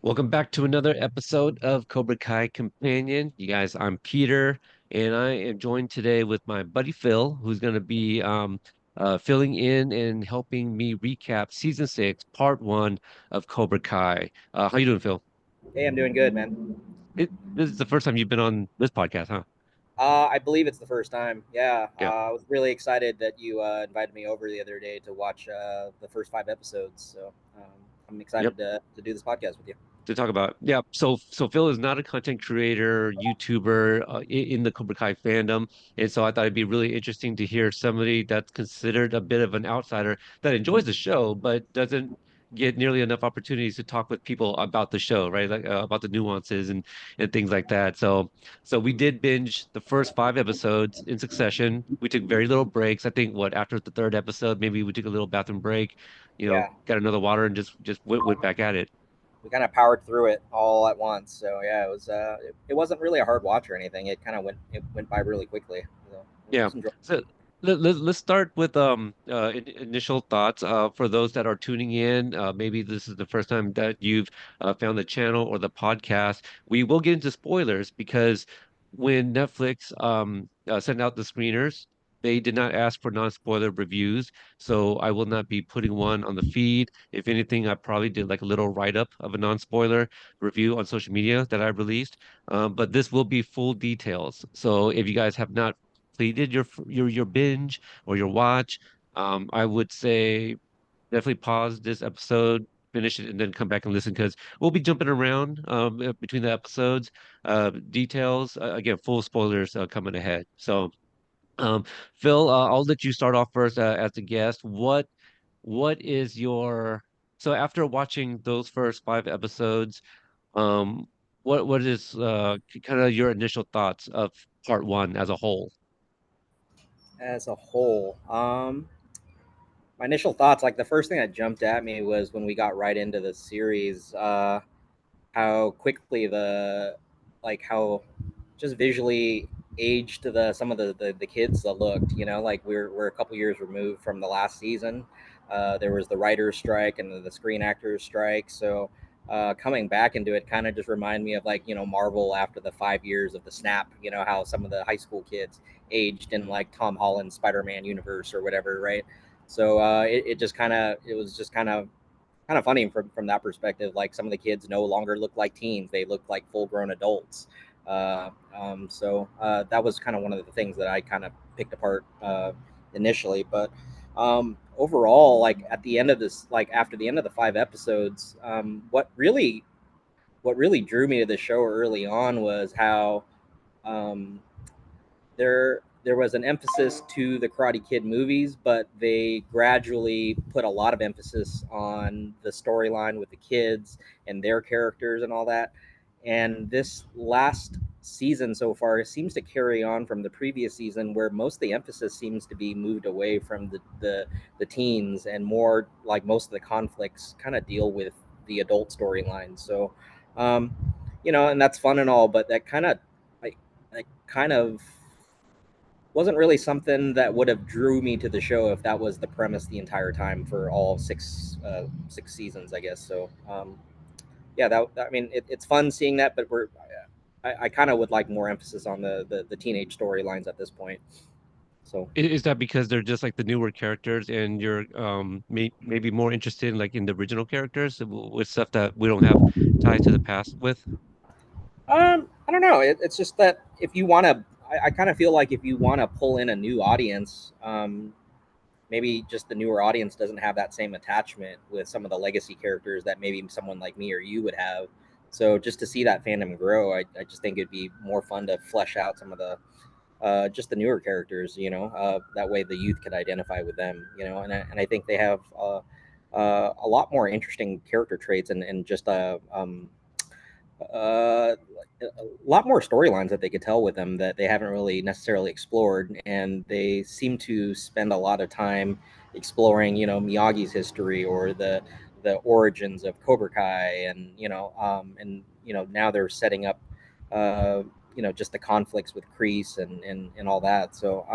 Welcome back to another episode of Cobra Kai Companion. You guys, I'm Peter, and I am joined today with my buddy Phil, who's going to be filling in and helping me recap season six, part one of Cobra Kai. How you doing, Phil? Hey, I'm doing good, man. This is the first time you've been on this podcast, huh? I believe it's the first time. Yeah, Yeah. I was really excited that you invited me over the other day to watch the first five episodes. So I'm Yep. excited to do this podcast with you. To talk about. Yeah, so Phil is not a content creator, YouTuber in the Cobra Kai fandom, and so I thought it'd be really interesting to hear somebody that's considered a bit of an outsider that enjoys the show, but doesn't get nearly enough opportunities to talk with people about the show, right? Like about the nuances and things like that. So we did binge the first five episodes in succession. We took very little breaks. I think what after the third episode, maybe we took a little bathroom break, Yeah, got another water and just went back at it. we kind of powered through it all at once. So yeah, it wasn't really a hard watch or anything. It went by really quickly. So it Yeah. was enjoyable. So let's start with initial thoughts for those that are tuning in. Maybe this is the first time that you've found the channel or the podcast. We will get into spoilers because when Netflix sent out the screeners, they did not ask for non-spoiler reviews, so I will not be putting one on the feed. If anything, I probably did like a little write-up of a non-spoiler review on social media that I released. But this will be full details. So if you guys have not completed your binge or your watch, I would say definitely pause this episode, finish it, and then come back and listen because we'll be jumping around between the episodes. Details again, full spoilers coming ahead. So, um, Phil, I'll let you start off first as the guest. What is your so after watching those first five episodes, um, what is kind of your initial thoughts of part one as a whole? As a whole, my initial thoughts, like the first thing that jumped at me was when we got right into the series. How quickly how just visually aged some of the kids that looked, like we're a couple years removed from the last season. There was the writer's strike and the screen actors strike, so coming back into it kind of just remind me of, like, Marvel after the 5 years of the snap, how some of the high school kids aged in like Tom Holland's Spider-Man universe or whatever, right? So it was just kind of funny from that perspective. Like, some of the kids no longer look like teens; they look like full grown adults. That was kind of one of the things that I kind of picked apart initially. But overall, like at the end of this, like after the end of the five episodes, what really drew me to the show early on was how um, there was an emphasis to the Karate Kid movies, but they gradually put a lot of emphasis on the storyline with the kids and their characters and all that. And this last season so far seems to carry on from the previous season, where most of the emphasis seems to be moved away from the teens, and more like most of the conflicts kind of deal with the adult storyline. So, um, and that's fun and all, but that kind of wasn't really something that would have drew me to the show if that was the premise the entire time for all six seasons, I guess. So yeah, I mean, it's fun seeing that, but I kind of would like more emphasis on the teenage storylines at this point. So Is that because they're just like the newer characters and you're maybe more interested in like in the original characters with stuff that we don't have ties to the past with? I don't know. It's just that if you want to, I kind of feel like if you want to pull in a new audience, maybe just the newer audience doesn't have that same attachment with some of the legacy characters that maybe someone like me or you would have. So just to see that fandom grow, I just think it'd be more fun to flesh out some of the just the newer characters, that way the youth could identify with them, and I think they have a lot more interesting character traits, and just a lot more storylines that they could tell with them that they haven't really necessarily explored, and they seem to spend a lot of time exploring, Miyagi's history, or the origins of Cobra Kai, and now they're setting up, uh, just the conflicts with Kreese and all that. So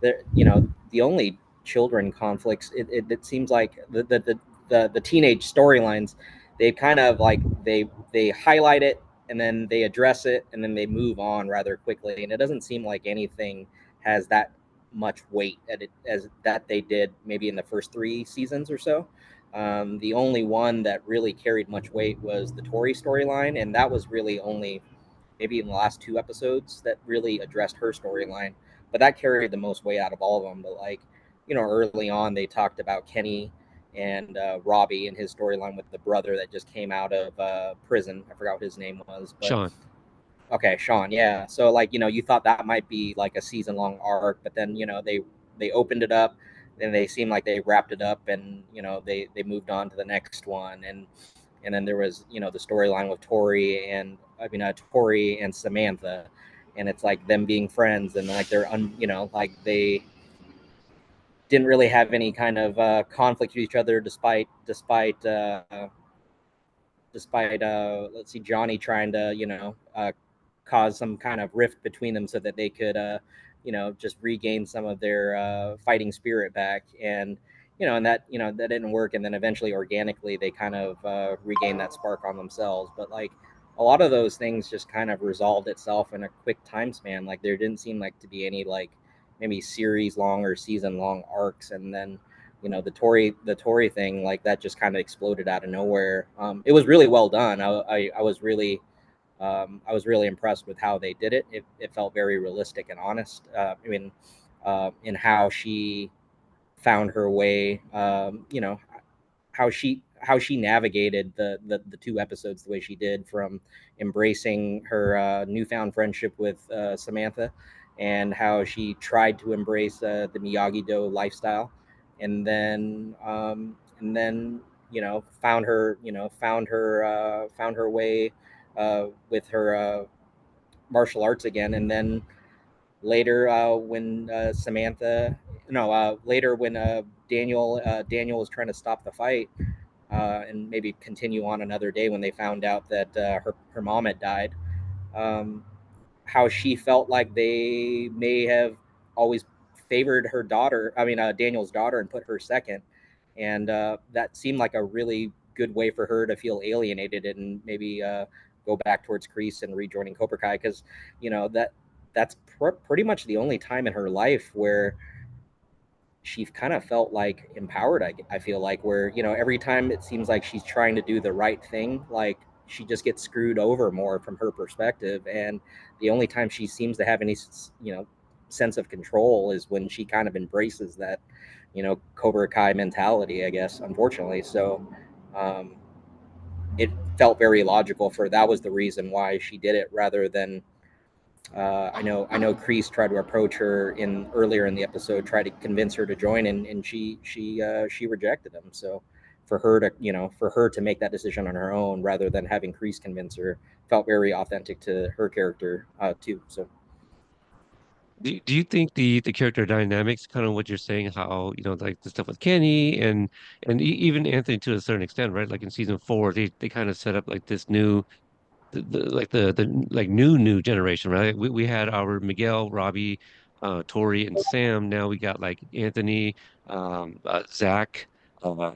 the only children conflicts, it seems like the teenage storylines they kind of like they highlight it and then they address it and then they move on rather quickly, and it doesn't seem like anything has that much weight at it as that they did maybe in the first 3 seasons or so. The only one that really carried much weight was the Tory storyline, and that was really only maybe in the last 2 episodes that really addressed her storyline. But that carried the most weight out of all of them. But like, early on they talked about Kenny and Robbie and his storyline with the brother that just came out of prison. I forgot what his name was, but Sean. okay, Sean. Yeah. So like, you thought that might be like a season long arc, but then they opened it up, and they seemed like they wrapped it up, and they moved on to the next one, and then there was the storyline with Tory and Tory and Samantha, and it's like them being friends, and like like they didn't really have any kind of conflict with each other, despite let's see, Johnny trying to cause some kind of rift between them so that they could just regain some of their fighting spirit back, and that that didn't work, and then eventually organically they kind of regained that spark on themselves. But like a lot of those things just kind of resolved itself in a quick time span. Like there didn't seem like to be any like maybe series long or season long arcs, and then the Tory thing, like that just kind of exploded out of nowhere. It was really well done. I was really impressed with how they did it. It felt very realistic and honest. In how she found her way. How she navigated the 2 episodes the way she did, from embracing her newfound friendship with Samantha, and how she tried to embrace the Miyagi Do lifestyle, and then found her way with her martial arts again, and then later when Samantha no later when Daniel was trying to stop the fight, and maybe continue on another day when they found out that her mom had died. um, how she felt like they may have always favored her daughter, Daniel's daughter, and put her second, and that seemed like a really good way for her to feel alienated and maybe go back towards Kreese and rejoining Cobra Kai, because that's pretty much the only time in her life where she kind of felt like empowered. I feel like, where every time it seems like she's trying to do the right thing, like she just gets screwed over more from her perspective, and the only time she seems to have any sense of control is when she kind of embraces that Cobra Kai mentality, I guess, unfortunately. So um, it felt very logical for that was the reason why she did it, rather than I know Kreese tried to approach her in earlier in the episode, tried to convince her to join, and she rejected him. So for her to make that decision on her own rather than having Kreese convince her felt very authentic to her character too. So Do you think the character dynamics, kind of what you're saying, how, like the stuff with Kenny and even Anthony to a certain extent, right? Like in season 4, they kind of set up like this new like new generation, right? We had our Miguel, Robbie, Tory, and Sam. Now we got like Anthony, Zach,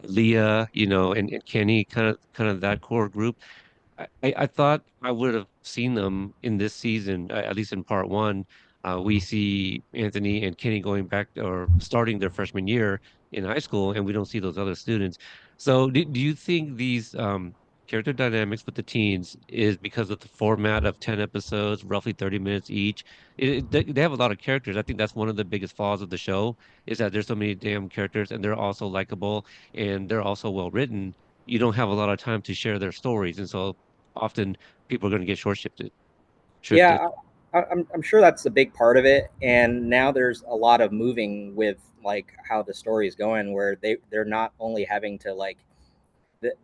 Leah, and Kenny, kind of that core group. I thought I would have seen them in this season, at least in part one. We see Anthony and Kenny going back or starting their freshman year in high school, and we don't see those other students. So, do you think these character dynamics with the teens is because of the format of 10 episodes, roughly 30 minutes each? They have a lot of characters. I think that's one of the biggest flaws of the show, is that there's so many damn characters, and they're also likable, and they're also well written. You don't have a lot of time to share their stories, and so often people are going to get short shifted, shifted. yeah, I'm sure that's a big part of it. And now there's a lot of moving with like how the story is going, where they're not only having to like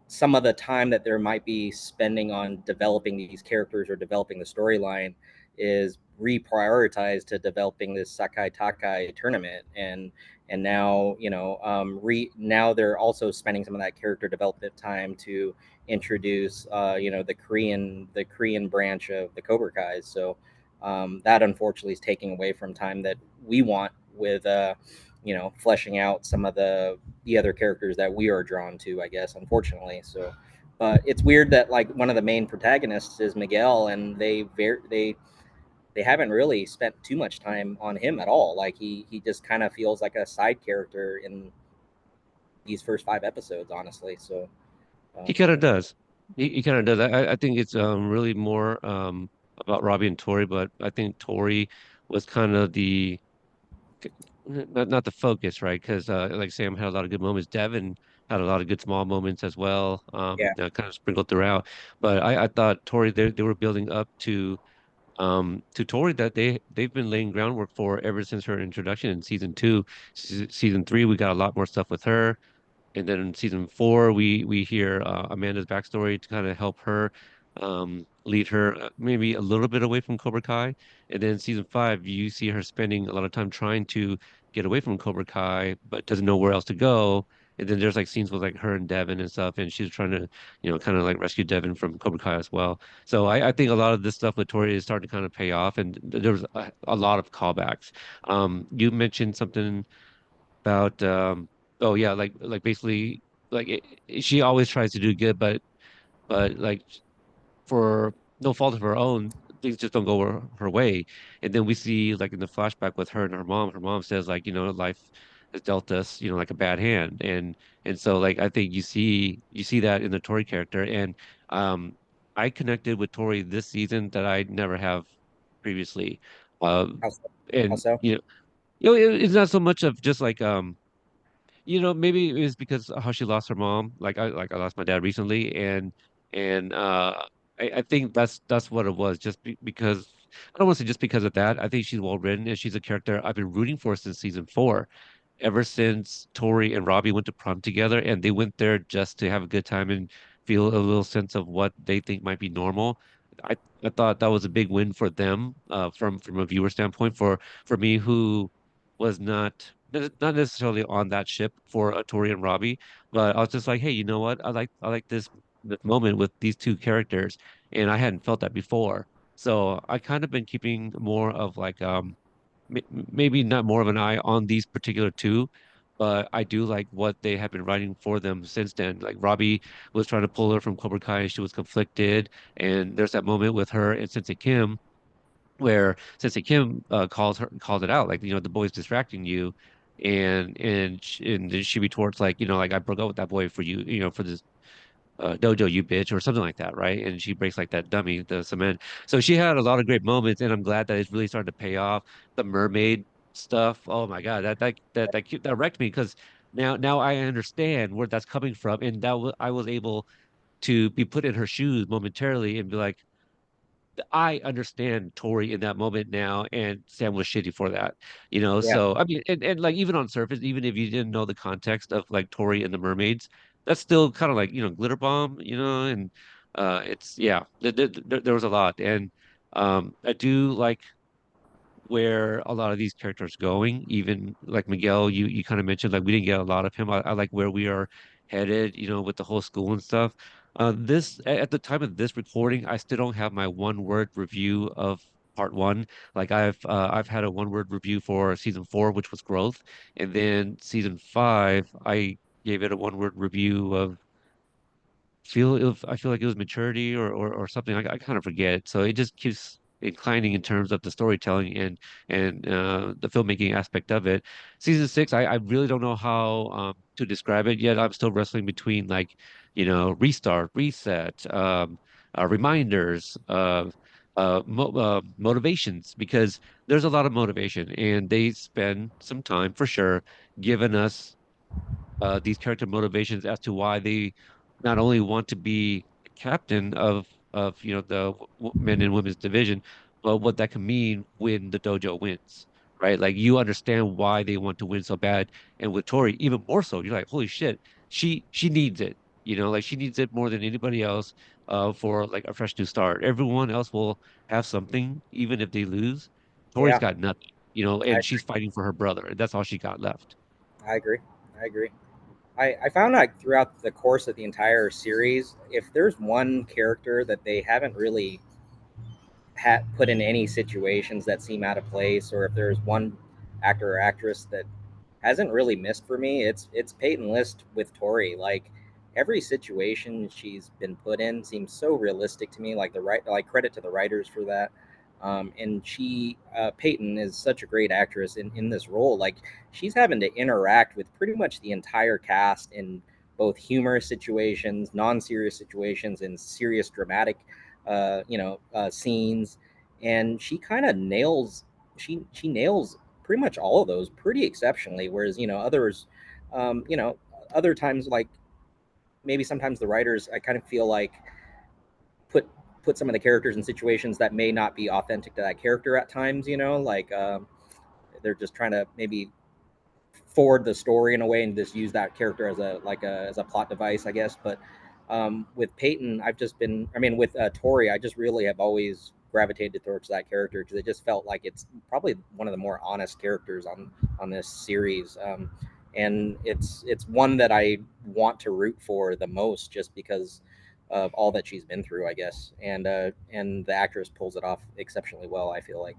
some of the time that there might be spending on developing these characters or developing the storyline is reprioritized to developing this Sakai Takai tournament, and now now they're also spending some of that character development time to introduce the Korean branch of the Cobra Kai's. So that unfortunately is taking away from time that we want with fleshing out some of the other characters that we are drawn to, I guess, unfortunately. So, But it's weird that like one of the main protagonists is Miguel, and they haven't really spent too much time on him at all. Like he just kind of feels like a side character in these first 5 episodes, honestly. So He um, kind of does. He kind of does. I think it's really more about Robbie and Tory, but I think Tory was kind of the not the focus, right? Because like Sam had a lot of good moments. Devin had a lot of good small moments as well, yeah, kind of sprinkled throughout. But I thought Tory they were building up to Tori that they've been laying groundwork for ever since her introduction in season two. Season three, we got a lot more stuff with her. And then in season four, we hear Amanda's backstory to kind of help her lead her maybe a little bit away from Cobra Kai. And then season five, you see her spending a lot of time trying to get away from Cobra Kai, but doesn't know where else to go. And then there's like scenes with like her and Devin and stuff, and she's trying to, kind of like rescue Devin from Cobra Kai as well. So I think a lot of this stuff with Tori is starting to kind of pay off, and there was a lot of callbacks. You mentioned something about oh yeah, like basically like she always tries to do good, but like for no fault of her own, things just don't go her way. And then we see like in the flashback with her and her mom says like, life has dealt us, like a bad hand. And so like I think you see that in the Tori character. And I connected with Tori this season that I never have previously. Um how so? How and so? it's not so much of just like maybe it was because of how she lost her mom. Like I lost my dad recently, and I think that's what it was. Just because I don't want to say just because of that. I think she's well written and she's a character I've been rooting for since season four. Ever since Tori and Robbie went to prom together, and they went there just to have a good time and feel a little sense of what they think might be normal. I I thought that was a big win for them, from a viewer standpoint. For me, who was not necessarily on that ship for Tori and Robbie, but I was just like, hey, you know what? I like this moment with these two characters, and I hadn't felt that before. So I kind of been keeping more of like maybe not more of an eye on these particular two, but I do like what they have been writing for them since then. Like Robbie was trying to pull her from Cobra Kai, and she was conflicted, and there's that moment with her and Sensei Kim where Sensei Kim calls it out, like, the boy's distracting you, and then she retorts like, like I broke up with that boy for you, for this dojo, you bitch, or something like that, right? And she breaks like that dummy, the cement. So she had a lot of great moments, and I'm glad that it's really starting to pay off. The mermaid stuff, oh my God, that wrecked me because now I understand where that's coming from, and I was able to be put in her shoes momentarily and be like, I understand Tory in that moment now, and Sam was shitty for that, Yeah, So I mean, and like even on surface, even if you didn't know the context of like Tory and the mermaids, that's still kind of like glitter bomb, and it's yeah, there was a lot, and I do like where a lot of these characters going. Even like Miguel, you kind of mentioned like we didn't get a lot of him. I like where we are headed, with the whole school and stuff. This at the time of this recording, I still don't have my one word review of part one. Like I've had a one word review for season four, which was growth, and then season five, I gave it a one word review of I feel like it was maturity or something. I kind of forget. So it just keeps inclining in terms of the storytelling and the filmmaking aspect of it. Season six, I really don't know how to describe it yet. I'm still wrestling between like, restart, reset, reminders, motivations, because there's a lot of motivation, and they spend some time for sure giving us these character motivations as to why they not only want to be captain of the men and women's division, but what that can mean when the dojo wins, right? Like you understand why they want to win so bad, and with Tori even more so. You're like, holy shit, she needs it. Like she needs it more than anybody else for like a fresh new start. Everyone else will have something, even if they lose. Tori's yeah, got nothing, I and she's agree. fighting for her brother, and that's all she got left. I agree. I agree. I found like throughout the course of the entire series, if there's one character that they haven't really put in any situations that seem out of place, or if there's one actor or actress that hasn't really missed for me, it's Peyton List with Tori. Like every situation she's been put in seems so realistic to me. Like the right, like credit to the writers for that. And she, Peyton, is such a great actress in this role. Like she's having to interact with pretty much the entire cast in both humorous situations, non-serious situations, and serious dramatic, scenes. And she kind of nails. She nails pretty much all of those pretty exceptionally. Whereas others, um, you know, other times like maybe sometimes the writers I kind of feel like put put some of the characters in situations that may not be authentic to that character at times. Like they're just trying to maybe forward the story in a way and just use that character as a plot device, I guess. But with Peyton, I've just been, I mean, with Tory, I just really have always gravitated towards that character because it just felt like it's probably one of the more honest characters on this series. And it's one that I want to root for the most, just because of all that she's been through, I guess. And the actress pulls it off exceptionally well, I feel like.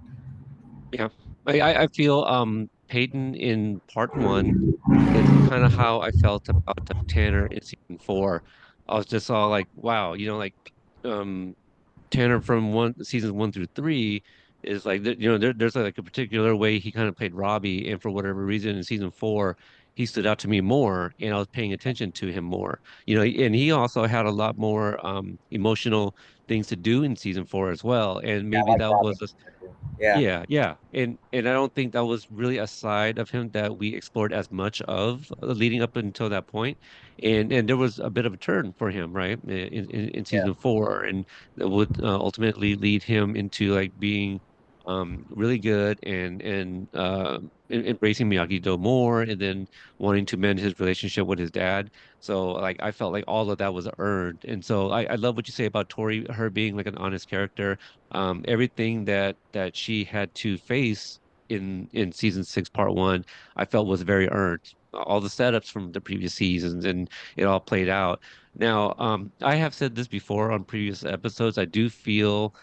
Yeah. I feel Peyton in part one is kind of how I felt about Tanner in season four. I was just all like, wow, like um Tanner from seasons 1 through 3 is like there's like a particular way he kind of played Robbie, and for whatever reason in season 4 he stood out to me more, and I was paying attention to him more. And he also had a lot more emotional things to do in season 4 as well, and Yeah, I maybe like that Robbie. was a Yeah. yeah, yeah. And I don't think that was really a side of him that we explored as much of leading up until that point. And there was a bit of a turn for him, right? In Yeah. season 4, and that would ultimately lead him into like being really good and embracing Miyagi-Do more, and then wanting to mend his relationship with his dad. So like I felt like all of that was earned. And so I love what you say about Tori, her being like an honest character. Everything that she had to face in season 6 part 1, I felt was very earned. All the setups from the previous seasons, and it all played out. Now I have said this before on previous episodes. I do feel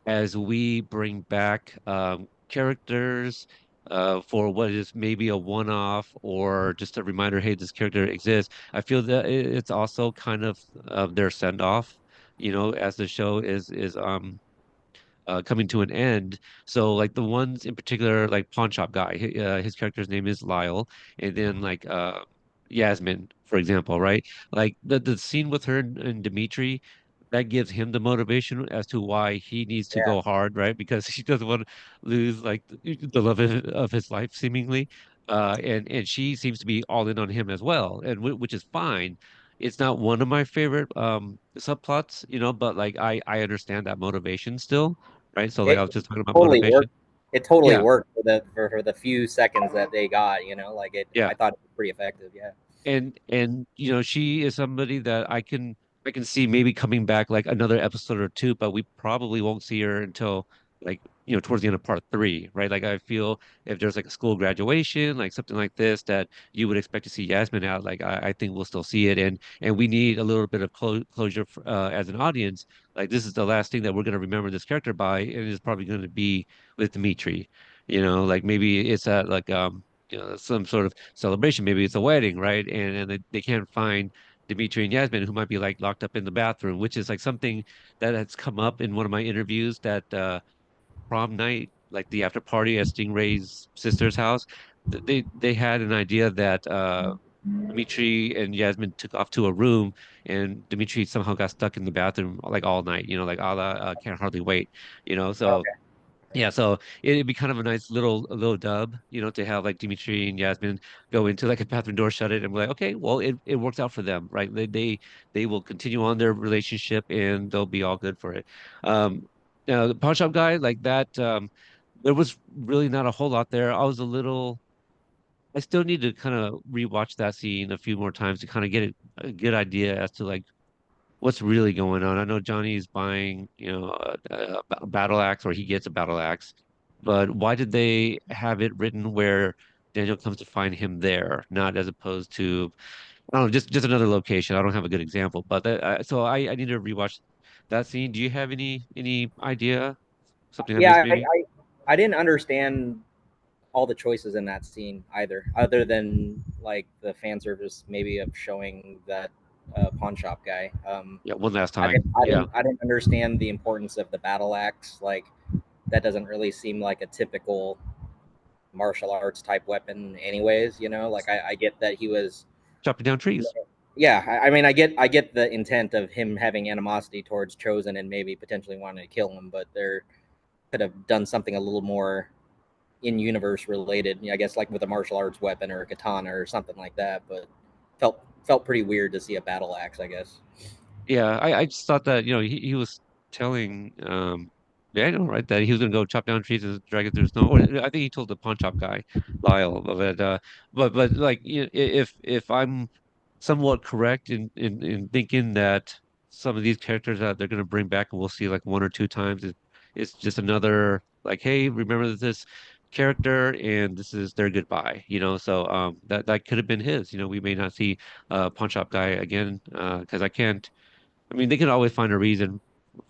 as we bring back characters for what is maybe a one-off or just a reminder, hey, this character exists, I feel that it's also kind of their send-off, as the show is coming to an end. So like the ones in particular, like Pawn Shop guy, his character's name is Lyle, and then like Yasmin, for example, right? Like the scene with her and Dimitri, that gives him the motivation as to why he needs to Yeah. go hard, right? Because he doesn't want to lose like the love of his life, seemingly. And she seems to be all in on him as well, and which is fine. It's not one of my favorite subplots, but like I understand that motivation still, right? So like It I was just talking about totally motivation. worked. It totally Yeah, worked for the few seconds that they got. Like it. yeah. I thought it was pretty effective. Yeah. And she is somebody that I can see maybe coming back like another episode or two, but we probably won't see her until like towards the end of part 3, right? Like I feel if there's like a school graduation, like something like this, that you would expect to see Yasmin out, like I think we'll still see it, and we need a little bit of closure as an audience. Like this is the last thing that we're going to remember this character by, and it's probably going to be with Dimitri. Like maybe it's at like some sort of celebration. Maybe it's a wedding, right? And they can't find Dimitri and Yasmin, who might be like locked up in the bathroom, which is like something that has come up in one of my interviews, that prom night, like the after party at Stingray's sister's house. They had an idea that Dimitri and Yasmin took off to a room, and Dimitri somehow got stuck in the bathroom like all night, like a la Can't Hardly Wait, so Okay. yeah, so it'd be kind of a nice little dub, to have like Dimitri and Yasmin go into like a bathroom door, shut it, and be like, okay, well, it works out for them, right? They will continue on their relationship, and they'll be all good for it. Now the pawn shop guy, like that, there was really not a whole lot there. I still need to kind of rewatch that scene a few more times to kind of get a good idea as to like what's really going on. I know Johnny's buying, a battle axe, or he gets a battle axe, but why did they have it written where Daniel comes to find him there, not as opposed to, I don't know, just another location? I don't have a good example, but so I need to rewatch that scene. Do you have any idea? Something I missed, Yeah. maybe? I didn't understand all the choices in that scene either, other than like the fan service maybe of showing that. pawn shop guy. Yeah, one last time. Yeah. I didn't understand the importance of the battle axe. Like that doesn't really seem like a typical martial arts type weapon, anyways. You know, like I get that he was. Chopping down trees. Yeah, I mean, I get the intent of him having animosity towards Chozen and maybe potentially wanting to kill him, but there could have done something a little more in universe related. I guess like with a martial arts weapon or a katana or something like that. But felt pretty weird to see a battle axe. I guess. Yeah, I just thought that, he was telling yeah, I know, right, that he was gonna go chop down trees and drag it through the snow. Or I think he told the pawn shop guy, Lyle, of it. But like, if I'm somewhat correct in thinking that some of these characters that they're gonna bring back and we'll see like one or two times is just another like, hey, remember this character and this is their goodbye, so that could have been his. We may not see pawn shop guy again, because I can't. I mean, they can always find a reason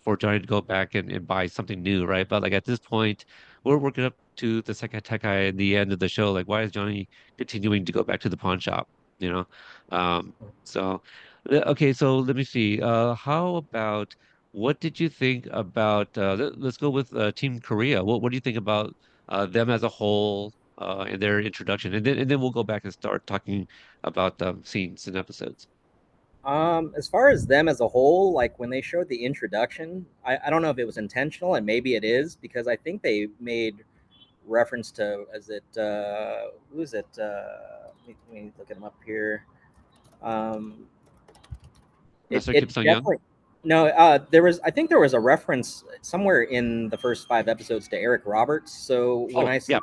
for Johnny to go back and buy something new, right? But like at this point, we're working up to the second Tekai at the end of the show. Like, why is Johnny continuing to go back to the pawn shop? You know? Um, so okay, so let me see. How about what did you think about let's go with Team Korea. What do you think about them as a whole and their introduction? And then we'll go back and start talking about scenes and episodes. As far as them as a whole, like when they showed the introduction, I don't know if it was intentional, and maybe it is because I think they made reference to is it who is it? Let me look at him up here. Um, Master Kim it Sung Young? definitely no. There was I think there was a reference somewhere in the first 5 episodes to Eric Roberts. So Oh, yeah.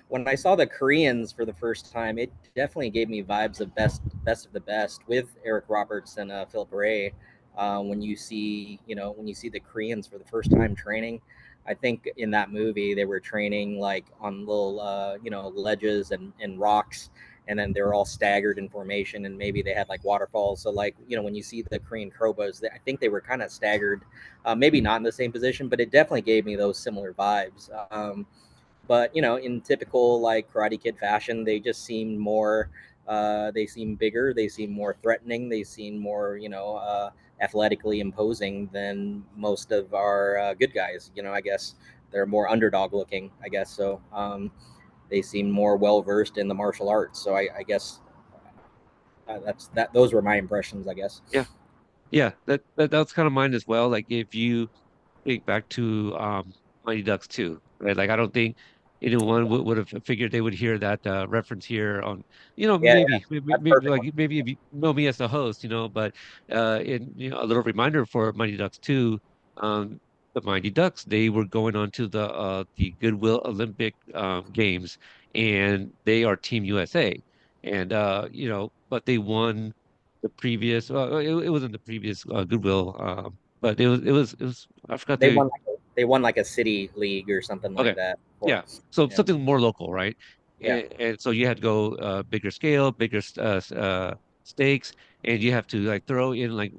when I saw the Koreans for the first time, it definitely gave me vibes of best of the best with Eric Roberts and Philip Ray. When you see when you see the Koreans for the first time training, I think in that movie they were training like on little ledges and rocks, and then they're all staggered in formation, and maybe they had like waterfalls. So like when you see the Korean Cobras, I think they were kind of staggered, maybe not in the same position, but it definitely gave me those similar vibes. But in typical like Karate Kid fashion, they just seemed more. They seem bigger. They seem more threatening. They seem more, athletically imposing than most of our good guys. I guess they're more underdog looking. I guess so. They seem more well versed in the martial arts. So I guess that's that. Those were my impressions. I guess. Yeah. Yeah, that's kind of mine as well. Like if you think back to Mighty Ducks 2, right? Like I don't think anyone would have figured they would hear that reference here on, Yeah, yeah, that's maybe perfect one. like maybe if you know me as a host, but in a little reminder for Mighty Ducks 2, um the Mighty Ducks, they were going on to the Goodwill Olympic Games, and they are Team USA. And but they won the previous, it wasn't the previous Goodwill, but it was I forgot the. They won like a city league or something like Okay. that. Before. Yeah. So Yeah, something more local, right? yeah, And so you had to go bigger scale, bigger stakes, and you have to like throw in like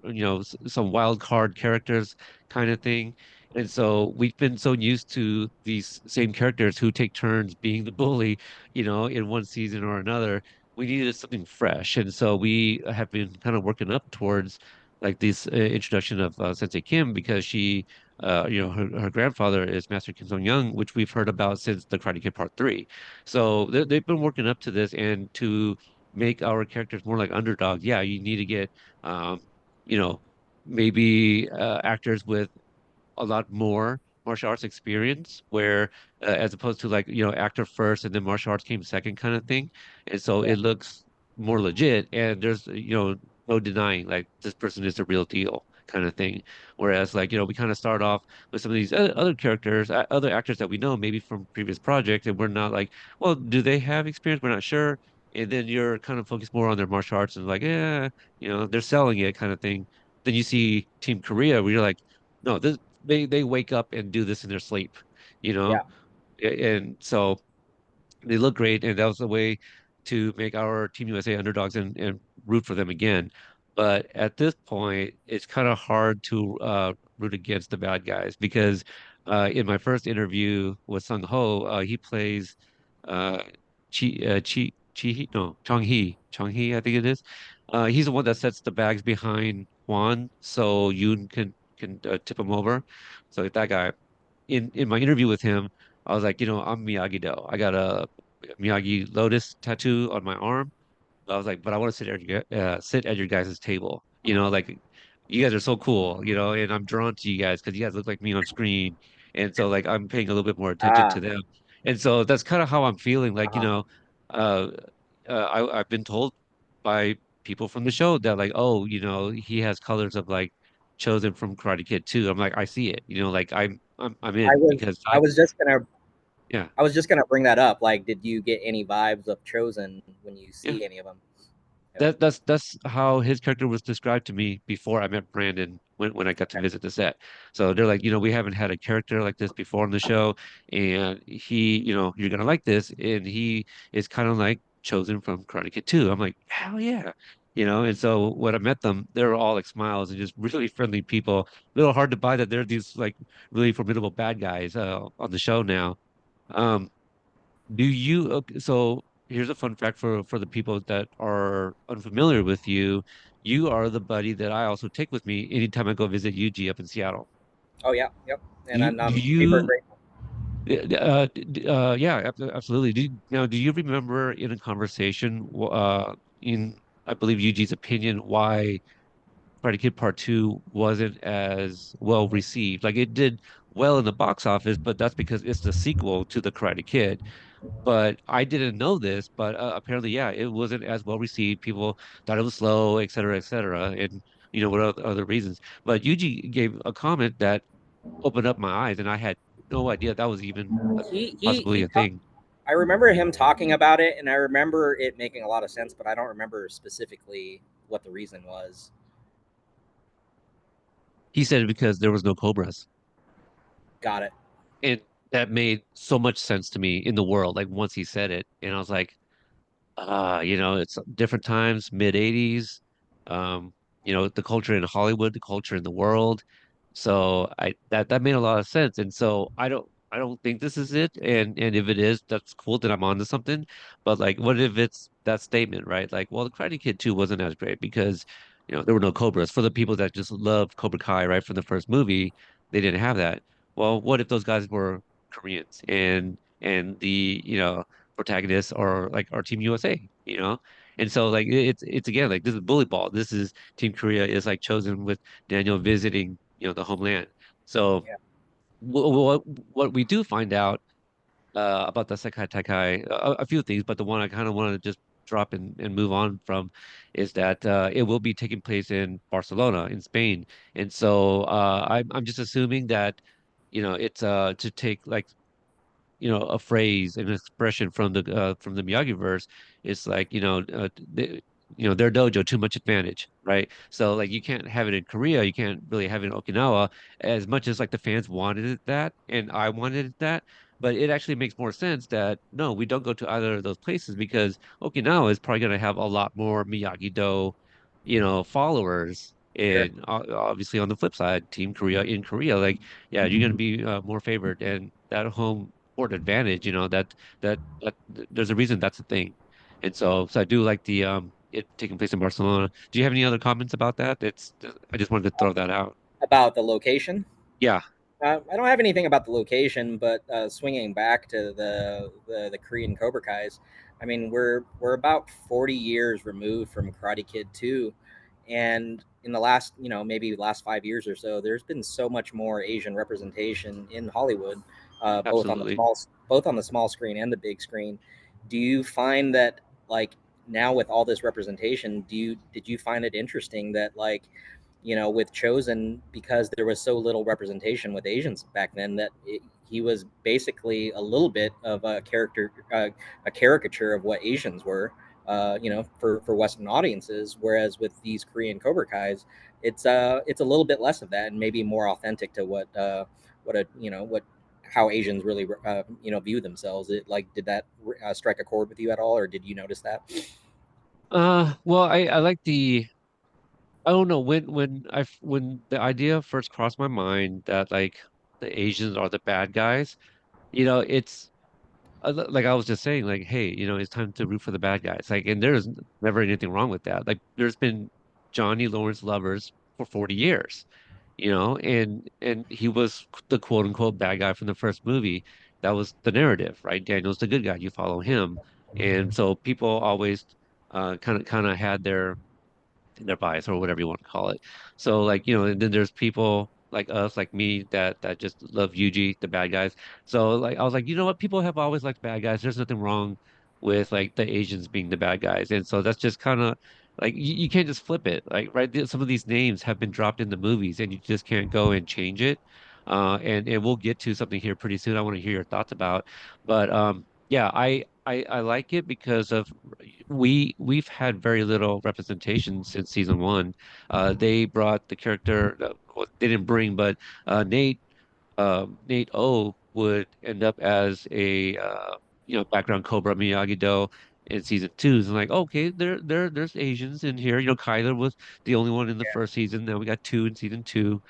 some wild card characters kind of thing. And so we've been so used to these same characters who take turns being the bully, in one season or another. We needed something fresh, and so we have been kind of working up towards like this introduction of Sensei Kim, because her grandfather is Master Kim Sung Young, which we've heard about since the Karate Kid Part 3. So they've been working up to this, and to make our characters more like underdogs. Yeah, you need to get, um, you know, maybe actors with a lot more martial arts experience, where as opposed to like actor first and then martial arts came second kind of thing. And so yeah. it looks more legit, and there's no denying like this person is the real deal kind of thing. Whereas like we kind of start off with some of these other characters, other actors that we know maybe from previous projects, and we're not like, well, do they have experience? We're not sure. And then you're kind of focused more on their martial arts and like, yeah, they're selling it kind of thing. Then you see Team Korea where you're like, no, they wake up and do this in their sleep, you know? Yeah. And so they look great, and that was a way to make our Team USA underdogs and root for them again. But at this point, it's kind of hard to root against the bad guys, because in my first interview with Sung Ho, he plays uh, Chi no, Chong Hee, I think it is. He's the one that sets the bags behind Juan, so Yoon can tip him over. So like that guy. In my interview with him, I was like, I'm Miyagi-Do. I got a Miyagi lotus tattoo on my arm. I was like, but I want to sit at your guys' table. Like you guys are so cool, and I'm drawn to you guys because you guys look like me on screen. And so like I'm paying a little bit more attention Ah, to them. And so that's kind of how I'm feeling. Like, uh-huh. uh, I've been told by people from the show that like, oh, he has colors of like Chosen from Karate Kid too. I'm like, I see it, like I'm I in was because I was just gonna yeah. I was just gonna bring that up. Like, did you get any vibes of Chosen when you Yeah. see any of them? Yep. That's how his character was described to me before I met Brandon when I got to Okay. visit the set. So they're like, we haven't had a character like this before on the show, and you're gonna like this, and he is kind of like Chosen from Karate Kid 2. I'm like, hell yeah, And so when I met them, they were all like smiles and just really friendly people. A little hard to buy that they're these like really formidable bad guys on the show now. Um, do you okay, so here's a fun fact for the people that are unfamiliar with you. You are the buddy that I also take with me anytime I go visit Yuji up in Seattle. Oh yeah, yep. Do And you, I'm super grateful. yeah, absolutely. Do you remember in a conversation, in, I believe Yuji's opinion, why Karate Kid Part 2 wasn't as well received? Like it did well in the box office, but that's because it's the sequel to the Karate Kid. But I didn't know this, but apparently, yeah, it wasn't as well received. People thought it was slow, et cetera, and what other reasons. But Yuji gave a comment that opened up my eyes, and I had no idea that was even possibly He a thing. I remember him talking about it, and I remember it making a lot of sense, but I don't remember specifically what the reason was. He said it because there was no Cobras, Got it. and that made so much sense to me in the world. Like once he said it, and I was like, it's different times, mid 80s, the culture in Hollywood, the culture in the world. So that made a lot of sense. And so I don't think this is it. And if it is, that's cool that I'm onto something. But like what if it's that statement, right? Like, well, the Karate Kid 2 wasn't as great because, there were no Cobras. For the people that just love Cobra Kai, right, from the first movie, they didn't have that. Well, what if those guys were Koreans and the, protagonists are like our Team USA. And so like it's again like this is bully ball. This is Team Korea is like chosen with Daniel visiting, the homeland. So Yeah. what we do find out about the Sekai Taikai, a few things, but the one I kind of wanted to just drop and move on from is that it will be taking place in Barcelona in Spain. And so I'm just assuming that it's to take like a phrase, an expression from the Miyagi verse is like, their dojo too much advantage, right? So like you can't have it in Korea, you can't really have it in Okinawa as much as like the fans wanted it that and I wanted it that. But it actually makes more sense that no, we don't go to either of those places because Okinawa is probably going to have a lot more Miyagi-Do, followers. Sure. And obviously on the flip side, Team Korea in Korea, like, yeah, you're going to be more favored. And that home court advantage, there's a reason that's a thing. And so I do like the it taking place in Barcelona. Do you have any other comments about that? I just wanted to throw that out. About the location, Yeah, I don't have anything about the location, but swinging back to the Korean Cobra Kai's, I mean, we're about 40 years removed from Karate Kid 2, and in the last, maybe last 5 years or so, there's been so much more Asian representation in Hollywood, absolutely. both on the small screen and the big screen. Do you find that, like, now with all this representation, did you find it interesting that, like, with Chosen, because there was so little representation with Asians back then, that he was basically a little bit of a caricature of what Asians were, for Western audiences. Whereas with these Korean Cobra Kai's, it's a little bit less of that and maybe more authentic to what how Asians really view themselves. It, like, did that strike a chord with you at all, or did you notice that? Well, I like I don't know when the idea first crossed my mind that like the Asians are the bad guys, it's like I was just saying, like, hey, it's time to root for the bad guys. Like, and there's never anything wrong with that. Like, there's been Johnny Lawrence lovers for 40 years, and he was the quote unquote bad guy from the first movie. That was the narrative, right? Daniel's the good guy. You follow him, and so people always kind of had their bias or whatever you want to call it. So like, and then there's people like us, like me, that just love Yuji, the bad guys. So like I was like, you know what? People have always liked bad guys. There's nothing wrong with like the Asians being the bad guys. And so that's just kind of like you can't just flip it. Like right, some of these names have been dropped in the movies and you just can't go and change it. And we'll get to something here pretty soon. I want to hear your thoughts about. But yeah, I like it because of we've had very little representation since season one. They brought the character, well, they didn't bring, but Nate O would end up as a background Cobra Miyagi-Do in season two. And like, okay, there's Asians in here. Kyler was the only one in the first season. Now we got two in season two.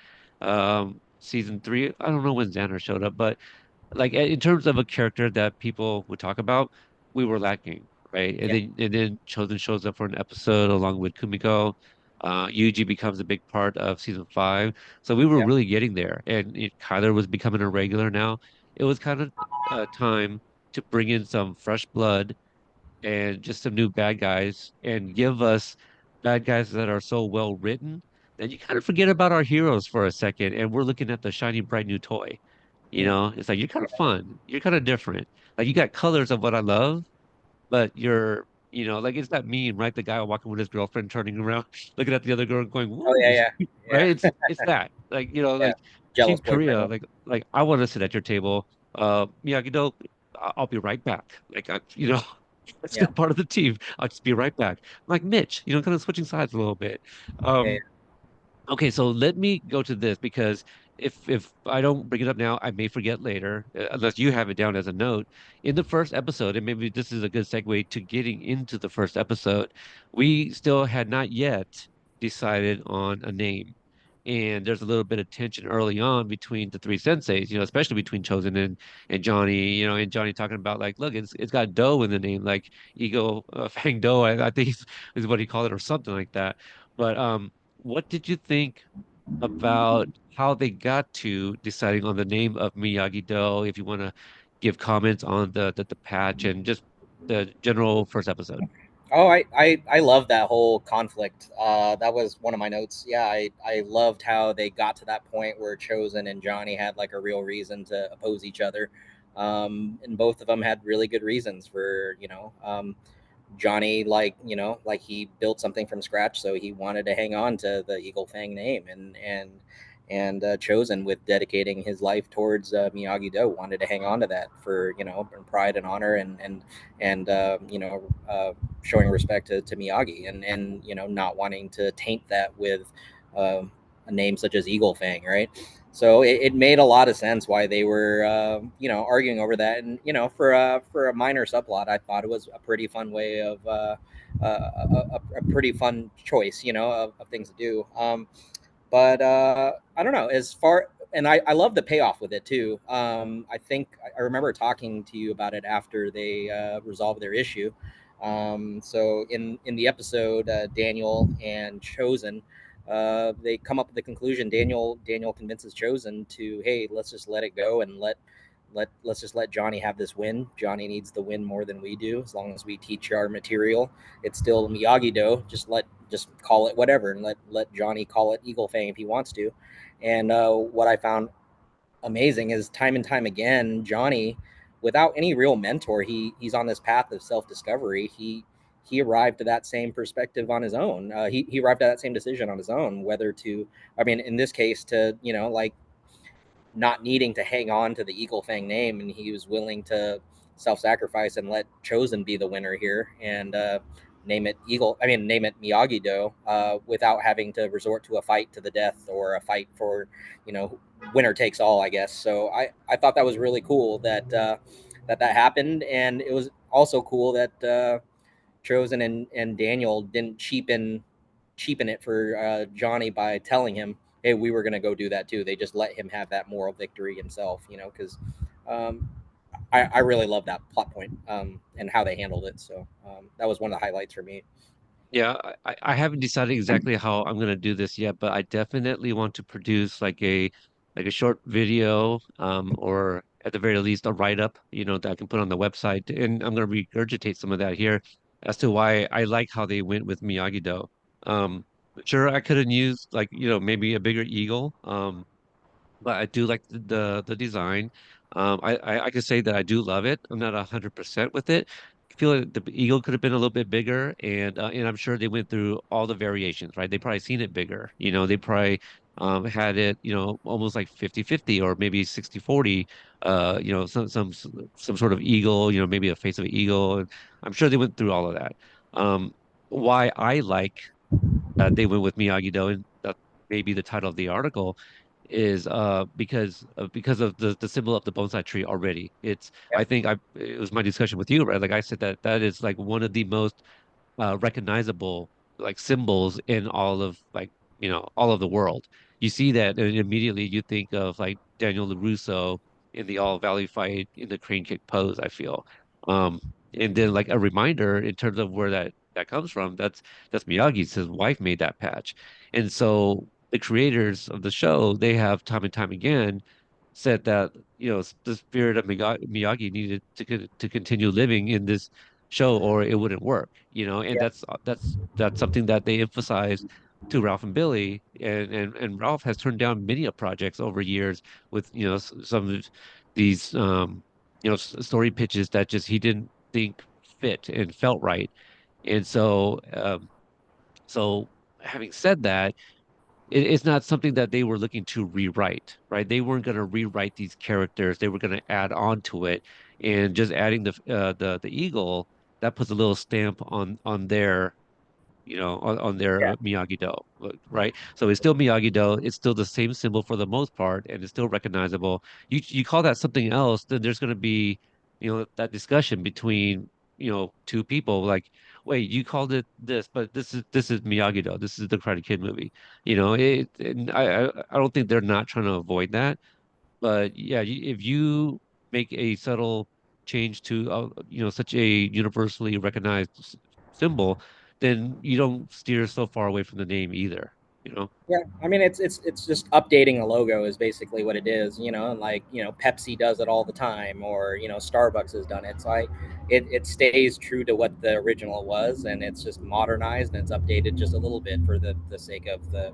Season three, I don't know when Xander showed up, but like in terms of a character that people would talk about, we were lacking, right? And Yeah, then Chozen shows up for an episode along with Kumiko. Yuji becomes a big part of season five, so we were yeah, really getting there, and Kyler was becoming a regular now. It was kind of time to bring in some fresh blood and just some new bad guys and give us bad guys that are so well written that you kind of forget about our heroes for a second, and we're looking at the shiny bright new toy. It's like you're kind of fun. You're kind of different. Like you got colors of what I love, but like it's that meme, right? The guy walking with his girlfriend, turning around, looking at the other girl and going, oh "Woo!" yeah, Right? yeah, It's that. Like yeah. like Jealous Team boyfriend. Korea. Like I want to sit at your table. Miyagi-Do, I'll be right back. Like that's Yeah, just part of the team. I'll just be right back. Like Mitch, kind of switching sides a little bit. yeah, Um, Okay, so let me go to this because if I don't bring it up now, I may forget later, unless you have it down as a note. In the first episode, and maybe this is a good segue to getting into the first episode, we still had not yet decided on a name. And there's a little bit of tension early on between the three senseis, especially between Chosen and Johnny, and Johnny talking about like, look, it's got dough in the name, like Ego Fang Do, I think is what he called it or something like that. But what did you think about how they got to deciding on the name of Miyagi-Do? If you want to give comments on the patch and just the general first episode. Oh, I love that whole conflict. That was one of my notes. Yeah, I loved how they got to that point where Chosen and Johnny had like a real reason to oppose each other. And both of them had really good reasons for, Johnny, like, like he built something from scratch, so he wanted to hang on to the Eagle Fang name, and Chosen, with dedicating his life towards Miyagi Do, wanted to hang on to that for pride and honor, and showing respect to Miyagi, and not wanting to taint that with um, a name such as Eagle Fang, right? So it made a lot of sense why they were arguing over that, and for a minor subplot, I thought it was a pretty fun way of a pretty fun choice, of things to do. But I don't know, as far, and I love the payoff with it too. I think I remember talking to you about it after they resolved their issue. So in the episode, Daniel and Chosen, they come up with the conclusion. Daniel convinces Chosen to, hey, let's just let it go and let's just let Johnny have this win. Johnny needs the win more than we do. As long as we teach our material, it's still Miyagi Do. Just call it whatever, and let Johnny call it Eagle Fang if he wants to. And what I found amazing is time and time again, Johnny, without any real mentor, he's on this path of self discovery. He arrived to that same perspective on his own. He arrived at that same decision on his own, whether to, I mean, in this case, to like not needing to hang on to the Eagle Fang name, and he was willing to self-sacrifice and let Chozen be the winner here, and name it name it Miyagi Do, without having to resort to a fight to the death or a fight for, you know, winner takes all, I guess. So I thought that was really cool that that happened, and it was also cool that Chosen and Daniel didn't cheapen it for Johnny by telling him, "Hey, we were going to go do that too." They just let him have that moral victory himself, because um, I really love that plot point, and how they handled it. So that was one of the highlights for me. Yeah, I haven't decided exactly how I'm gonna do this yet, but I definitely want to produce like a short video, or at the very least a write-up, that I can put on the website. And I'm gonna regurgitate some of that here as to why I like how they went with Miyagi-Do. Um, sure, I could have used like, maybe a bigger eagle. But I do like the design. I could say that I do love it. I'm not 100% with it. I feel like the eagle could have been a little bit bigger, and I'm sure they went through all the variations, right? They probably seen it bigger. They probably had it, almost like 50-50 or maybe 60-40. Some sort of eagle, maybe a face of an eagle. And I'm sure they went through all of that. Um, why I like they went with Miyagi-Do, and that may be the title of the article, is because of the symbol of the bonsai tree already. I Yep. think it was my discussion with you, right? Like I said that is like one of the most recognizable like symbols in all of like all of the world. You see that and immediately you think of like Daniel LaRusso in the All Valley fight in the crane kick pose, I feel. Um and then like a reminder in terms of where that comes from, that's Miyagi's. His wife made that patch. And so the creators of the show, they have time and time again said that the spirit of Miyagi needed to continue living in this show or it wouldn't work, and Yep. that's something that they emphasize to Ralph and Billy, and Ralph has turned down many of projects over years with some of these story pitches that just he didn't think fit and felt right. And so having said that, it's not something that they were looking to rewrite, right? They weren't going to rewrite these characters. They were going to add on to it, and just adding the eagle, that puts a little stamp on their on their Yeah. Miyagi-Do, right? So it's still Miyagi-Do. It's still the same symbol for the most part, and it's still recognizable. You call that something else, then there's going to be, that discussion between, two people. Like, wait, you called it this, but this is Miyagi-Do. This is the Karate Kid movie. And I don't think they're not trying to avoid that. But yeah, if you make a subtle change to such a universally recognized symbol, then you don't steer so far away from the name either. You know? Yeah, I mean it's just updating a logo is basically what it is, and like Pepsi does it all the time, or Starbucks has done it. So it stays true to what the original was, and it's just modernized and it's updated just a little bit for the sake of the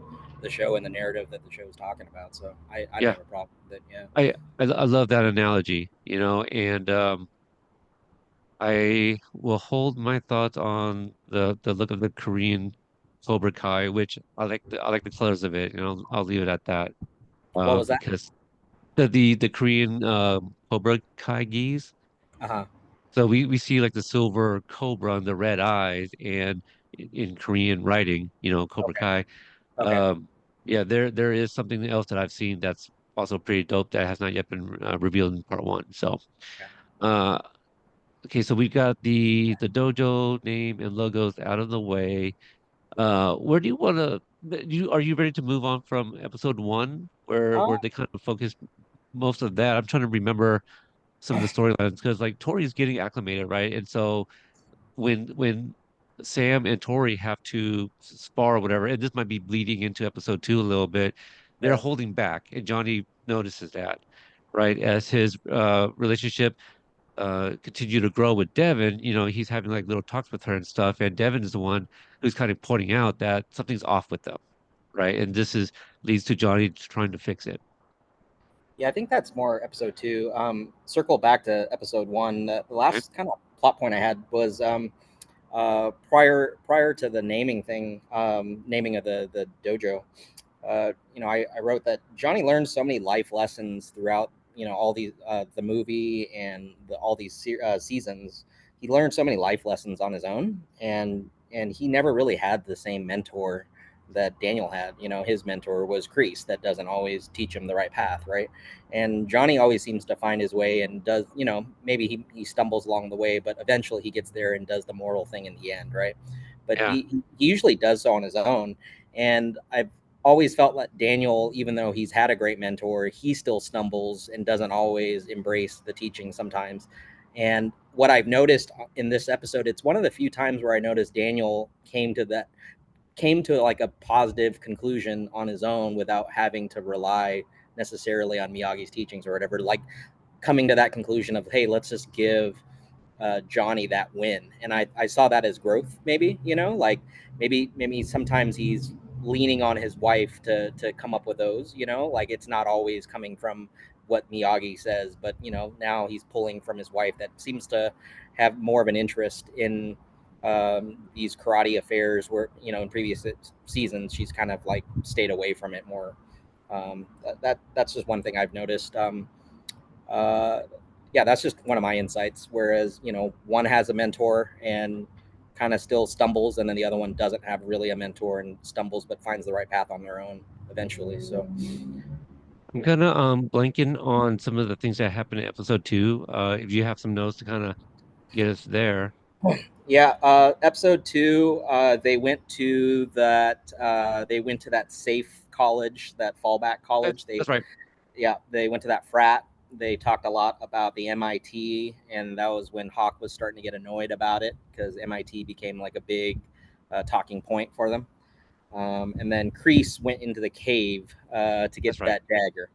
show and the narrative that the show is talking about. So I don't Yeah, have a problem with it. Yeah. I love that analogy. And I will hold my thoughts on the look of the Korean Cobra Kai, which I like the colors of it. I'll leave it at that. What was that? Because the Korean Cobra Kai geese. Uh huh. So we see like the silver cobra and the red eyes, and in Korean writing, Cobra Okay. Kai. Okay. Um, yeah, there is something else that I've seen that's also pretty dope that has not yet been revealed in part one. So, Okay. uh, okay, so we've got the dojo name and logos out of the way. Where do you want to? Are you ready to move on from episode one, where Uh, they kind of focused most of that? I'm trying to remember some of the storylines because like Tori's getting acclimated, right? And so when Sam and Tory have to spar or whatever, and this might be bleeding into episode two a little bit, they're yeah. holding back, and Johnny notices that, right? As his relationship continue to grow with Devin, he's having like little talks with her and stuff, and Devin is the one who's kind of pointing out that something's off with them, right? And this is leads to Johnny trying to fix it. Yeah, I think that's more episode two. Circle back to episode one. The Okay? last kind of plot point I had was prior to the naming thing, naming of the dojo. I wrote that Johnny learned so many life lessons throughout all these the movie and all these seasons. He learned so many life lessons on his own, and he never really had the same mentor that Daniel had. His mentor was Kreese, that doesn't always teach him the right path, right? And Johnny always seems to find his way and does, maybe he stumbles along the way, but eventually he gets there and does the moral thing in the end, right? But Yeah. he usually does so on his own. And always felt like Daniel, even though he's had a great mentor, he still stumbles and doesn't always embrace the teaching sometimes. And what I've noticed in this episode, it's one of the few times where I noticed Daniel came to like a positive conclusion on his own without having to rely necessarily on Miyagi's teachings or whatever. Like coming to that conclusion of, hey, let's just give Johnny that win. And I saw that as growth, maybe, like maybe sometimes he's leaning on his wife to come up with those, like it's not always coming from what Miyagi says, but now he's pulling from his wife that seems to have more of an interest in these karate affairs where, in previous seasons, she's kind of like stayed away from it more. That's just one thing I've noticed. Uh, yeah, that's just one of my insights. Whereas, one has a mentor and kind of still stumbles, and then the other one doesn't have really a mentor and stumbles, but finds the right path on their own eventually. So, I'm kind of blanking on some of the things that happened in episode two. If you have some notes to kind of get us there. yeah, episode two, they went to that safe college, that fallback college. That's right. They went to that frat. They talked a lot about the MIT, and that was when Hawk was starting to get annoyed about it because MIT became like a big talking point for them. And then Kreese went into the cave to get That's right. that dagger.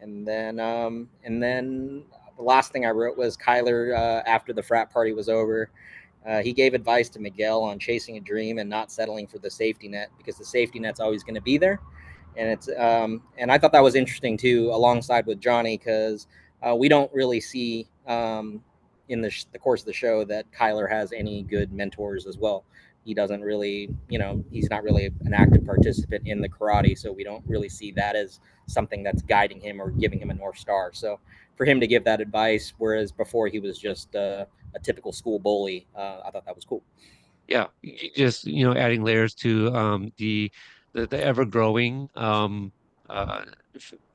And then the last thing I wrote was Kyler, after the frat party was over. He gave advice to Miguel on chasing a dream and not settling for the safety net because the safety net's always going to be there. And I thought that was interesting too, alongside with Johnny, because we don't really see in the course of the show that Kyler has any good mentors as well. He doesn't really, he's not really an active participant in the karate, so we don't really see that as something that's guiding him or giving him a north star. So for him to give that advice, whereas before he was just a typical school bully, I thought that was cool. Yeah, just adding layers to the ever growing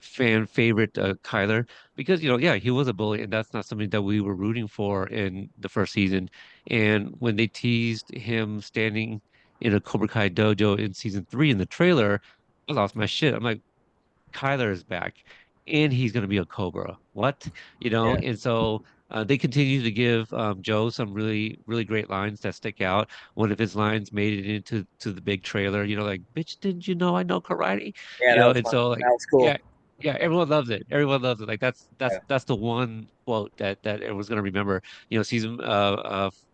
fan favorite Kyler, because yeah, he was a bully and that's not something that we were rooting for in the first season. And when they teased him standing in a Cobra Kai dojo in season three in the trailer, I lost my shit. I'm like, Kyler is back and he's going to be a Cobra. What? Yeah, And so they continue to give Joe some really, really great lines that stick out. One of his lines made it into the big trailer, like, bitch, didn't you know I know karate? yeah, that was And fun. so like, That was cool. yeah, yeah, everyone loves it. Everyone loves it. Like that's that's Yeah, that's the one quote that everyone's gonna remember. Season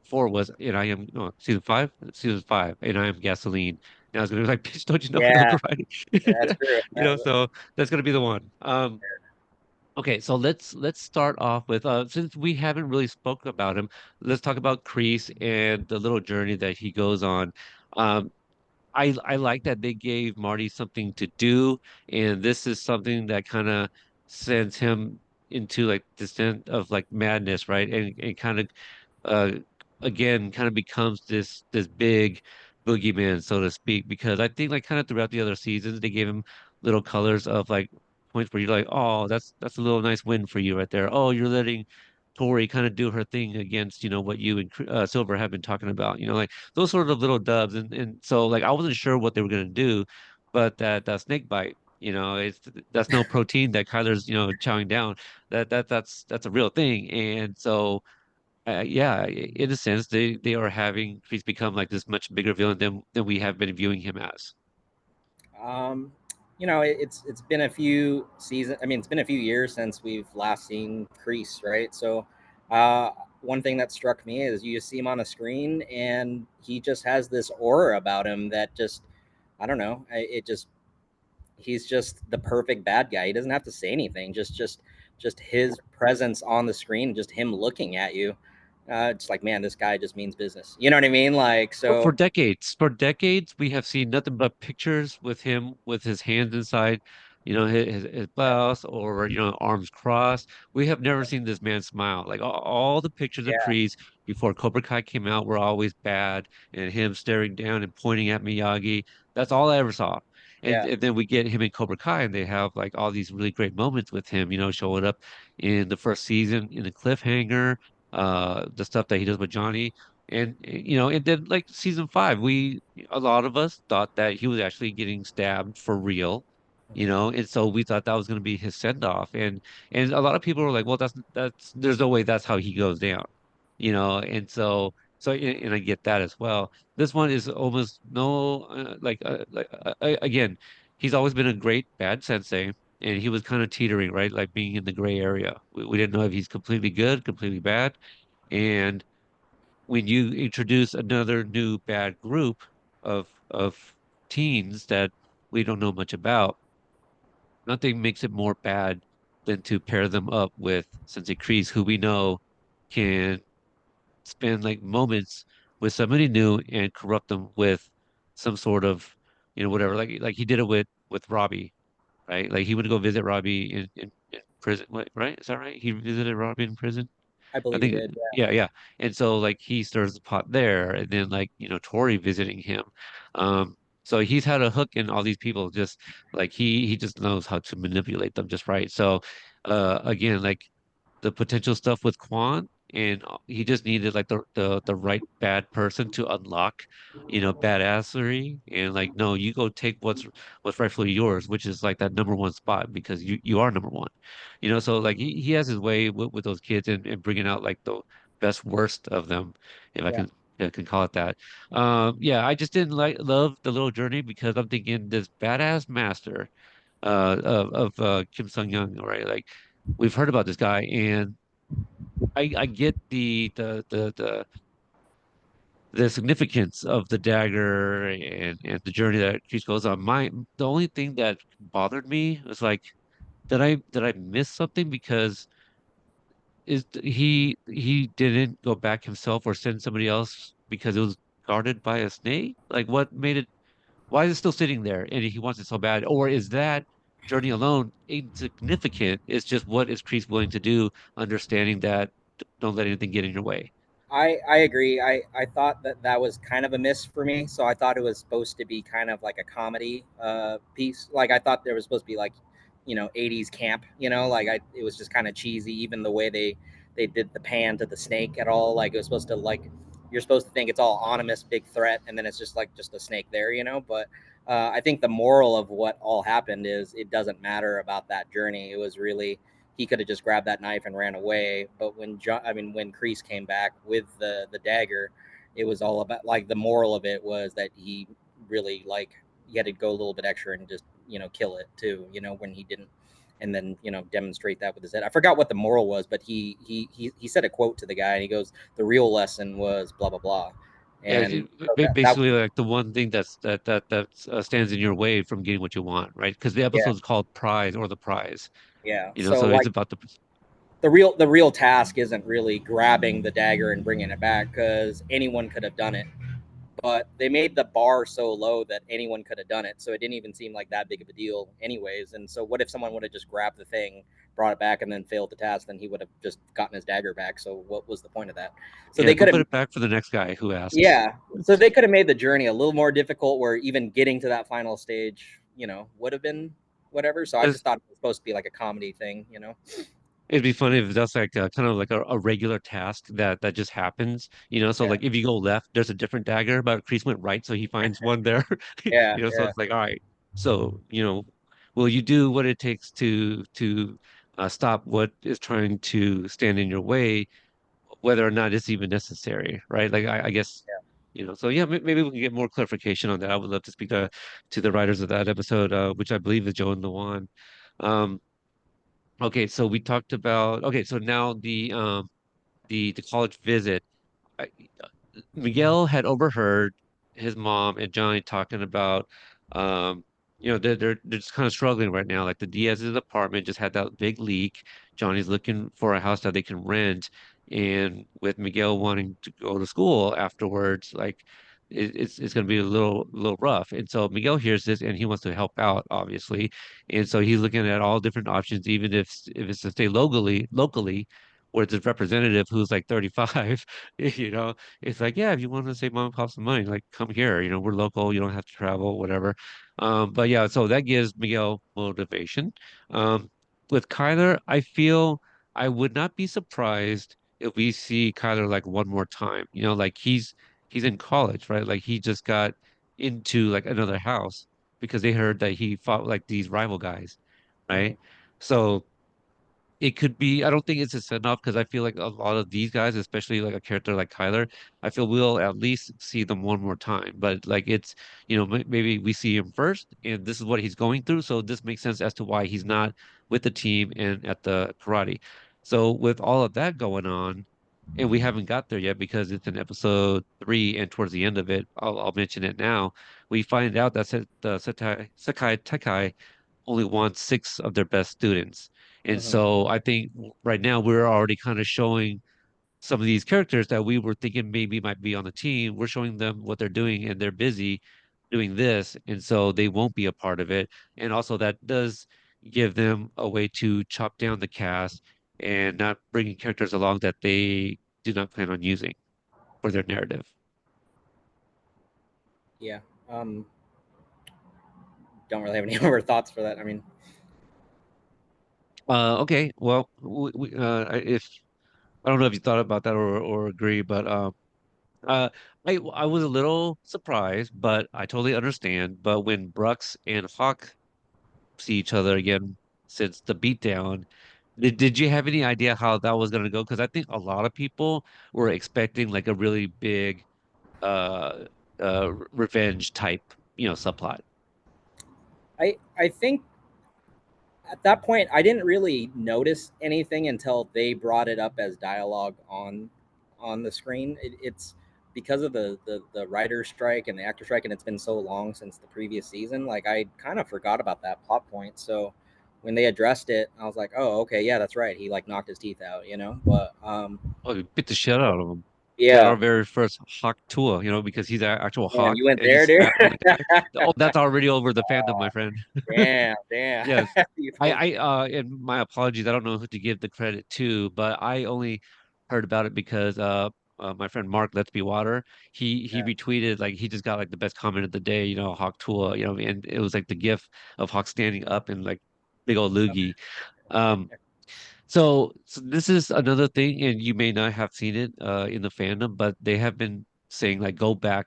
four was and I am no, season five, and I am gasoline. And I was gonna be like, bitch, don't you know I know yeah, karate? that's true. So that's gonna be the one. Okay, so let's start off with since we haven't really spoken about him, let's talk about Kreese and the little journey that he goes on. Um, I like that they gave Marty something to do, and this is something that kind of sends him into like this end of like madness, right? And kind of uh again kind of becomes this big boogeyman, so to speak, because I think like kind of throughout the other seasons they gave him little colors of like points where you're like, oh, that's a little nice win for you right there. Oh, you're letting Tory kind of do her thing against, what you and Silver have been talking about, like those sort of little dubs. And so like I wasn't sure what they were gonna do, but that snake bite, that's no protein that Kyler's, chowing down. That's a real thing. And so yeah, in a sense, they are having he's become like this much bigger villain than we have been viewing him as. Um, it's been a few seasons. I mean, it's been a few years since we've last seen Kreese, right? So, uh, one thing that struck me is you see him on a screen, and he just has this aura about him that just, I don't know, it just he's just the perfect bad guy. He doesn't have to say anything. Just his presence on the screen, just him looking at you. It's like, man, this guy just means business. You know what I mean? Like, For so decades, we have seen nothing but pictures with him with his hands inside, his yeah, blouse or arms crossed. We have never seen this man smile. Like all the pictures of yeah, Kreese before Cobra Kai came out were always bad, and him staring down and pointing at Miyagi. That's all I ever saw. And, yeah, and then we get him in Cobra Kai, and they have like all these really great moments with him. Showing up in the first season in the cliffhanger, the stuff that he does with Johnny. And then like season five, a lot of us thought that he was actually getting stabbed for real, and so we thought that was going to be his send off, and a lot of people were like, well, that's there's no way that's how he goes down, and and I get that as well. This one is almost no again, he's always been a great bad sensei. And he was kind of teetering, right? Like being in the gray area. We didn't know if he's completely good, completely bad. And when you introduce another new bad group of teens that we don't know much about, nothing makes it more bad than to pair them up with Sensei Kreese, who we know can spend like moments with somebody new and corrupt them with some sort of, whatever. Like he did it with Robbie, right? Like he would go visit Robbie in prison, right? Is that right? He visited Robbie in prison. I I believe he think, did. Yeah. yeah, yeah. And so like he stirs the pot there, and then like Tory visiting him. So he's had a hook in all these people. Just like he just knows how to manipulate them just right. So, again, like the potential stuff with Quan, and he just needed like the right bad person to unlock, badassery, and like no, you go take what's rightfully yours, which is like that number one spot because you are number one. So like he has his way with those kids and bringing out like the best worst of them, if Yeah. I can call it that. Yeah, I just didn't like love the little journey because I'm thinking this badass master of Kim Sung Young, right? Like we've heard about this guy, and I get the significance of the dagger and the journey that Kreese goes on. The only thing that bothered me was like, did I miss something? Because he didn't go back himself or send somebody else because it was guarded by a snake? Like what made it? Why is it still sitting there and he wants it so bad? Or is that journey alone insignificant? It's just what is Kreese willing to do, understanding that don't let anything get in your way. I agree. I thought that that was kind of a miss for me. So I thought it was supposed to be kind of like a comedy piece. Like I thought there was supposed to be like, 80s camp. Like it was just kind of cheesy. Even the way they did the pan to the snake at all. Like it was supposed to like you're supposed to think it's all ominous, big threat, and then it's just like just a snake there. But I think the moral of what all happened is it doesn't matter about that journey. It was really he could have just grabbed that knife and ran away. But when Kreese came back with the dagger, it was all about like the moral of it was that he really like he had to go a little bit extra and just kill it too. When he didn't, and then demonstrate that with his head. I forgot what the moral was, but he said a quote to the guy, and he goes, "The real lesson was blah blah blah," Yeah, and so that basically like the one thing that stands in your way from getting what you want, right? Because the yeah, episode is called Prize or the Prize, yeah. So so it's like about the the real task isn't really grabbing the dagger and bringing it back because anyone could have done it, but they made the bar so low that anyone could have done it, so it didn't even seem like that big of a deal anyways. And so what if someone would have just grabbed the thing, brought it back, and then failed the task? Then he would have just gotten his dagger back, so what was the point of that? So yeah, they go could have, put it back for the next guy who asks. yeah, so they could have made the journey a little more difficult where even getting to that final stage would have been whatever. So I just thought it was supposed to be like a comedy thing. It'd be funny if that's like kind of like a regular task that just happens, So Yeah, like if you go left, there's a different dagger, but Kreese went right, so he finds one there, yeah, So yeah. it's like, all right, so will you do what it takes to stop what is trying to stand in your way, whether or not it's even necessary, right? Like I guess. So yeah, maybe we can get more clarification on that. I would love to speak to the writers of that episode, which I believe is Joe and Lawan. Um, okay, so we talked about so now the college visit. I, Miguel had overheard his mom and Johnny talking about, um, they're just kind of struggling right now. Like the Diaz's apartment just had that big leak. Johnny's looking for a house that they can rent, and with Miguel wanting to go to school afterwards, like it's going to be a little rough. And so Miguel hears this and he wants to help out, obviously, and so he's looking at all different options, even if it's to stay locally. Where it's a representative who's like 35, it's like, yeah, if you want to save mom and pop some money, like come here. We're local. You don't have to travel, whatever. But yeah, so that gives Miguel motivation. With Kyler, I feel I would not be surprised if we see Kyler like one more time, like he's in college, right? Like he just got into like another house because they heard that he fought like these rival guys, Mhm. right? So it could be, I don't think it's just enough because I feel like a lot of these guys, especially like a character like Kyler, I feel we'll at least see them one more time. But like it's, maybe we see him first and this is what he's going through. So this makes sense as to why he's not with the team and at the karate. So with all of that going on, and we haven't got there yet because it's in episode 3 and towards the end of it, I'll mention it now. We find out that the Sekai Tekai only wants 6 of their best students. And Mhm. so I think right now we're already kind of showing some of these characters that we were thinking maybe might be on the team. We're showing them what they're doing and they're busy doing this. And so they won't be a part of it. And also that does give them a way to chop down the cast and not bringing characters along that they do not plan on using for their narrative. Yeah. Don't really have any more thoughts for that. I mean, Okay, well, if I don't know if you thought about that or agree, but Uh, I was a little surprised, but I totally understand. But when Brooks and Hawk see each other again since the beatdown, did you have any idea how that was going to go? Because I think a lot of people were expecting like a really big uh revenge type, subplot. I think at that point I didn't really notice anything until they brought it up as dialogue on the screen. It's because of the writer strike and the actor strike, and it's been so long since the previous season. Like I kind of forgot about that plot point. So when they addressed it, I was like, oh, okay, yeah, that's right. He like knocked his teeth out, you know. But Oh, you bit the shit out of him. We had our yeah, very first Hawk tour, because he's an actual damn, hawk you went and he there, dude. snapped on the guy. Oh, that's already over the fandom, my friend. Damn, damn. Yes. You I, told- and my apologies, I don't know who to give the credit to, but I only heard about it because my friend Mark Let's Be Water, he yeah, retweeted like he just got like the best comment of the day, Hawk Tua, and it was like the gif of Hawk standing up and like big old loogie. Um, so this is another thing, and you may not have seen it in the fandom, but they have been saying like go back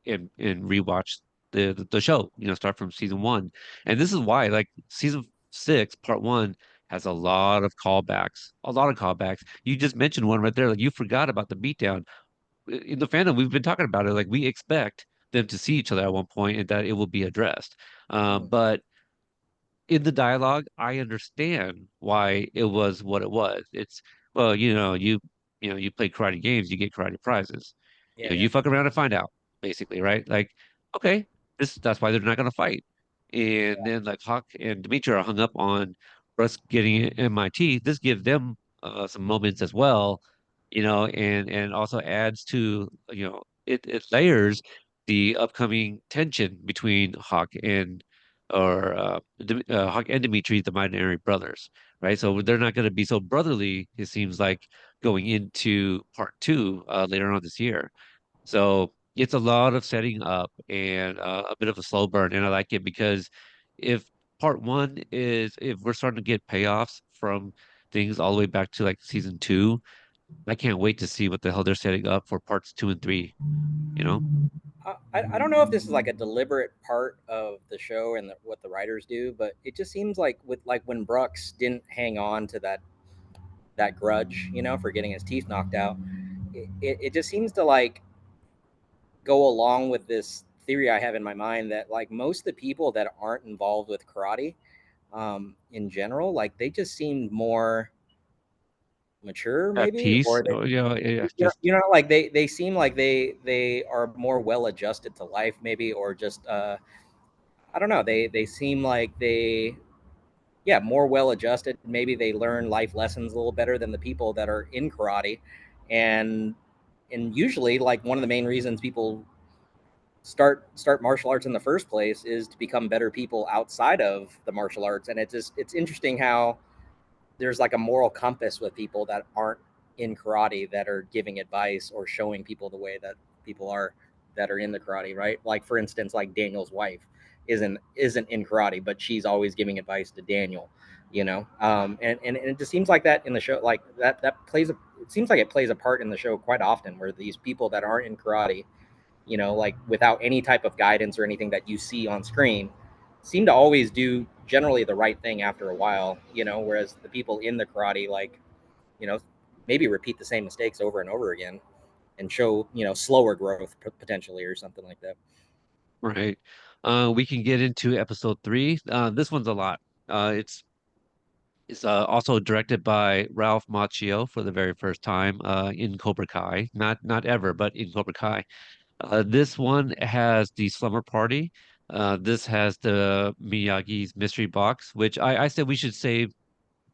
and rewatch the show, start from season 1. And this is why, like season 6, part 1 has a lot of callbacks, a lot of callbacks. You just mentioned one right there, like you forgot about the beatdown. In the fandom, we've been talking about it, like we expect them to see each other at one point and that it will be addressed. mhm, But in the dialogue, I understand why it was what it was. It's well, you play karate games, you get karate prizes. yeah, You yeah, fuck around and find out, basically, right? Like, okay, that's why they're not gonna fight. And then like Hawk and Demitri are hung up on us getting MIT. This gives them some moments as well, and also adds to, it layers the upcoming tension between Hawk and or Hawk and Dimitri, the binary brothers, right? So they're not going to be so brotherly, it seems like, going into part 2 later on this year. So it's a lot of setting up and a bit of a slow burn, and I like it because if if we're starting to get payoffs from things all the way back to like season 2, I can't wait to see what the hell they're setting up for parts 2 and 3, you know? I don't know if this is like a deliberate part of the show and what the writers do, but it just seems like with like when Brooks didn't hang on to that grudge, you know, for getting his teeth knocked out, it just seems to like go along with this theory I have in my mind that like most of the people that aren't involved with karate, in general, like they just seem more mature, At maybe, peace, or they, oh, yeah, just like they seem like they are more well adjusted to life, maybe, or just I don't know. They seem like they, yeah, more well adjusted. Maybe they learn life lessons a little better than the people that are in karate, and usually like one of the main reasons people start martial arts in the first place is to become better people outside of the martial arts. And it's interesting how there's like a moral compass with people that aren't in karate that are giving advice or showing people the way that people are that are in the karate, right? Like for instance, like Daniel's wife isn't in karate, but she's always giving advice to Daniel. And it just seems like that in the show, like that plays a it seems like it plays a part in the show quite often, where these people that aren't in karate, like without any type of guidance or anything that you see on screen, seem to always do generally the right thing after a while, whereas the people in the karate, like, you know, maybe repeat the same mistakes over and over again and show, slower growth potentially or something like that. Right. We can get into episode three. This one's a lot. It's also directed by Ralph Macchio for the very first time in Cobra Kai. Not ever, but in Cobra Kai. This one has the slumber party. This has the Miyagi's mystery box, which I said we should save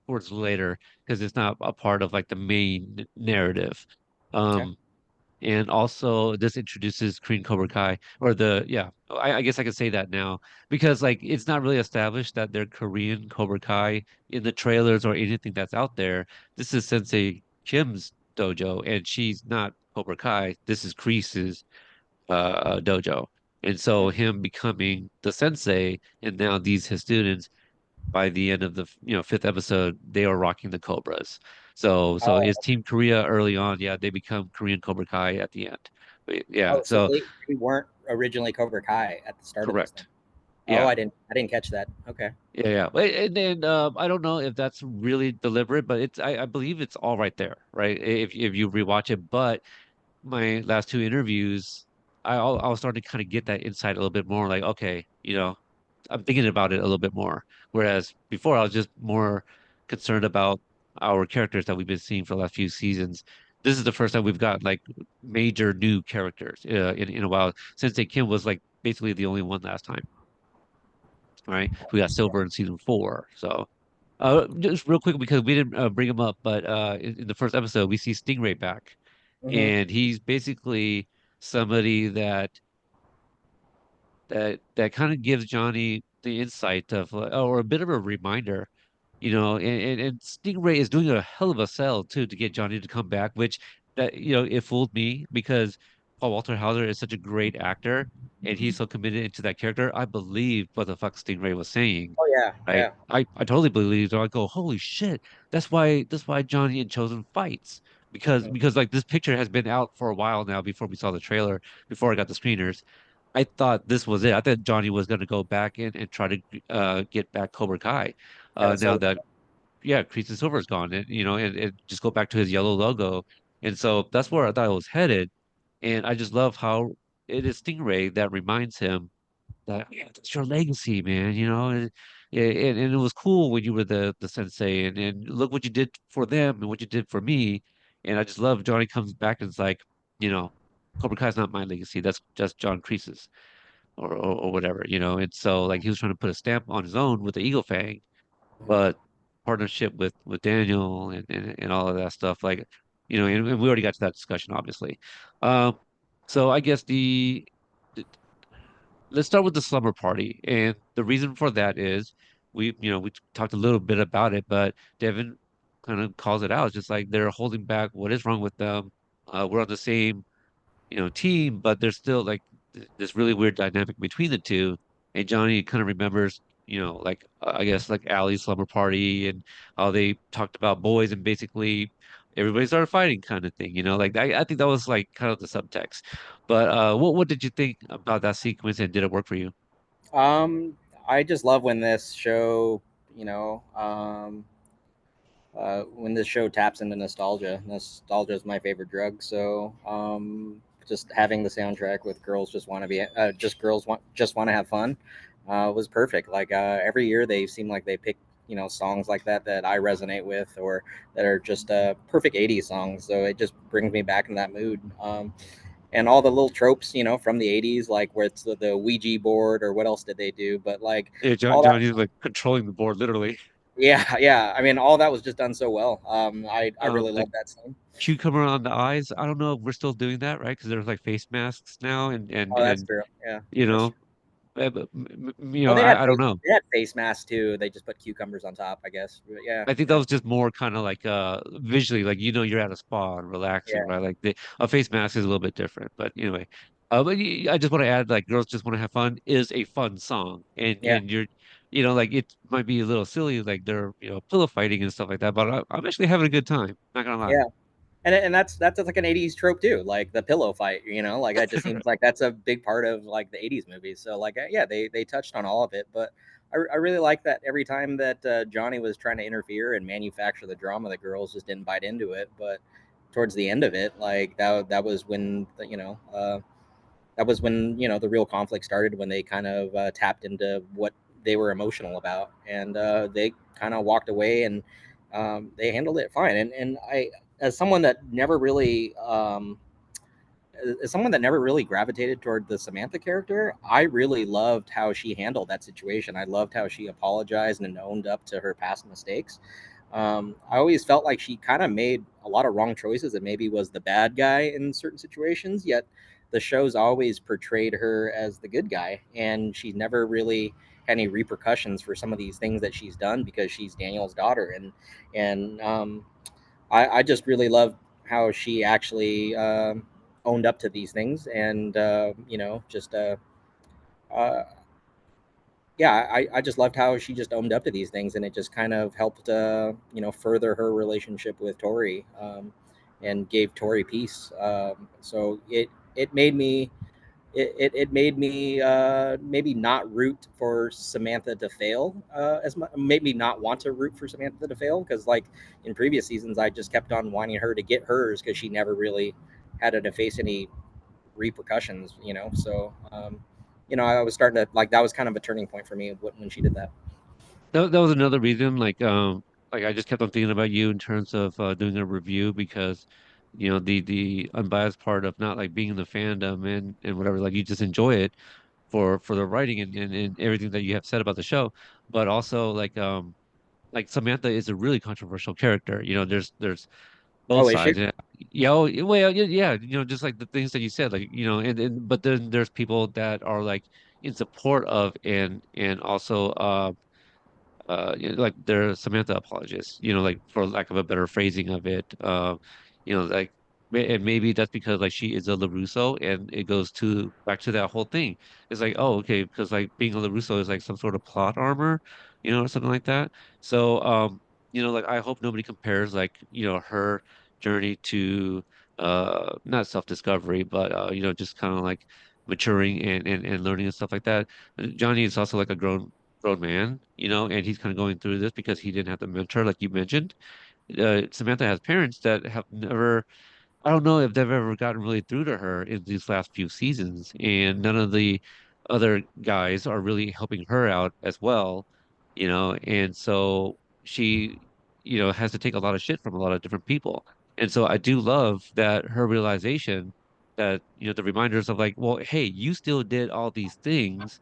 towards later because it's not a part of like the main narrative. Okay. Um, and also this introduces Korean Cobra Kai or yeah, I guess I could say that now because like it's not really established that they're Korean Cobra Kai in the trailers or anything that's out there. This is Sensei Kim's dojo and she's not Cobra Kai. This is Kreese's dojo. And so him becoming the sensei and now these his students by the end of the fifth episode, they are rocking the Cobras. So it's Oh, Team Korea early on. Yeah, they become Korean Cobra Kai at the end. But yeah, oh, so so they weren't originally Cobra Kai at the start of this then. correct. Oh, Yeah. I didn't catch that. Okay. Yeah. And then I don't know if that's really deliberate, but I believe it's all right there, right? If you rewatch it. But my last two interviews, I was starting to kind of get that insight a little bit more. Like, okay, I'm thinking about it a little bit more. Whereas before, I was just more concerned about our characters that we've been seeing for the last few seasons. This is the first time we've got like major new characters in a while. Sensei Kim was like basically the only one last time, right? We got Silver in season four. So, just real quick because we didn't bring him up, but in the first episode, we see Stingray back, Mm-hmm. and he's basically somebody that kind of gives Johnny the insight of or a bit of a reminder, and Stingray is doing a hell of a sell too to get Johnny to come back, which that it fooled me because Paul Walter Hauser is such a great actor and he's so committed into that character. I believed what the fuck Stingray was saying. Oh yeah, Right. yeah. I totally believed it. I go, holy shit. That's why Johnny and Chosen fights. Because Mm-hmm. because like this picture has been out for a while now before we saw the trailer, before I got the screeners. I thought this was it. I thought Johnny was going to go back in and try to get back Cobra Kai. Yeah, the Now Silver. that yeah, Kreese and Silver's gone, and just go back to his yellow logo. And so that's where I thought it was headed. And I just love how it is Stingray that reminds him that yeah, that's your legacy, man. And it was cool when you were the sensei, and look what you did for them and what you did for me. And I just love Johnny comes back and it's like, you know, Cobra Kai's not my legacy. That's just John Kreese's or whatever, And so like he was trying to put a stamp on his own with the Eagle Fang, but partnership with Daniel and all of that stuff, like, and we already got to that discussion, obviously. Um, so I guess the let's start with the slumber party. And the reason for that is we talked a little bit about it, but Devin kind of calls it out. It's just like they're holding back what is wrong with them. We're on the same team, but there's still like this really weird dynamic between the two. And Johnny kind of remembers, like I guess like Allie's slumber party and how they talked about boys and basically everybody started fighting kind of thing, like I think that was like kind of the subtext. But what did you think about that sequence and did it work for you? I just love when this show, when this show taps into nostalgia. Nostalgia is my favorite drug. So, just having the soundtrack with girls just want to be, just girls want to have fun, was perfect. Like, every year they seem like they pick, songs like that I resonate with, or that are just perfect '80s songs. So it just brings me back in that mood. And all the little tropes, from the '80s, like where it's the Ouija board, or what else did they do? But like Yeah, all that, Johnny's like controlling the board literally. yeah, yeah. I mean, all that was just done so well. I really The love that scene. cucumber on the eyes. I don't know if we're still doing that, right? Because there's like face masks now, and and Oh, that's and true. Yeah, you that's know, true. but, Oh, I don't know. they had face masks too. They just put cucumbers on top, I guess. But yeah, I think that yeah, was just more kind of like visually, like you're at a spa and relaxing, yeah. right? Like a face mask is a little bit different, but anyway. But I just want to add, like, girls just want to have fun is a fun song, and Yeah. like it might be a little silly, like they're, pillow fighting and stuff like that, but I'm actually having a good time. Not gonna lie. Yeah. And that's like an 80s trope too, like the pillow fight, like that just seems like that's a big part of like the 80s movies. So like yeah, they touched on all of it, but I really like that every time that Johnny was trying to interfere and manufacture the drama, the girls just didn't bite into it. But towards the end of it, like that was when that was when the real conflict started, when they kind of tapped into what they were emotional about, and they kind of walked away, and they handled it fine. And I, as someone that never really as someone that never really gravitated toward the Samantha character, I really loved how she handled that situation. I loved how she apologized and owned up to her past mistakes. I always felt like she kind of made a lot of wrong choices and maybe was the bad guy in certain situations, yet the show's always portrayed her as the good guy, and she's never really had any repercussions for some of these things that she's done because she's Daniel's daughter. And I just really loved how she actually owned up to these things, and just uh, yeah, I just loved how she just owned up to these things, and it just kind of helped further her relationship with Tory, and gave Tory peace. So it made me it made me maybe not root for Samantha to fail as much. Made me not want to root for Samantha to fail, because like in previous seasons, I just kept on wanting her to get hers because she never really had to face any repercussions. So I was starting to like, that was kind of a turning point for me when she did that. That was another reason, like I just kept on thinking about you in terms of doing a review because, the unbiased part of not like being in the fandom and whatever, like you just enjoy it for the writing and everything that you have said about the show, but also like Samantha is a really controversial character. There's both Oh, is she? sides. Yeah, yeah, oh, well, yeah, yeah, just like the things that you said, like, and but then there's people that are like in support of and also like they're Samantha apologists, like for lack of a better phrasing of it. Like and maybe that's because like she is a LaRusso and it goes to back to that whole thing. It's like, oh, okay, because like being a LaRusso is like some sort of plot armor, or something like that. So like I hope nobody compares like, her journey to not self-discovery, but just kind of like maturing and learning and stuff like that. Johnny is also like a grown man, and he's kind of going through this because he didn't have the mentor, like you mentioned. Samantha has parents that have never, I don't know if they've ever gotten really through to her in these last few seasons, and none of the other guys are really helping her out as well, and so she, has to take a lot of shit from a lot of different people. And so I do love that her realization that, the reminders of like, well, hey, you still did all these things,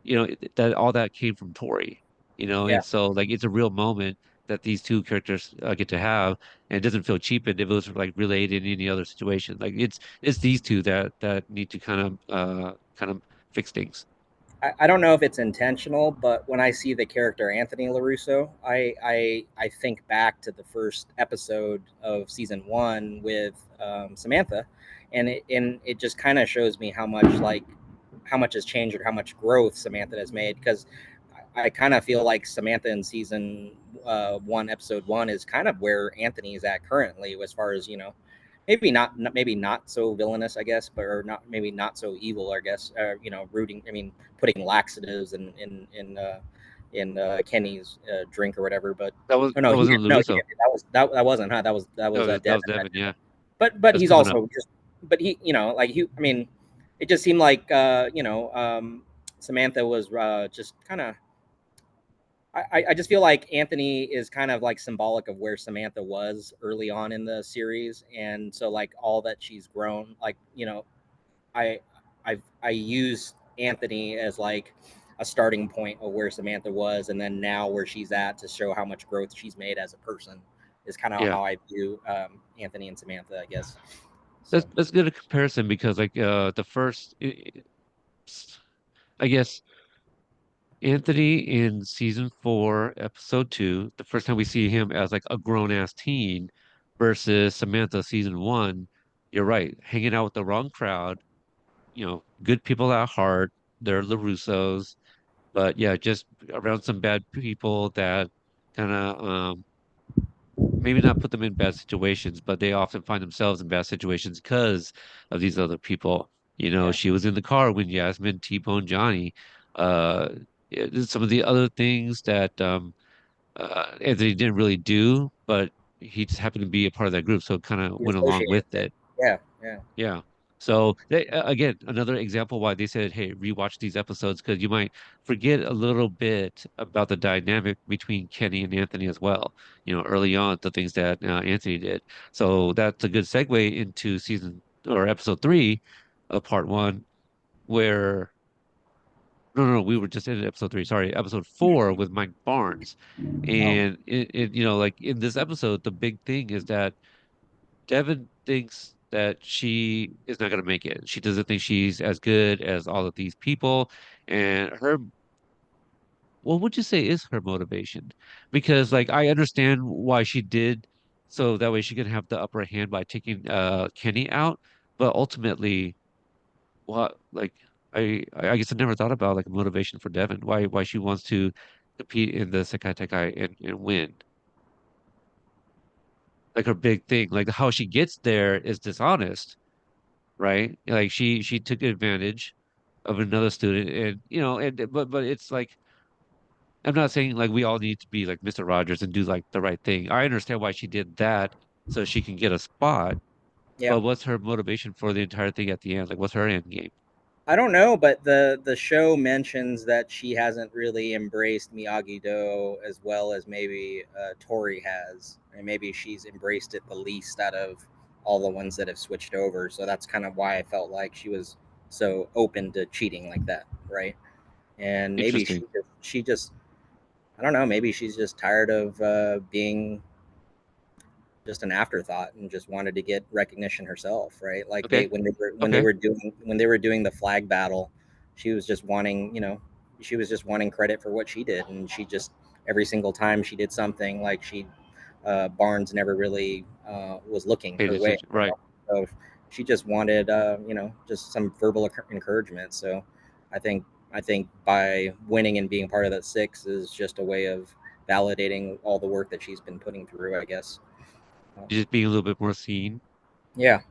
that all that came from Tory, Yeah. and so like it's a real moment that these two characters get to have, and it doesn't feel cheapened if it was like relayed in any other situation. Like it's these two that need to kind of fix things. I don't know if it's intentional, but when I see the character Anthony LaRusso, I think back to the first episode of season one with Samantha, and it just kind of shows me how much, like, how much has changed or how much growth Samantha has made, because I kind of feel like Samantha in season one, episode one, is kind of where Anthony is at currently, as far as maybe not so villainous, I guess, but or not maybe not so evil, I guess. Rooting. I mean, putting laxatives in Kenny's drink or whatever. But That was oh no, that he wasn't didn't. No, he Larusso. didn't. That wasn't, huh? That was That Devin was Devin. that did Yeah, it. But that's he's coming up. also just. But he, like he. I mean, it just seemed like Samantha was just kind of. I just feel like Anthony is kind of like symbolic of where Samantha was early on in the series, and so like all that she's grown, like I I use Anthony as like a starting point of where Samantha was, and then now where she's at, to show how much growth she's made as a person. Is kind of Yeah, how I view Anthony and Samantha, I guess. that's So that's a good comparison because like the first, I guess Anthony in season 4, episode 2, the first time we see him as like a grown ass teen versus Samantha season 1, you're right, hanging out with the wrong crowd, good people at heart, they're LaRussos, But yeah, just around some bad people that kind of maybe not put them in bad situations, but they often find themselves in bad situations because of these other people. You know, Yeah, she was in the car when Yasmin T-boned Johnny. Uh, some of the other things that Anthony didn't really do, but he just happened to be a part of that group, so it kind of he went along associated with with it. it. Yeah, yeah, Yeah. So again, another example why they said, "Hey, rewatch these episodes because you might forget a little bit about the dynamic between Kenny and Anthony as well. You know, early on, the things that Anthony did. So that's a good segue into season or episode three of part one, where no, we were just in episode three. Sorry, episode four with Mike Barnes, oh and you know, like in this episode, the big thing is that Devin thinks that she is not going to make it. She doesn't think she's as good as all of these people. And what would you say is her motivation? Because like I understand why she did, so that way she can have the upper hand by taking Kenny out. But ultimately, what like I guess I never thought about like a motivation for Devin. Why she wants to compete in the Sekai Tekai and win. Like her big thing, like how she gets there is dishonest, right? Like she took advantage of another student, and you know, and but it's like I'm not saying like we all need to be like Mr. Rogers and do like the right thing. I understand why she did that so she can get a spot, yeah. but what's her motivation for the entire thing at the end? Like, what's her end game? I don't know, but the show mentions that she hasn't really embraced Miyagi Do as well as maybe Tory has, and maybe she's embraced it the least out of all the ones that have switched over. So that's kind of why I felt like she was so open to cheating like that, right? And maybe Interesting. she just I don't know, maybe she's just tired of being just an afterthought and just wanted to get recognition herself, right? Like they Okay. when they Okay. were doing the flag battle, she was just wanting, she was just wanting credit for what she did, and she just every single time she did something, like she Barnes never really was looking Paid her way, attention. Right. so she just wanted just some verbal encouragement. So I think I think by winning and being part of that six is just a way of validating all the work that she's been putting through, I guess. Just being a little bit more seen. Yeah.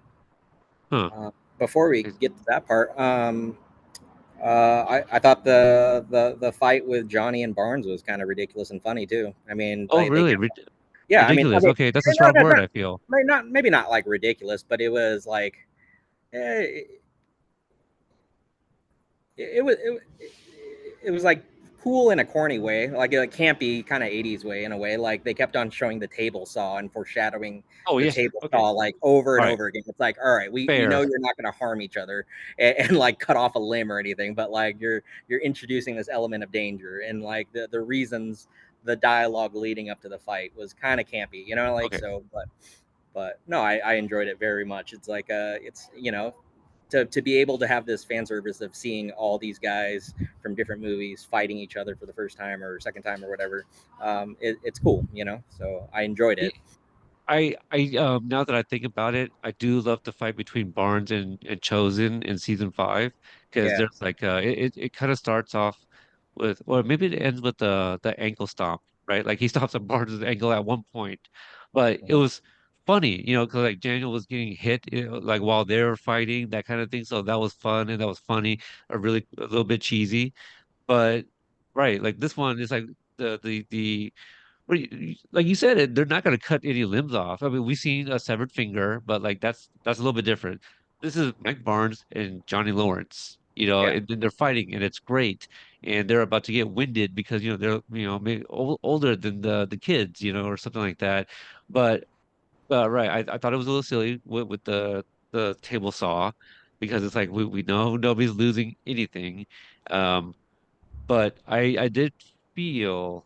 Huh. Uh, Before we It's- get to that part, I thought the fight with Johnny and Barnes was kind of ridiculous and funny too. I mean, Oh, they really? kept, yeah. I mean, Ridiculous. Okay, that's a no, strong no, word, I feel. not maybe not like ridiculous, but it was like eh, it was like cool in a corny way, like a campy kind of 80s way in a way. Like they kept on showing the table saw and foreshadowing Oh, the yeah. table Okay. saw like over All and right. over again. It's like, all right, we know Fair. you're not going to harm each other and like cut off a limb or anything, but like you're introducing this element of danger, and like the reasons, the dialogue leading up to the fight was kind of campy, like Okay. so. But no, I enjoyed it very much. It's like it's to be able to have this fan service of seeing all these guys from different movies fighting each other for the first time or second time or whatever. It's cool, So I enjoyed it. Now that I think about it, I do love the fight between Barnes and Chozen in season five because Yeah. there's like it kind of starts off with, or maybe it ends with the ankle stomp, right? Like he stomps on Barnes' ankle at one point, but it was funny, you know, because like Daniel was getting hit, like while they were fighting, that kind of thing. So that was fun and that was funny, really a little bit cheesy, but right, like this one is like the well, like you said, they're not going to cut any limbs off. I mean, we've seen a severed finger, but like that's a little bit different. This is Mike Barnes and Johnny Lawrence, you know, Yeah. and then they're fighting, and it's great. And they're about to get winded because you know they're maybe older than the kids, you know, or something like that. But right, I thought it was a little silly with the table saw because it's like we know nobody's losing anything. Um, but I did feel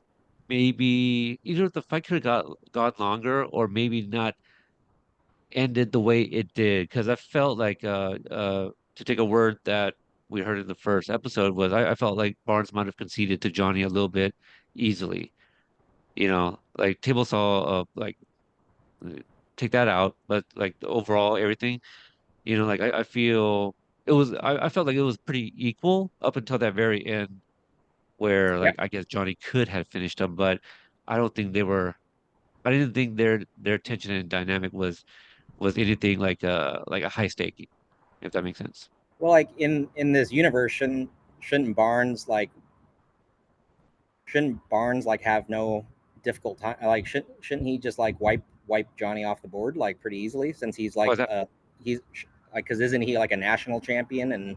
maybe either the fight could have got longer or maybe not ended the way it did because I felt like to take a word that we heard in the first episode was I felt like Barnes might have conceded to Johnny a little bit easily. You know, like table saw like uh, take that out, but like the overall everything, you know, like I feel I felt like it was pretty equal up until that very end where Yeah. like I guess Johnny could have finished him, but I don't think they were. I didn't think their tension and dynamic was anything like a high stake, if that makes sense. Well, like in this universe, shouldn't Barnes like have no difficult time? Like shouldn't he just like wipe Johnny off the board like pretty easily since he's Oh, like is that he's like because isn't he like a national champion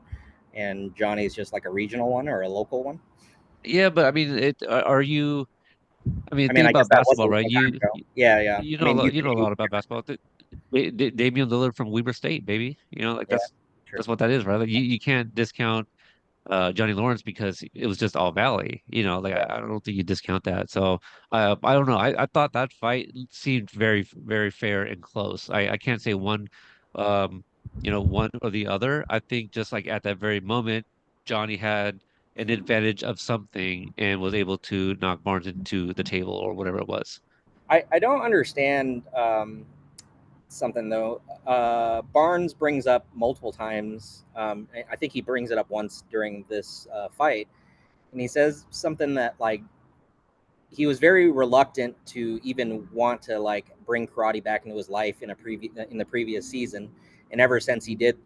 and Johnny's just like a regional one or a local one? yeah, but I mean, are you? I mean, I mean, think I guess about that was a basketball, long right? time ago. Yeah, yeah. You I know a mean, lot, you know a lot about basketball. Damian Lillard from Weber State, baby. You know, like yeah, true. that's what that is, right? Like you can't discount Johnny Lawrence because it was just all Valley. You know, like Yeah. I don't think you discount that. So I don't know. I thought that fight seemed very fair and close. I can't say one, um, one or the other. I think just like at that very moment, Johnny had an advantage of something and was able to knock Barnes into the table or whatever it was. I don't understand something though. Barnes brings up multiple times. I think he brings it up once during this fight, and he says something that like he was very reluctant to even want to like bring karate back into his life in the previous season, and ever since he did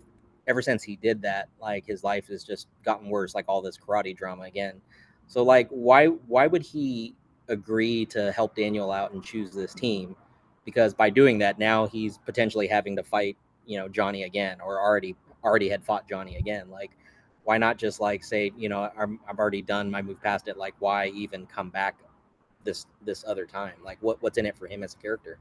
that, like his life has just gotten worse, like all this karate drama again. So like why would he agree to help Daniel out and choose this team? Because by doing that, now he's potentially having to fight Johnny again, or already had fought Johnny again. Like why not just like say I'm already done, I moved past it, like why even come back this other time? Like what's in it for him as a character?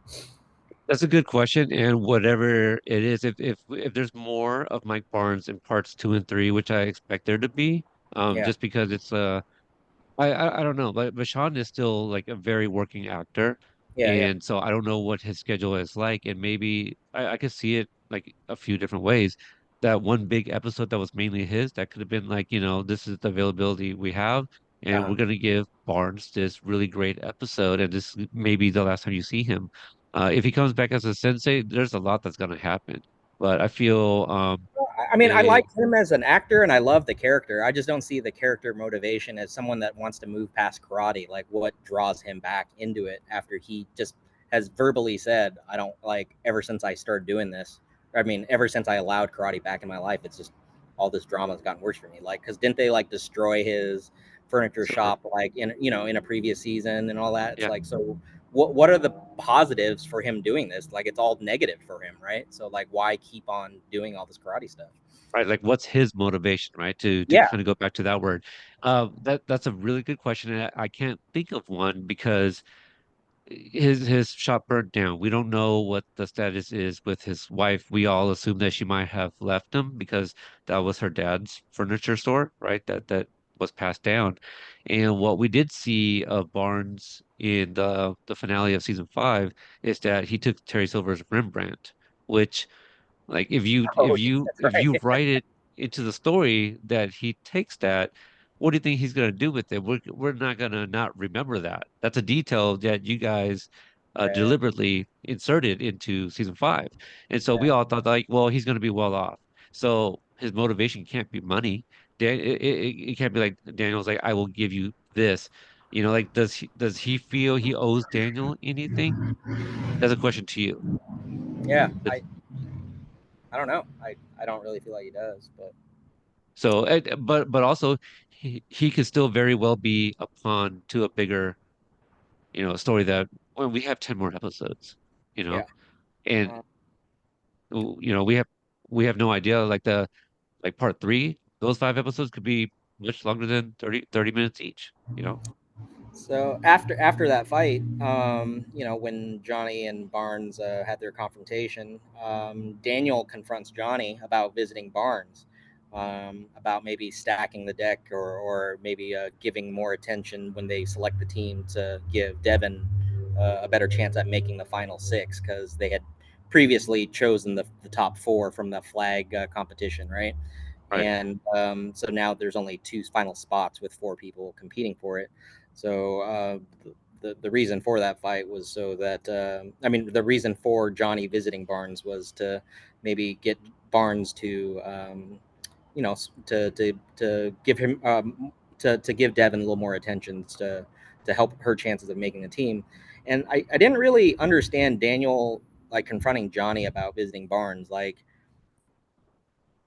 That's a good question, and whatever it is, if there's more of Mike Barnes in parts two and three, which I expect there to be, Yeah, just because it's I don't know, but Sean is still like a very working actor, yeah, yeah. and so I don't know what his schedule is like, and maybe I could see it like a few different ways. That one big episode that was mainly his, that could have been like, this is the availability we have, and Uh-huh. we're gonna give Barnes this really great episode, and this may be the last time you see him. If he comes back as a sensei, there's a lot that's gonna happen, but I feel I mean, I eh, like him as an actor, and I love the character. I just don't see the character motivation as someone that wants to move past karate. Like, what draws him back into it after he just has verbally said, "I don't like." Ever since I started doing this, I mean, ever since I allowed karate back in my life, it's just all this drama has gotten worse for me. Like, because didn't they like destroy his furniture so shop like in a previous season and all that? It's yeah. like, so what are the positives for him doing this? Like, it's all negative for him, right? So like, why keep on doing all this karate stuff? Right, like what's his motivation, right? To Yeah. kind of go back to that word. That's a really good question, and I can't think of one because his shop burnt down. We don't know what the status is with his wife. We all assume that she might have left him because that was her dad's furniture store, right? That was passed down. And what we did see of Barnes in the finale of season five is that he took Terry Silver's Rembrandt, which like Oh, yeah, that's if you right. write it into the story that he takes that, what do you think he's gonna do with it? We're not gonna not remember that. That's a detail that you guys Yeah, deliberately inserted into season five. And so we yeah, all thought like, well, he's gonna be well off. So his motivation can't be money. It can't be like Daniel's like, I will give you this. Like does he feel he owes Daniel anything? That's a question to you. yeah. I don't know. I don't really feel like he does, but So, but also he could still very well be a pawn to a bigger, story that when we have 10 more episodes, you yeah. know, and Um, we have no idea like part three, those five episodes could be much longer than 30 minutes each. So after that fight, when Johnny and Barnes had their confrontation, Daniel confronts Johnny about visiting Barnes, about maybe stacking the deck or maybe giving more attention when they select the team to give Devin a better chance at making the final six because they had previously chosen the top four from the flag competition, right? Right. And so now there's only two final spots with four people competing for it. So the reason for that fight was so that I mean the reason for Johnny visiting Barnes was to maybe get Barnes to to give him to give Devin a little more attention to help her chances of making the team. And I didn't really understand Daniel like confronting Johnny about visiting Barnes. Like,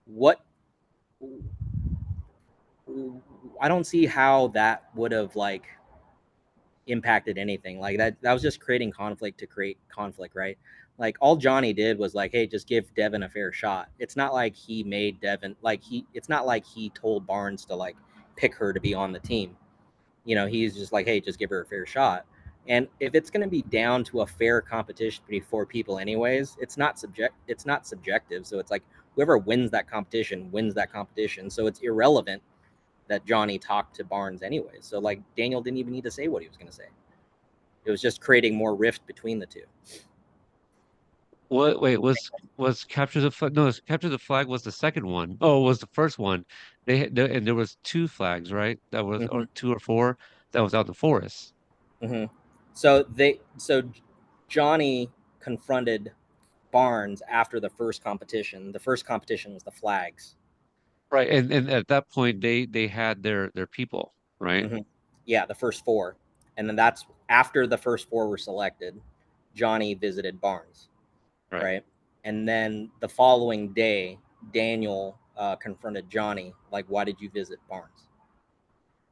what? I don't see how that would have like impacted anything. Like that was just creating conflict to create conflict, right? Like all Johnny did was like, hey, just give Devin a fair shot. It's not like he made Devin like he. It's not like he told Barnes to like pick her to be on the team. You know, he's just like, hey, just give her a fair shot. And if it's going to be down to a fair competition between four people, anyways, It's not subjective. So it's like whoever wins that competition wins that competition. So it's irrelevant that Johnny talked to Barnes anyways. So like Daniel didn't even need to say what he was going to say. It was just creating more rift between the two. What? Wait, was capture the flag? No, capture the flag was the second one. Oh, it was the first one. And there was two flags, right? That was Mm-hmm. or two or four that was out in the forest. Mm-hmm. So Johnny confronted Barnes after the first competition. The first competition was the flags. Right. And at that point they had their people, right? Mm-hmm. Yeah, the first four, and then that's after the first four were selected. Johnny visited Barnes, Right. right? And then the following day, Daniel confronted Johnny, like, "Why did you visit Barnes?"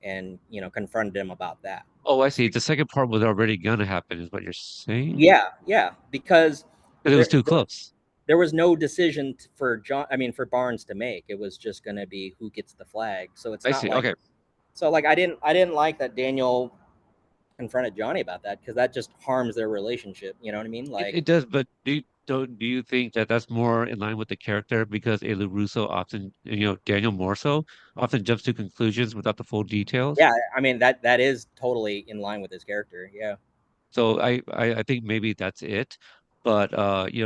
And confronted him about that. Oh, I see. The second part was already gonna happen, is what you're saying? Yeah, yeah, because Because it was there, too there close. there was no decision for John. I mean, for Barnes to make. It was just going to be who gets the flag. So it's I not see. like Okay. I didn't like that Daniel confronted Johnny about that because that just harms their relationship. You know what I mean? It Like, does, but do you think that that's more in line with the character because Elu Russo often, Daniel more so, often jumps to conclusions without the full details? yeah, I mean that is totally in line with his character. Yeah, So I think maybe that's it. But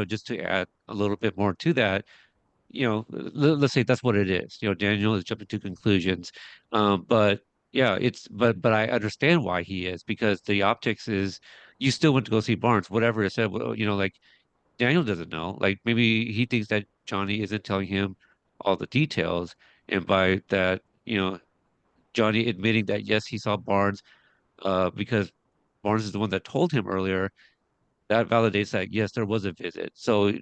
just to add a little bit more to that, let's say that's what it is. Daniel is jumping to conclusions. But yeah, but I understand why he is because the optics is you still went to go see Barnes, whatever it said, like Daniel doesn't know. Like maybe he thinks that Johnny isn't telling him all the details. And by that, Johnny admitting that yes, he saw Barnes, because Barnes is the one that told him earlier, that validates that yes, there was a visit. So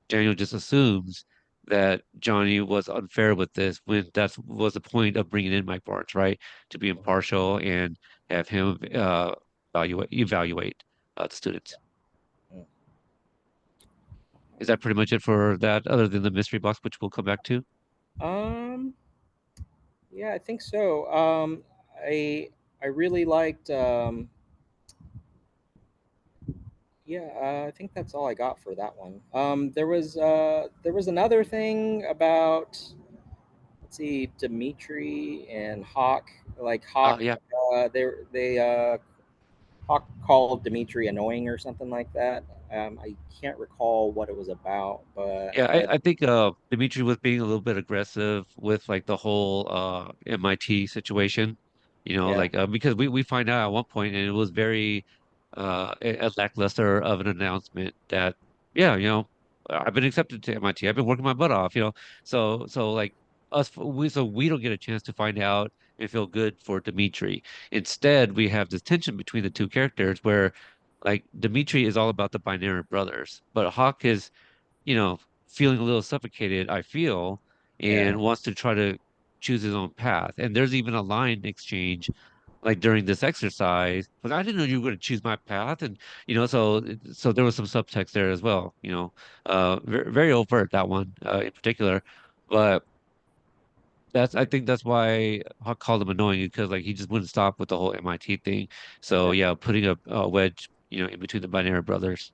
Daniel just assumes that Johnny was unfair with this when that was the point of bringing in Mike Barnes, right? To be impartial and have him evaluate the students. Is that pretty much it for that, other than the mystery box, which we'll come back to? um, yeah, I think so. I really liked. Yeah, I think that's all I got for that one. There was another thing about, let's see, Dimitri and Hawk. Like Oh Hawk, yeah. they Hawk called Dimitri annoying or something like that. I can't recall what it was about, but Yeah, but I think Dimitri was being a little bit aggressive with like the whole MIT situation, yeah, like because we find out at one point and it was very a lackluster of an announcement that yeah, I've been accepted to MIT. I've been working my butt off, so like we don't get a chance to find out and feel good for Dimitri. Instead, we have this tension between the two characters where like Dimitri is all about the binary brothers, but Hawk is you know, feeling a little suffocated, I feel, yeah, and wants to try to choose his own path. And there's even a line exchange like during this exercise, but I didn't know you were going to choose my path. And, so there was some subtext there as well, very, very overt, that one in particular. But I think that's why I called him annoying because like he just wouldn't stop with the whole MIT thing. So yeah. yeah, putting a wedge, in between the binary brothers.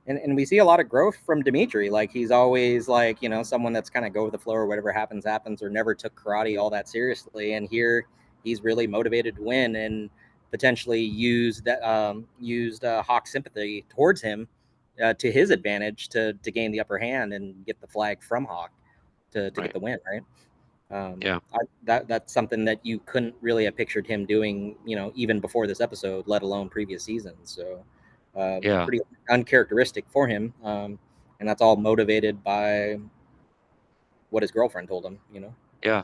And we see a lot of growth from Dimitri. Like he's always like someone that's kind of go with the flow or whatever happens happens, or never took karate all that seriously. And here he's really motivated to win and potentially used Hawk's sympathy towards him to his advantage to gain the upper hand and get the flag from Hawk to get Right. the win. Right. Yeah. That's something that you couldn't really have pictured him doing, even before this episode, let alone previous seasons. So, Yeah. pretty uncharacteristic for him, and that's all motivated by what his girlfriend told him. Yeah.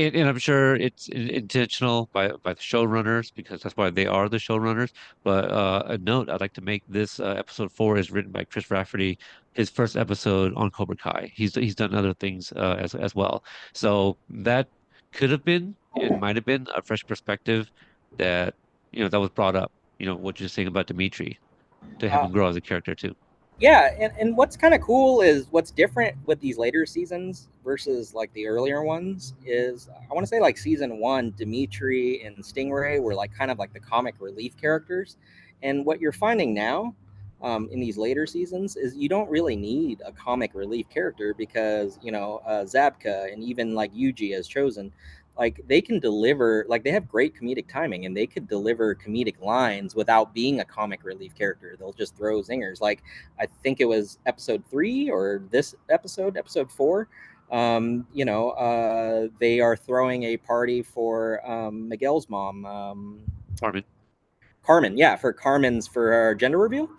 And I'm sure it's intentional by the showrunners because that's why they are the showrunners. But a note I'd like to make: this episode 4 is written by Chris Rafferty. His first episode on Cobra Kai. He's done other things as well. So that could have been and might have been a fresh perspective that that was brought up. What you're saying about Dimitri to have Uh, him grow as a character too. yeah, and what's kind of cool is what's different with these later seasons versus like the earlier ones is I want to say like season one, Dimitri and Stingray were like kind of like the comic relief characters, and what you're finding now in these later seasons is you don't really need a comic relief character because Zabka and even like Yuji as Chosen, like they can deliver, like they have great comedic timing and they could deliver comedic lines without being a comic relief character. They'll just throw zingers. Like I think it was episode 3 or this episode 4. They are throwing a party for Miguel's mom, Armin. Carmen. Yeah, for Carmen's for her gender reveal,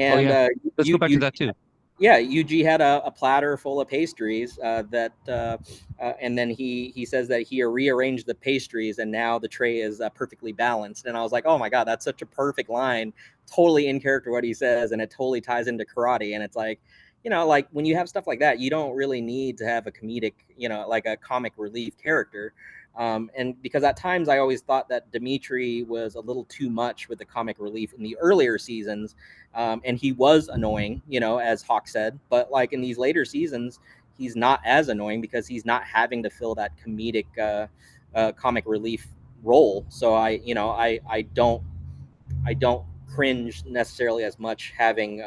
Oh and yeah. Let's go back to you that too. yeah, Yuji had a platter full of pastries and then he says that he rearranged the pastries and now the tray is perfectly balanced. And I was like, oh my god, that's such a perfect line, totally in character what he says, and it totally ties into karate. And it's like, like when you have stuff like that, you don't really need to have a comedic, like a comic relief character. And because at times I always thought that Dimitri was a little too much with the comic relief in the earlier seasons, and he was annoying, as Hawk said. But like in these later seasons, he's not as annoying because he's not having to fill that comedic, comic relief role. So I don't cringe necessarily as much having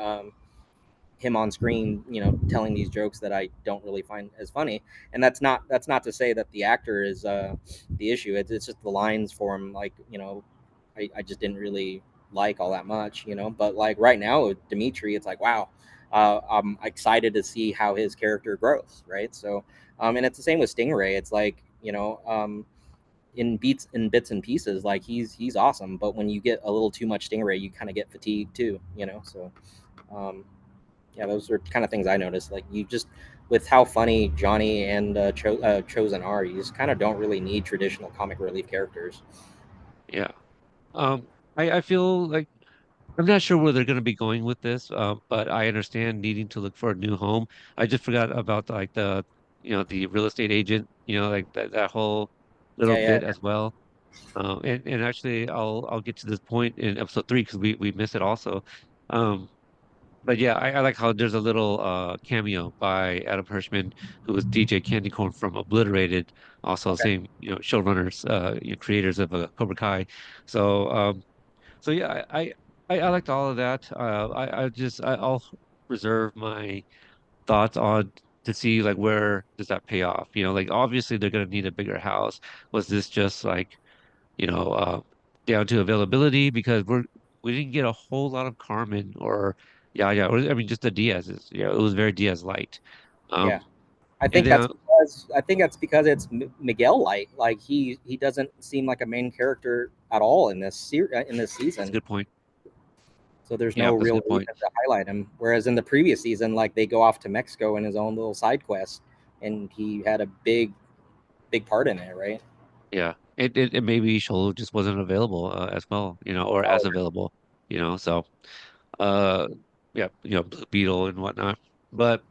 him on screen, telling these jokes that I don't really find as funny. And that's not to say that the actor is the issue. It's just the lines for him, like I just didn't really like all that much, But like right now with Dimitri, it's like wow, I'm excited to see how his character grows, right? So, and it's the same with Stingray. It's like in bits and pieces, like he's awesome, but when you get a little too much Stingray, you kind of get fatigued too, So. Um, yeah, those are kind of things I noticed. Like you just, with how funny Johnny and Chozen are, you just kind of don't really need traditional comic relief characters. Yeah. I feel like I'm not sure where they're going to be going with this, but I understand needing to look for a new home. I just forgot about like the real estate agent, like that whole little Yeah, yeah, bit as well. And actually, I'll get to this point in episode 3 because we missed it also. Um, but yeah, I like how there's a little cameo by Adam Hirschman, who was DJ Candy Corn from Obliterated, also okay. same showrunners, creators of Cobra Kai. So so yeah, I liked all of that. I'll reserve my thoughts on to see like where does that pay off. Like obviously they're gonna need a bigger house. Was this just like you know uh down to availability because we didn't get a whole lot of Carmen or yeah, or I mean just the Diaz's. Yeah, it was very Diaz light. Yeah, Um, and then I think that's because it's Miguel light. Like he doesn't seem like a main character at all in in this that's a season. good point. So there's Yeah, no that's a real good reason point. to highlight him. Whereas in the previous season, like they go off to Mexico in his own little side quest, and he had a big part in it, right? Yeah, it maybe Shoal just wasn't available as well, or Oh, as available, so. Uh, yeah, Blue Beetle and whatnot. But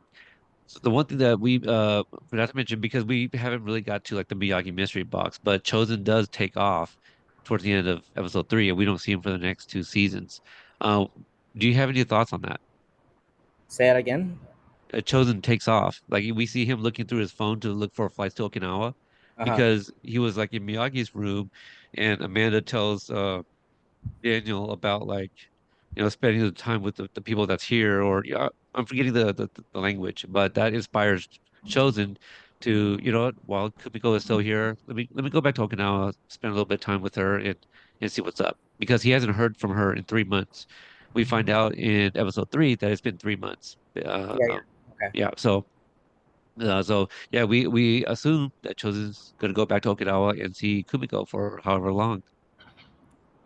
the one thing that we forgot to mention because we haven't really got to like the Miyagi mystery box, but Chosen does take off towards the end of episode 3, and we don't see him for the next 2 seasons. Uh, do you have any thoughts on that? say it again. Chosen takes off. Like we see him looking through his phone to look for flights to Okinawa Uh huh. because he was like in Miyagi's room, and Amanda tells Daniel about like spending the time with the people that's here or yeah, I'm forgetting the language, but that inspires Chosen to what, while Kumiko is still here, let me go back to Okinawa, spend a little bit of time with her and see what's up because he hasn't heard from her in 3 months. We find out in episode 3 that it's been 3 months. Yeah, yeah. Okay. Yeah, so yeah, we assume that Chosen's gonna go back to Okinawa and see Kumiko for however long.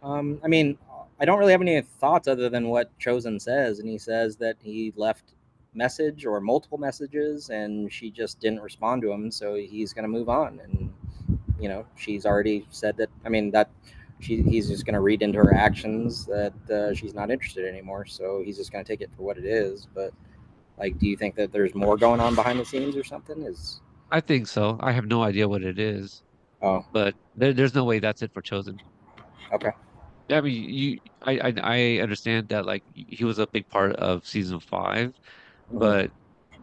I mean, I don't really have any thoughts other than what Chosen says, and he says that he left multiple messages, and she just didn't respond to him, so he's gonna move on. And she's already said that. I mean, that he's just going to read into her actions that she's not interested anymore. So he's just going to take it for what it is. But like, do you think that there's more going on behind the scenes or something? Is I think so. I have no idea what it is, Oh, but there's no way that's it for Chosen. okay. I mean, I understand that like he was a big part of season five, Hmm. but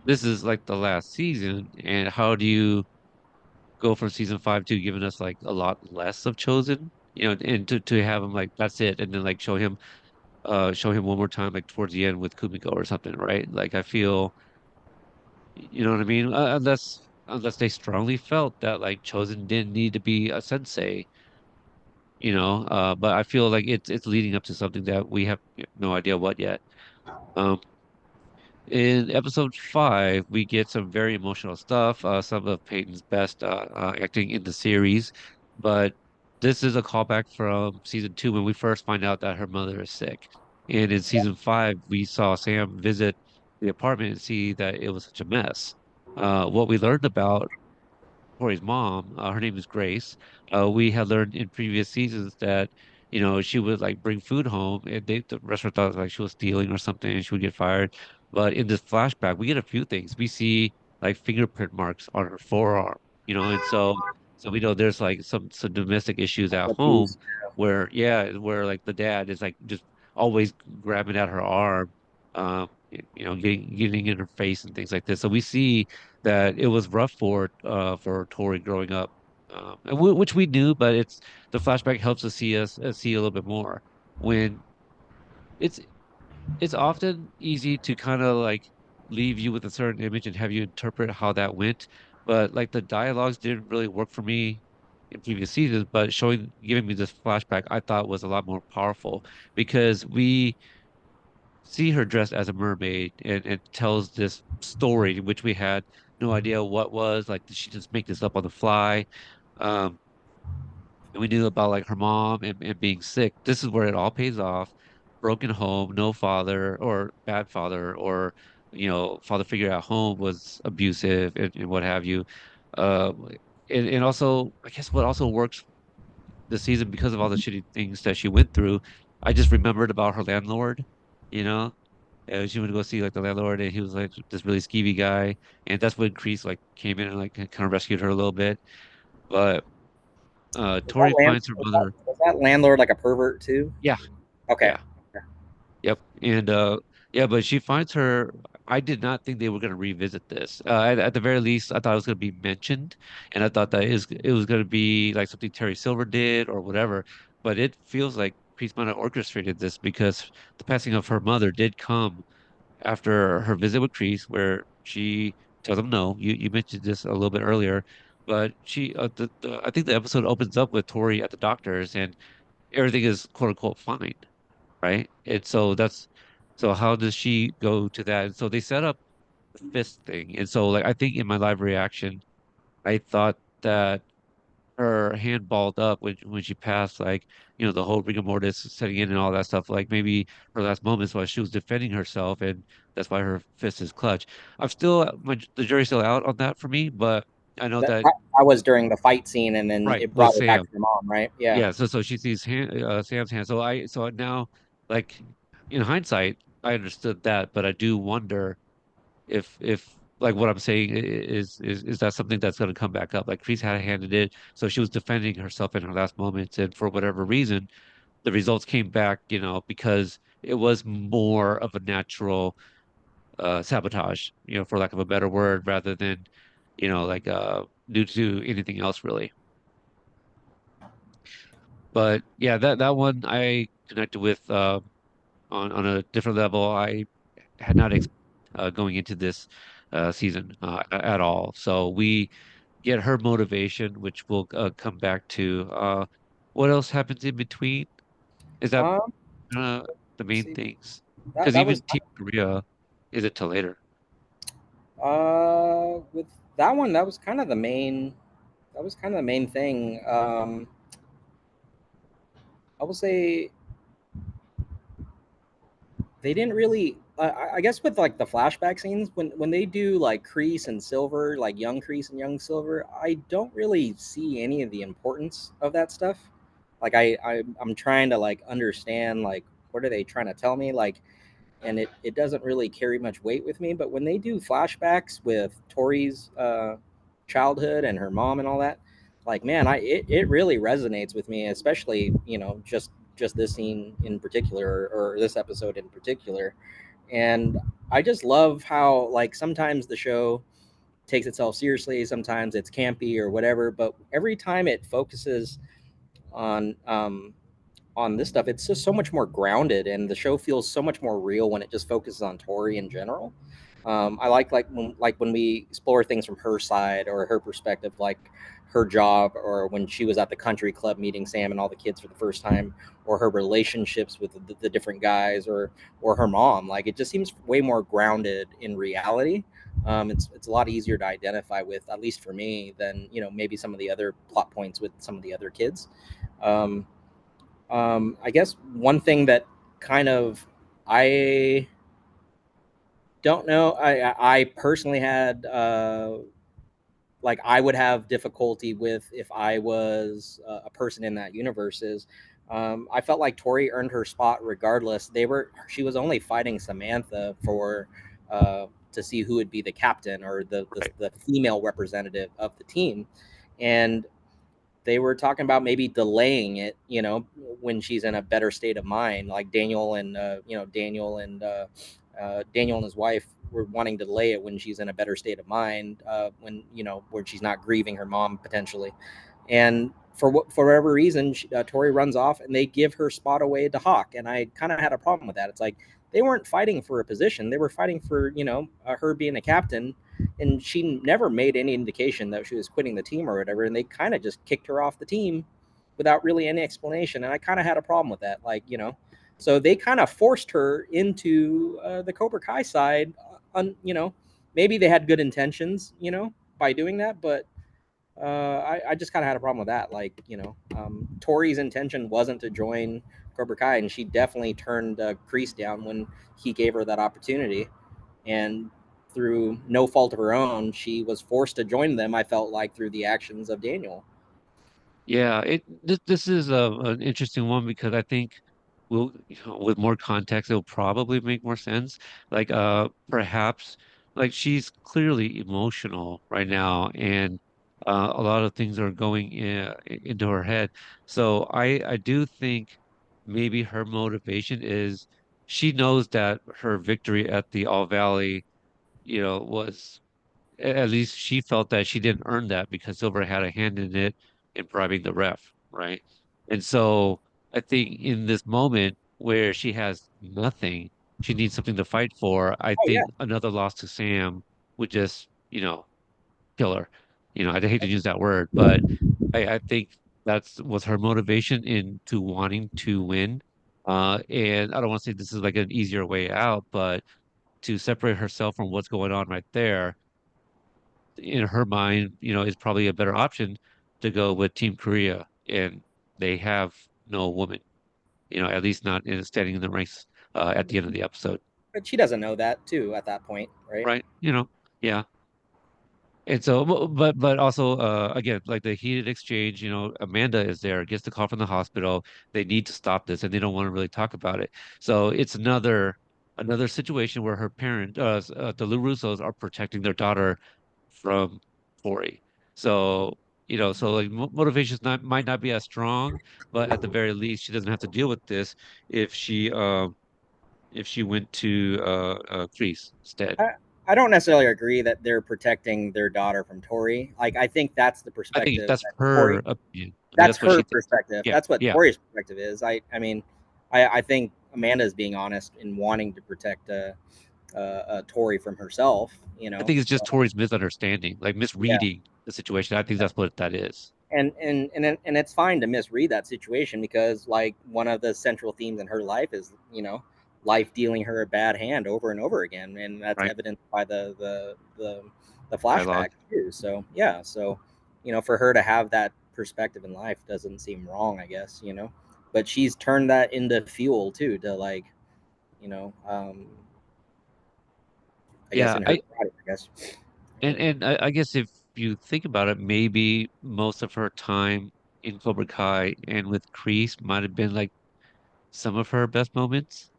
this is like the last season, and how do you go from season five to giving us like a lot less of Chosen? And to have him like that's it, and then like show him one more time like towards the end with Kumiko or something, right? Like I feel, you know what I mean? Unless they strongly felt that like Chosen didn't need to be a sensei, but I feel like it's leading up to something that we have no idea what yet. Um, in episode five, we get some very emotional stuff, some of Peyton's best acting in the series, but this is a callback from season two when we first find out that her mother is sick. And in season five, we saw Sam visit the apartment and see that it was such a mess. What we learned about Tory's mom, her name is Grace. We had learned in previous seasons that, she would like bring food home and the restaurant thought like she was stealing or something and she would get fired. But in this flashback, we get a few things. We see like fingerprint marks on her forearm, and so we know there's like some domestic issues at home Abuse. where, yeah, where like the dad is like just always grabbing at her arm, getting in her face and things like this. So we see that it was rough for Tory growing up, which we knew, but it's the flashback helps us see a little bit more when it's it's often easy to kind of like leave you with a certain image and have you interpret how that went, but like the dialogues didn't really work for me in previous seasons, but giving me this flashback I thought was a lot more powerful because we see her dressed as a mermaid and it tells this story which we had no idea what was like did she just make this up on the fly um and we knew about like her mom and being sick. This is where it all pays off. Broken home, no father or bad father or father figure at home was abusive and what have you. And also I guess what also works this season because of all the shitty things that she went through, I just remembered about her landlord, you know she went to go see like the landlord, and he was like this really skeevy guy, and that's when Kreese like came in and like kind of rescued her a little bit. But Was that Tori land? finds her mother. Was that landlord like a pervert too? Yeah, Okay. yeah, yep, and yeah, but she finds her. I did not think they were going to revisit this. At the very least, I thought it was going to be mentioned, and I thought that it was going to be like something Terry Silver did or whatever. But it feels like Kreese might have orchestrated this because the passing of her mother did come after her visit with Kreese, where she tells him no. You mentioned this a little bit earlier, but I think the episode opens up with Tori at the doctor's, and everything is quote unquote fine, right? And so how does she go to that? And so they set up the fist thing, and so like I think in my live reaction, I thought that her hand balled up when she passed, like the whole rigor mortis setting in and all that stuff. Like maybe her last moments while she was defending herself, and that's why her fist is clutch. The jury's still out on that for me, but I know That, that that that was during the fight scene, and then right it with brought her back Sam, to her mom, right? Yeah. yeah. So she sees Sam's hand. So now, like in hindsight, I understood that, but I do wonder if like what I'm saying is that something that's going to come back up? Like Kreese had handed it, so she was defending herself in her last moments, and for whatever reason, the results came back, because it was more of a natural sabotage, for lack of a better word, rather than, like due to anything else really. But yeah, that one I connected with on a different level. I had not going into this season at all. So we get her motivation, which we'll come back to. What else happens in between? Is that Um. uh, the Let's main see. things? That Because that was even Team Korea is it till later? with that one. That was kind of the main. That was kind of the main thing. I will say they didn't really. I guess with like the flashback scenes, when they do like Kreese and Silver, like young Kreese and young Silver, I don't really see any of the importance of that stuff. Like I'm trying to like understand like what are they trying to tell me, like, and it doesn't really carry much weight with me. But when they do flashbacks with Tori's childhood and her mom and all that, like man, it really resonates with me, especially just this scene in particular, or this episode in particular. And I just love how like sometimes the show takes itself seriously, sometimes it's campy or whatever, but every time it focuses on on this stuff, it's just so much more grounded, and the show feels so much more real when it just focuses on Tori in general. I like when we explore things from her side or her perspective, like her job, or when she was at the country club meeting Sam and all the kids for the first time, or her relationships with the different guys, or her mom. Like it just seems way more grounded in reality. It's a lot easier to identify with, at least for me, than maybe some of the other plot points with some of the other kids. Um, I guess one thing that kind of I don't know. I personally had like I would have difficulty with if I was a person in that universe is I felt like Tori earned her spot regardless. She was only fighting Samantha for to see who would be the captain or Right. the female representative of the team, and they were talking about maybe delaying it, when she's in a better state of mind. Like Daniel and his wife were wanting to delay it when she's in a better state of mind, when where she's not grieving her mom potentially. And for whatever reason, Tori runs off, and they give her spot away to Hawk. And I kind of had a problem with that. It's like they weren't fighting for a position; they were fighting for her being a captain, and she never made any indication that she was quitting the team or whatever. And they kind of just kicked her off the team without really any explanation. And I kind of had a problem with that, so they kind of forced her into the Cobra Kai side. Maybe they had good intentions, by doing that, but I just kind of had a problem with that. Like, Tori's intention wasn't to join Cobra Kai, and she definitely turned Kreese down when he gave her that opportunity. And through no fault of her own, she was forced to join them. I felt like through the actions of Daniel. Yeah, this is an interesting one because I think with more context it'll probably make more sense. Like perhaps like she's clearly emotional right now, and a lot of things are going into her head. So I do think maybe her motivation is she knows that her victory at the All Valley, was at least she felt that she didn't earn that because Silver had a hand in it in bribing the ref, right? And so I think in this moment where she has nothing, she needs something to fight for. I Oh yeah, think another loss to Sam would just, kill her. I hate to use that word, but I think that's was her motivation into wanting to win. And I don't want to say this is like an easier way out, but to separate herself from what's going on right there in her mind, is probably a better option to go with Team Korea. And they have no woman, at least not standing in the ranks at the end of the episode. but she doesn't know that too at that point, right? Right. Yeah. And so, but also, again, like the heated exchange, Amanda is there, gets the call from the hospital. They need to stop this, and they don't want to really talk about it. So it's another situation where her parent, the LaRussos, are protecting their daughter from Tory. So, so like motivations not might not be as strong, but at the very least, she doesn't have to deal with this if she went to Kreese instead. I, I don't necessarily agree that they're protecting their daughter from Tori. Like I think that's the I think perspective that's that Tori. her opinion. I mean, That's that's what her she thinks. perspective. Yeah, That's what yeah. Tori's perspective is. I mean, I think Amanda is being honest in wanting to protect Tori from herself. I think it's just So, Tori's misunderstanding, like yeah. misreading the situation. I think that's what that is. And it's fine to misread that situation, because like one of the central themes in her life is life dealing her a bad hand over and over again, and that's Right? evidenced by the Dialogue. flashback too. So yeah, so for her to have that perspective in life doesn't seem wrong, I guess. But she's turned that into fuel too, to like you know um I guess Yeah, in her body, I guess. and I guess if you think about it, maybe most of her time in Cobra Kai and with Kreese might have been like some of her best moments,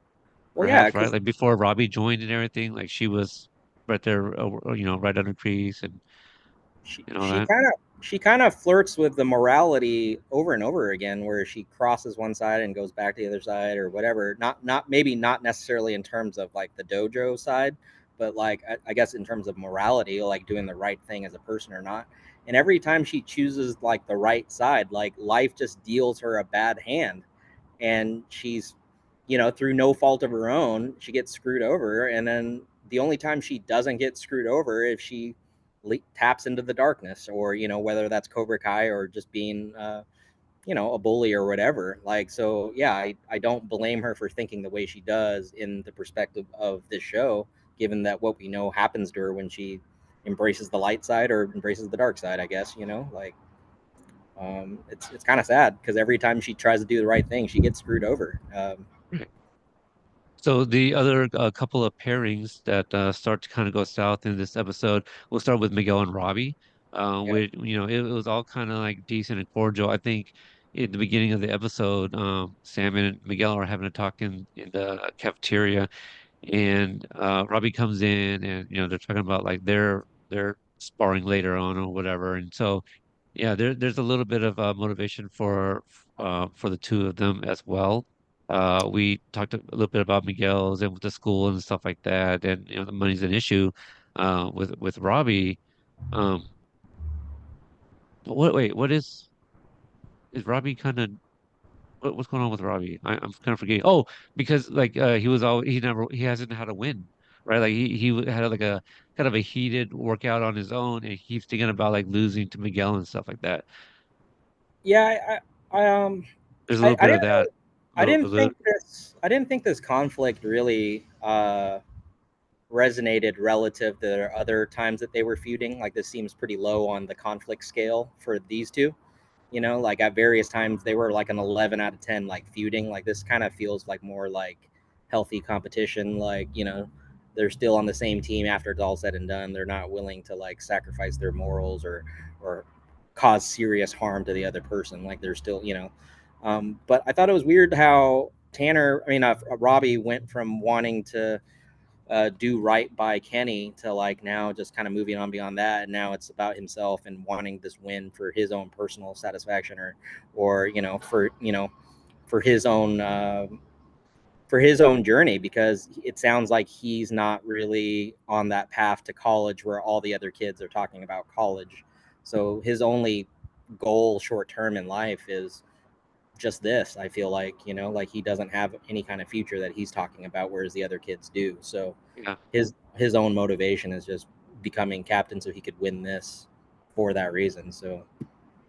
Well, yeah, perhaps, right? because Like before Robbie joined and everything, like she was right there, right under Kreese she and all she that. kind of she kind of flirts with the morality over and over again, where she crosses one side and goes back to the other side or whatever. Not maybe not necessarily in terms of like the dojo side, but like I guess in terms of morality, like doing the right thing as a person or not. And every time she chooses like the right side, like life just deals her a bad hand, and she's, through no fault of her own, she gets screwed over. And then the only time she doesn't get screwed over if she taps into the darkness, or whether that's Cobra Kai or just being a bully or whatever. Like, so yeah, I don't blame her for thinking the way she does in the perspective of this show, given that what we know happens to her when she embraces the light side or embraces the dark side, I guess. Like, it's kind of sad because every time she tries to do the right thing, she gets screwed over. Right. So the other couple of pairings that start to kind of go south in this episode, we'll start with Miguel and Robbie. Yeah. Which it was all kind of like decent and cordial. I think in the beginning of the episode, Sam and Miguel are having a talk in the cafeteria, and Robbie comes in, and they're talking about like their sparring later on or whatever, and so yeah, there's a little bit of motivation for the two of them as well. We talked a little bit about Miguel's and with the school and stuff like that, and the money's an issue with Robbie. Um, but wait, is Robbie kind of what's going on with Robbie? I'm kind of forgetting. Oh, because like he hasn't had a win, right? Like he had like a kind of a heated workout on his own, and he's thinking about like losing to Miguel and stuff like that. Yeah, There's a I, little I bit of didn't that. A little, I didn't think this conflict really resonated relative to the other times that they were feuding. Like, this seems pretty low on the conflict scale for these two. Like at various times they were like an 11 out of 10, like feuding. Like, this kind of feels like more like healthy competition. Like, they're still on the same team after it's all said and done. They're not willing to like sacrifice their morals or cause serious harm to the other person. Like, they're still, but I thought it was weird how Robbie went from wanting to do right by Kenny to like now just kind of moving on beyond that. And now it's about himself and wanting this win for his own personal satisfaction, or for for his own journey, because it sounds like he's not really on that path to college where all the other kids are talking about college. So his only goal short term in life is just this. I feel like, like he doesn't have any kind of future that he's talking about, whereas the other kids do. So yeah. his own motivation is just becoming captain so he could win this for that reason. So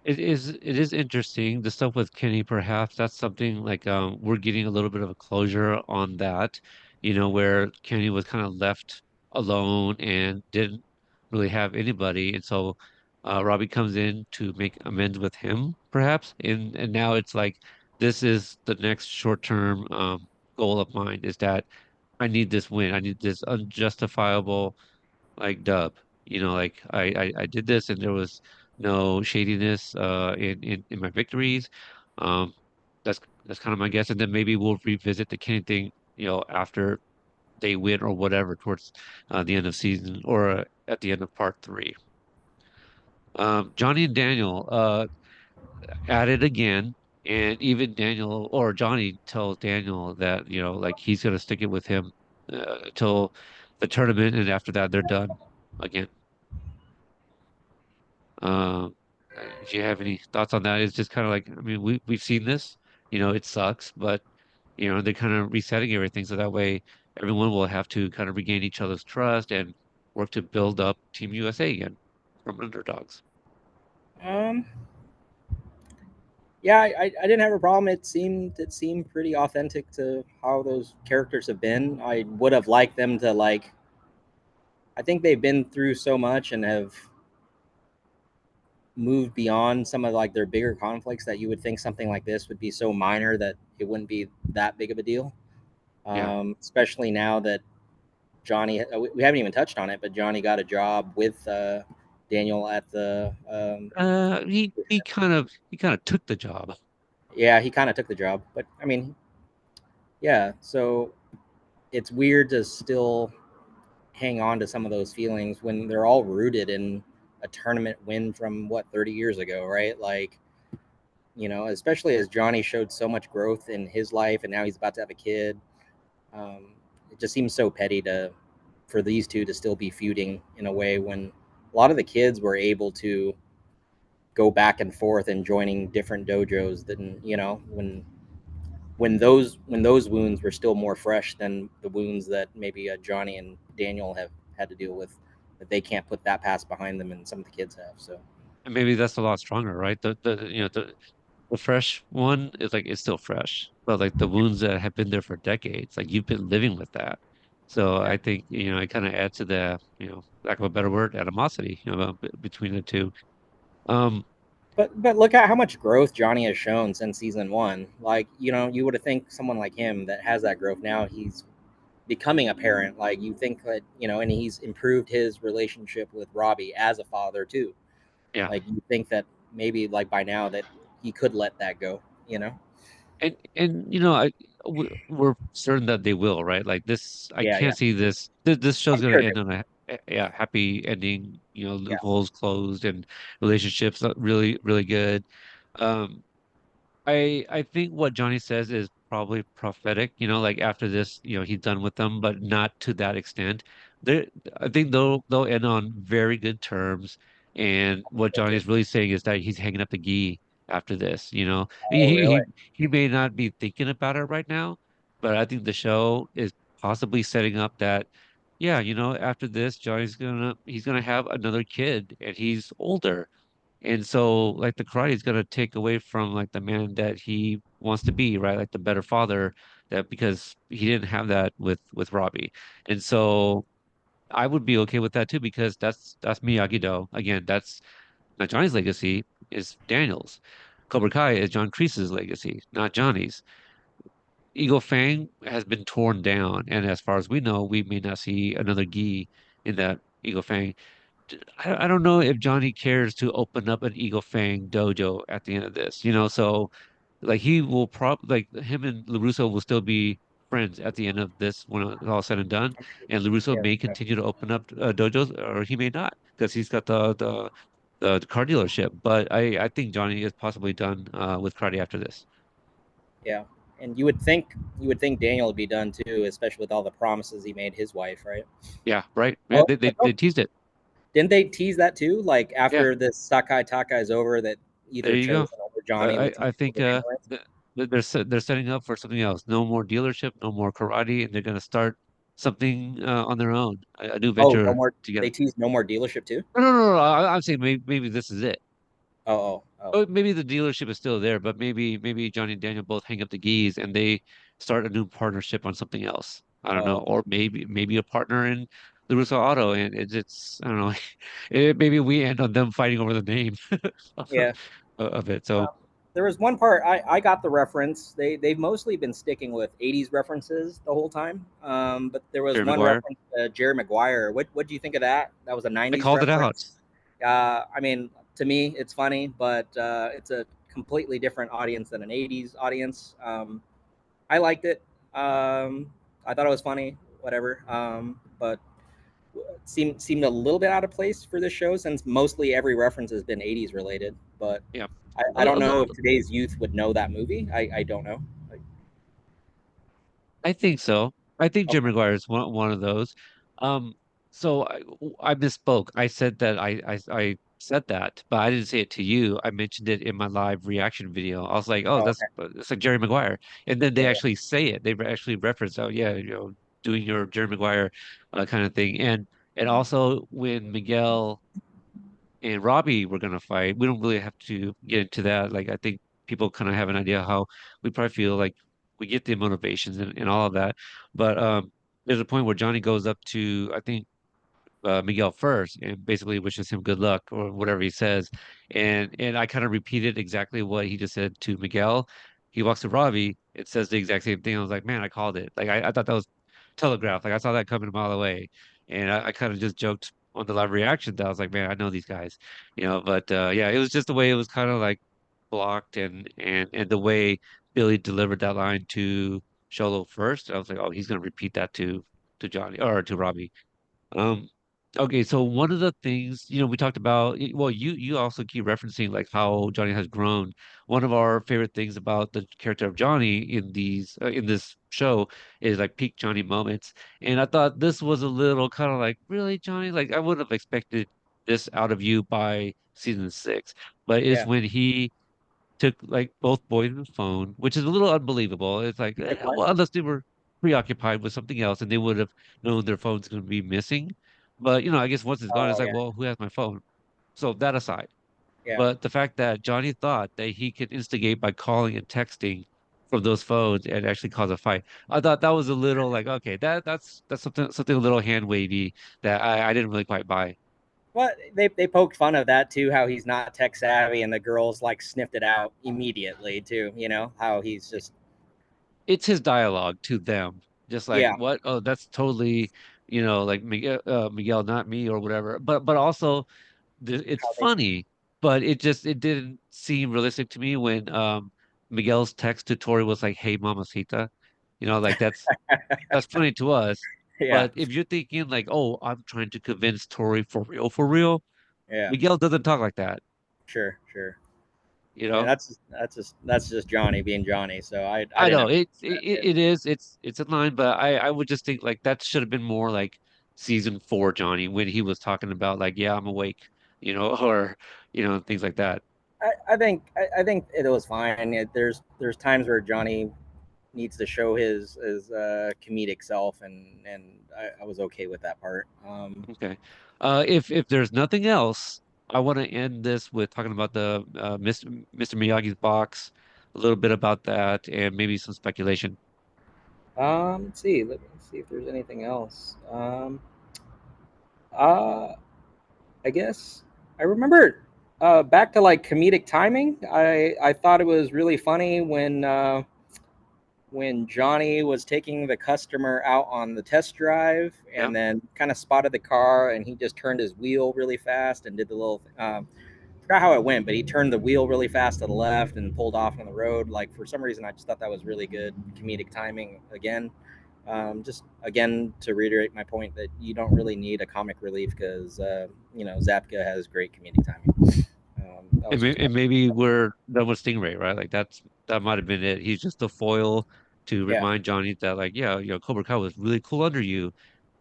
It is interesting. The stuff with Kenny, perhaps that's something like we're getting a little bit of a closure on that, where Kenny was kind of left alone and didn't really have anybody. And so Robbie comes in to make amends with him, perhaps. And now it's like this is the next short-term goal of mine is that I need this win. I need this unjustifiable like dub. Like I did this and there was no shadiness in my victories. Um that's kind of my guess. And then maybe we'll revisit the Kenny thing, after they win or whatever towards the end of season or at the end of part three. Johnny and Daniel at it again. And even Daniel or Johnny tells Daniel that, like he's gonna stick it with him till the tournament, and after that they're done again. Um, if you have any thoughts on that, it's just kind of like, I mean, we've seen this, it sucks, but they're kind of resetting everything so that way everyone will have to kind of regain each other's trust and work to build up Team USA again from underdogs. um yeah, I didn't have a problem. It seemed pretty authentic to how those characters have been. I would have liked them to like, I think they've been through so much and have moved beyond some of like their bigger conflicts that you would think something like this would be so minor that it wouldn't be that big of a deal. Yeah. Especially now that Johnny, we haven't even touched on it, but Johnny got a job with Daniel at the He kind of took the job. yeah, he kind of took the job, but I mean, yeah, so it's weird to still hang on to some of those feelings when they're all rooted in a tournament win from what 30 years ago, right? Like, especially as Johnny showed so much growth in his life and now he's about to have a kid. It just seems so petty to for these two to still be feuding in a way when a lot of the kids were able to go back and forth and joining different dojos than when those wounds were still more fresh than the wounds that maybe Johnny and Daniel have had to deal with, that they can't put that past behind them and some of the kids have. So And maybe that's a lot stronger, right? The fresh one is like it's still fresh, but like the wounds that have been there for decades, like you've been living with that. So yeah, I think, it kind of adds to the, lack of a better word, animosity, between the two. Um, but look at how much growth Johnny has shown since season one. Like, you would have think someone like him that has that growth now, he's becoming a parent. Like, you think that, and he's improved his relationship with Robbie as a father too. yeah. Like, you think that maybe like by now that he could let that go. And we're certain that they will, right? Like this, I Yeah, yeah. can't see this show's I'm gonna sure they end on a happy ending, yeah. loopholes closed and relationships really, really good. Um, I think what Johnny says is probably prophetic, like after this, he's done with them, but not to that extent. They I think they'll end on very good terms. And what So Johnny too. is really saying is that he's hanging up the gi after this. Oh, really? He may not be thinking about it right now, but I think the show is possibly setting up that, yeah, after this, he's gonna have another kid and he's older. And so like the karate is gonna take away from like the man that he wants to be, right? Like the better father that because he didn't have that with Robbie. And so I would be okay with that too because that's Miyagi-Do. Again, that's not Johnny's legacy, is Daniel's. Cobra Kai is John Kreese's legacy, not Johnny's. Eagle Fang has been torn down, and as far as we know, we may not see another gi in that Eagle Fang. I don't know if Johnny cares to open up an Eagle Fang dojo at the end of this, so like he will like him and LaRusso will still be friends at the end of this when it's all said and done. And LaRusso Yeah, may yeah, continue to open up dojos or he may not because he's got the car dealership. But I think Johnny is possibly done with karate after this. yeah. And you would think Daniel would be done too, especially with all the promises he made his wife, right? Yeah, right. Yeah, Oh, they teased it. didn't they tease that too? Like Yeah, after this Sakai Taka is over, that there either you go. Chosen or Johnny would I take think over the ambulance. they're setting up for something else. No more dealership, no more karate, and they're going to start something on their own, a new Oh, no venture more. together. They teased no more dealership too. No. I'm saying maybe this is it. Oh, oh, oh, Oh, maybe the dealership is still there, but maybe Johnny and Daniel both hang up the geese and they start a new partnership on something else. I don't know, oh. or maybe a partner in the Russo Auto, and it's I don't know. Maybe we end on them fighting over the name Yeah. of it. So There was one part I got the reference. They've mostly been sticking with '80s references the whole time. But there was Jerry one Maguire, reference to Jerry Maguire. What do you think of that? That was a I '90s called it out. reference. I mean, to me, it's funny, but it's a completely different audience than an '80s audience. I liked it. I thought it was funny. Whatever. But seemed a little bit out of place for this show since mostly every reference has been '80s related. But Yeah. I don't know if today's youth would know that movie. I don't know. Like, I think so. I think Jim okay, McGuire is one of those. Um, so I misspoke. I said that I said that, but I didn't say it to you. I mentioned it in my live reaction video. I was like, oh, oh, that's okay, it's like Jerry Maguire, and then they yeah, actually say it. They actually reference, oh yeah, doing your Jerry Maguire kind of thing, and also when Miguel and Robbie were gonna fight. We don't really have to get into that. Like I think people kind of have an idea how we probably feel like we get the motivations and all of that. But there's a point where Johnny goes up to I think Miguel first and basically wishes him good luck or whatever he says. And I kind of repeated exactly what he just said to Miguel. He walks to Robbie, it says the exact same thing. I was like, man, I called it. Like I thought that was telegraphed. Like I saw that coming a mile away, and I kind of just joked on the live reaction that I was like, man, I know these guys, But yeah, it was just the way it was kind of like blocked and the way Billy delivered that line to Sholo first. I was like, oh, he's gonna repeat that to Johnny or to Robbie. Um, okay, so one of the things, we talked about, well, you also keep referencing like how Johnny has grown. One of our favorite things about the character of Johnny in this show is like peak Johnny moments. And I thought this was a little kind of like, really, Johnny? Like I would have expected this out of you by season 6. But it's Yeah. when he took like both boys on the phone, which is a little unbelievable. It's like, He took what? well, unless they were preoccupied with something else and they would have known their phone's going to be missing. But, I guess once it's gone, it's Oh like, yeah, well, who has my phone? So that aside, yeah. but the fact that Johnny thought that he could instigate by calling and texting from those phones and actually cause a fight, I thought that was a little like, okay, that's something a little hand wavy that I didn't really quite buy. Well, they poked fun of that too, how he's not tech savvy, and the girls like sniffed it out immediately too. You know how he's just It's his dialogue to them. Just like yeah, what? Oh, that's totally, like Miguel, not me or whatever. But also it's how they funny, but it didn't seem realistic to me when Miguel's text to Tory was like, "Hey, mamacita," like that's funny to us. yeah, But if you're thinking like, "Oh, I'm trying to convince Tory for real," yeah, Miguel doesn't talk like that, sure, sure. you And know. that's just Johnny being Johnny. So I I didn't know have that. it is it's in line, but I would just think like that should have been more like season 4 Johnny when he was talking about like yeah I'm awake, or things like that. I think it was fine. There's times where Johnny needs to show his comedic self, and I was okay with that part. Okay, if there's nothing else, I want to end this with talking about the Mr. Miyagi's box, a little bit about that, and maybe some speculation. Let's see. Let me see if there's anything else. Uh, I guess I remember back to like comedic timing. I thought it was really funny when Johnny was taking the customer out on the test drive Yeah. and then kind of spotted the car and he just turned his wheel really fast and did the little forgot how it went, but he turned the wheel really fast to the left and pulled off on the road. Like for some reason, I just thought that was really good comedic timing. Again, just again to reiterate my point that you don't really need a comic relief because Zapka has great comedic timing. That And, was just my and maybe we're done with Stingray, right? Like that might have been it. He's just a foil to yeah. remind Johnny that like, yeah, Cobra Kai was really cool under you.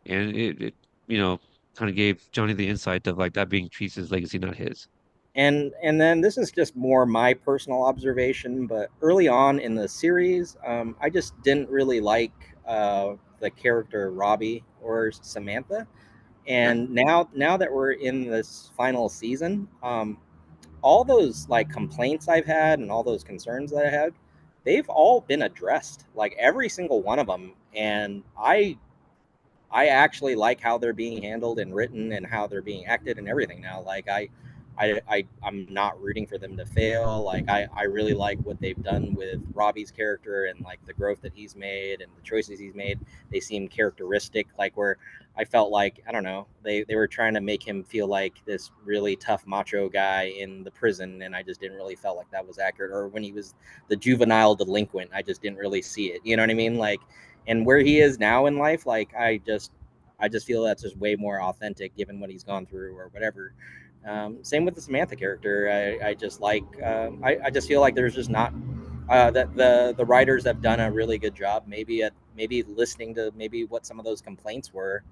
And it you know, kind of gave Johnny the insight of like that being Kreese's legacy, not his. And then this is just more my personal observation, but early on in the series, I just didn't really like the character Robbie or Samantha. Okay. And now that we're in this final season, all those like complaints I've had and all those concerns that I had, they've all been addressed, like every single one of them. And I actually like how they're being handled and written and how they're being acted and everything now. Like I'm not rooting for them to fail. Like I really like what they've done with Robbie's character and like the growth that he's made and the choices he's made. They seem characteristic, like where I felt like, I don't know, they were trying to make him feel like this really tough macho guy in the prison, and I just didn't really felt like that was accurate. Or when he was the juvenile delinquent, I just didn't really see it. You know what I mean? Like, and where he is now in life, like I just feel that's just way more authentic given what he's gone through or whatever. Same with the Samantha character. I just like I just feel like there's just not that the writers have done a really good job. Maybe listening to maybe what some of those complaints were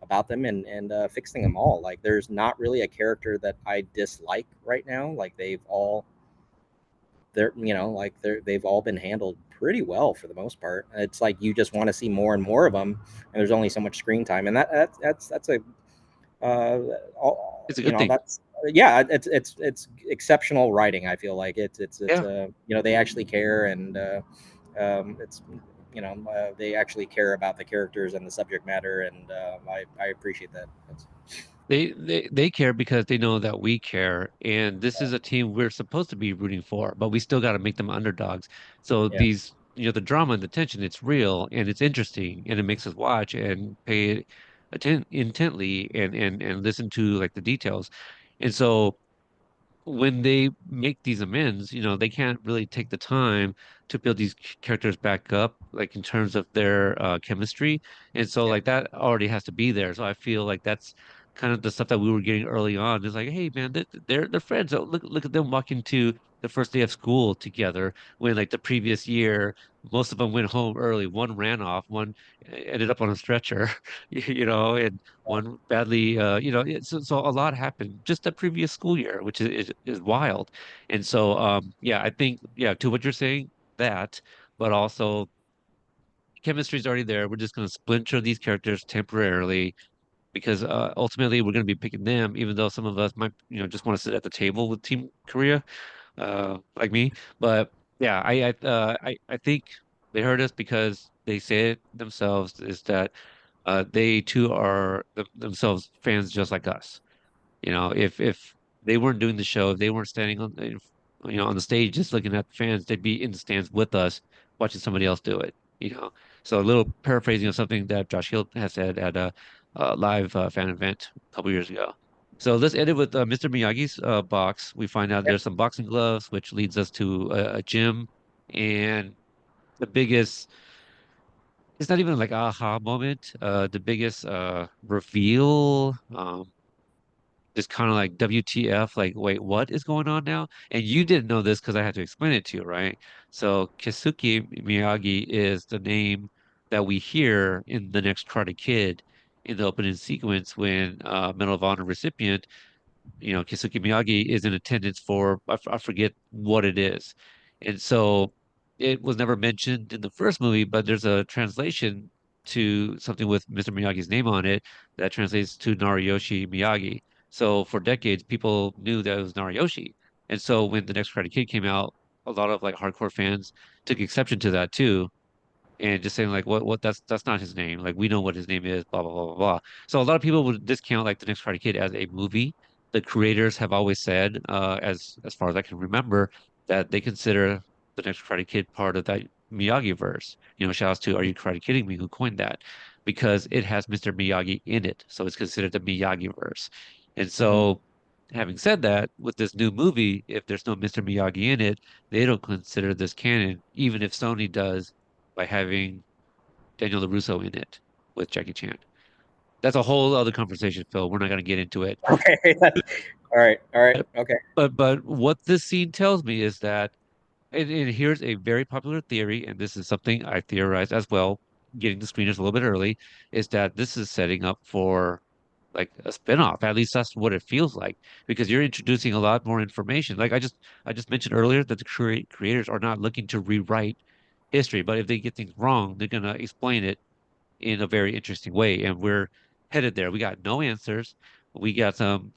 about them and fixing them all. Like there's not really a character that I dislike right now. Like they've all been handled pretty well for the most part. It's like you just want to see more and more of them, and there's only so much screen time, and that's a It's a good thing. that's yeah, it's exceptional writing. I feel like it's Yeah. they actually care, and it's they actually care about the characters and the subject matter, and I appreciate that. They care because they know that we care, and this is a team we're supposed to be rooting for, but we still got to make them underdogs. So Yeah, the drama and the tension, it's real and it's interesting and it makes us watch and pay intently and listen to like the details. And so when they make these amends, they can't really take the time to build these characters back up, like in terms of their chemistry. And so, Yeah. like, that already has to be there. So I feel like that's kind of the stuff that we were getting early on. It's like, hey, man, they're friends. Oh, look at them walking to the first day of school together. When like the previous year, most of them went home early. One ran off. One ended up on a stretcher, and one badly, so a lot happened just the previous school year, which is wild. And so, yeah, I think, yeah, to what you're saying, that, but also chemistry's already there. We're just going to splinter these characters temporarily because ultimately we're going to be picking them, even though some of us might, just want to sit at the table with Team Korea, like me. But yeah, I think they heard us because they say it themselves is that they too are themselves fans just like us. If they weren't doing the show, if they weren't standing on the stage just looking at the fans, they'd be in the stands with us watching somebody else do it. So a little paraphrasing of something that Josh Hill has said at a live fan event a couple years ago. So let's end it with Mr. Miyagi's box. We find out Yep. there's some boxing gloves, which leads us to a gym, and the biggest it's not even like aha moment. The biggest reveal, just kind of like WTF, like, wait, what is going on now? And you didn't know this because I had to explain it to you, right? So Keisuke Miyagi is the name that we hear in the next Karate Kid in the opening sequence when Medal of Honor recipient Keisuke Miyagi is in attendance for, I forget what it is. And so it was never mentioned in the first movie, but there's a translation to something with Mr. Miyagi's name on it that translates to Nariyoshi Miyagi. So for decades, people knew that it was Nariyoshi. And so when the next Karate Kid came out, a lot of like hardcore fans took exception to that too and just saying like what that's not his name. Like we know what his name is, blah blah blah blah blah. So a lot of people would discount like the next Karate Kid as a movie. The creators have always said, as far as I can remember, that they consider the next Karate Kid part of that Miyagi verse. Shout outs to Are You Karate Kidding Me, who coined that, because it has Mr. Miyagi in it, so it's considered the Miyagi verse. And Mhm. so, having said that, with this new movie, if there's no Mr. Miyagi in it, they don't consider this canon, even if Sony does by having Daniel LaRusso in it with Jackie Chan. That's a whole other conversation, Phil. We're not going to get into it. Okay. All right. All right. Uh, Okay. But what this scene tells me is that, and here's a very popular theory, and this is something I theorized as well, getting the screeners a little bit early, is that this is setting up for like a spinoff. At least that's what it feels like because you're introducing a lot more information. Like I just mentioned earlier that the creators are not looking to rewrite history, but if they get things wrong, they're gonna explain it in a very interesting way. And we're headed there. We got no answers. We got some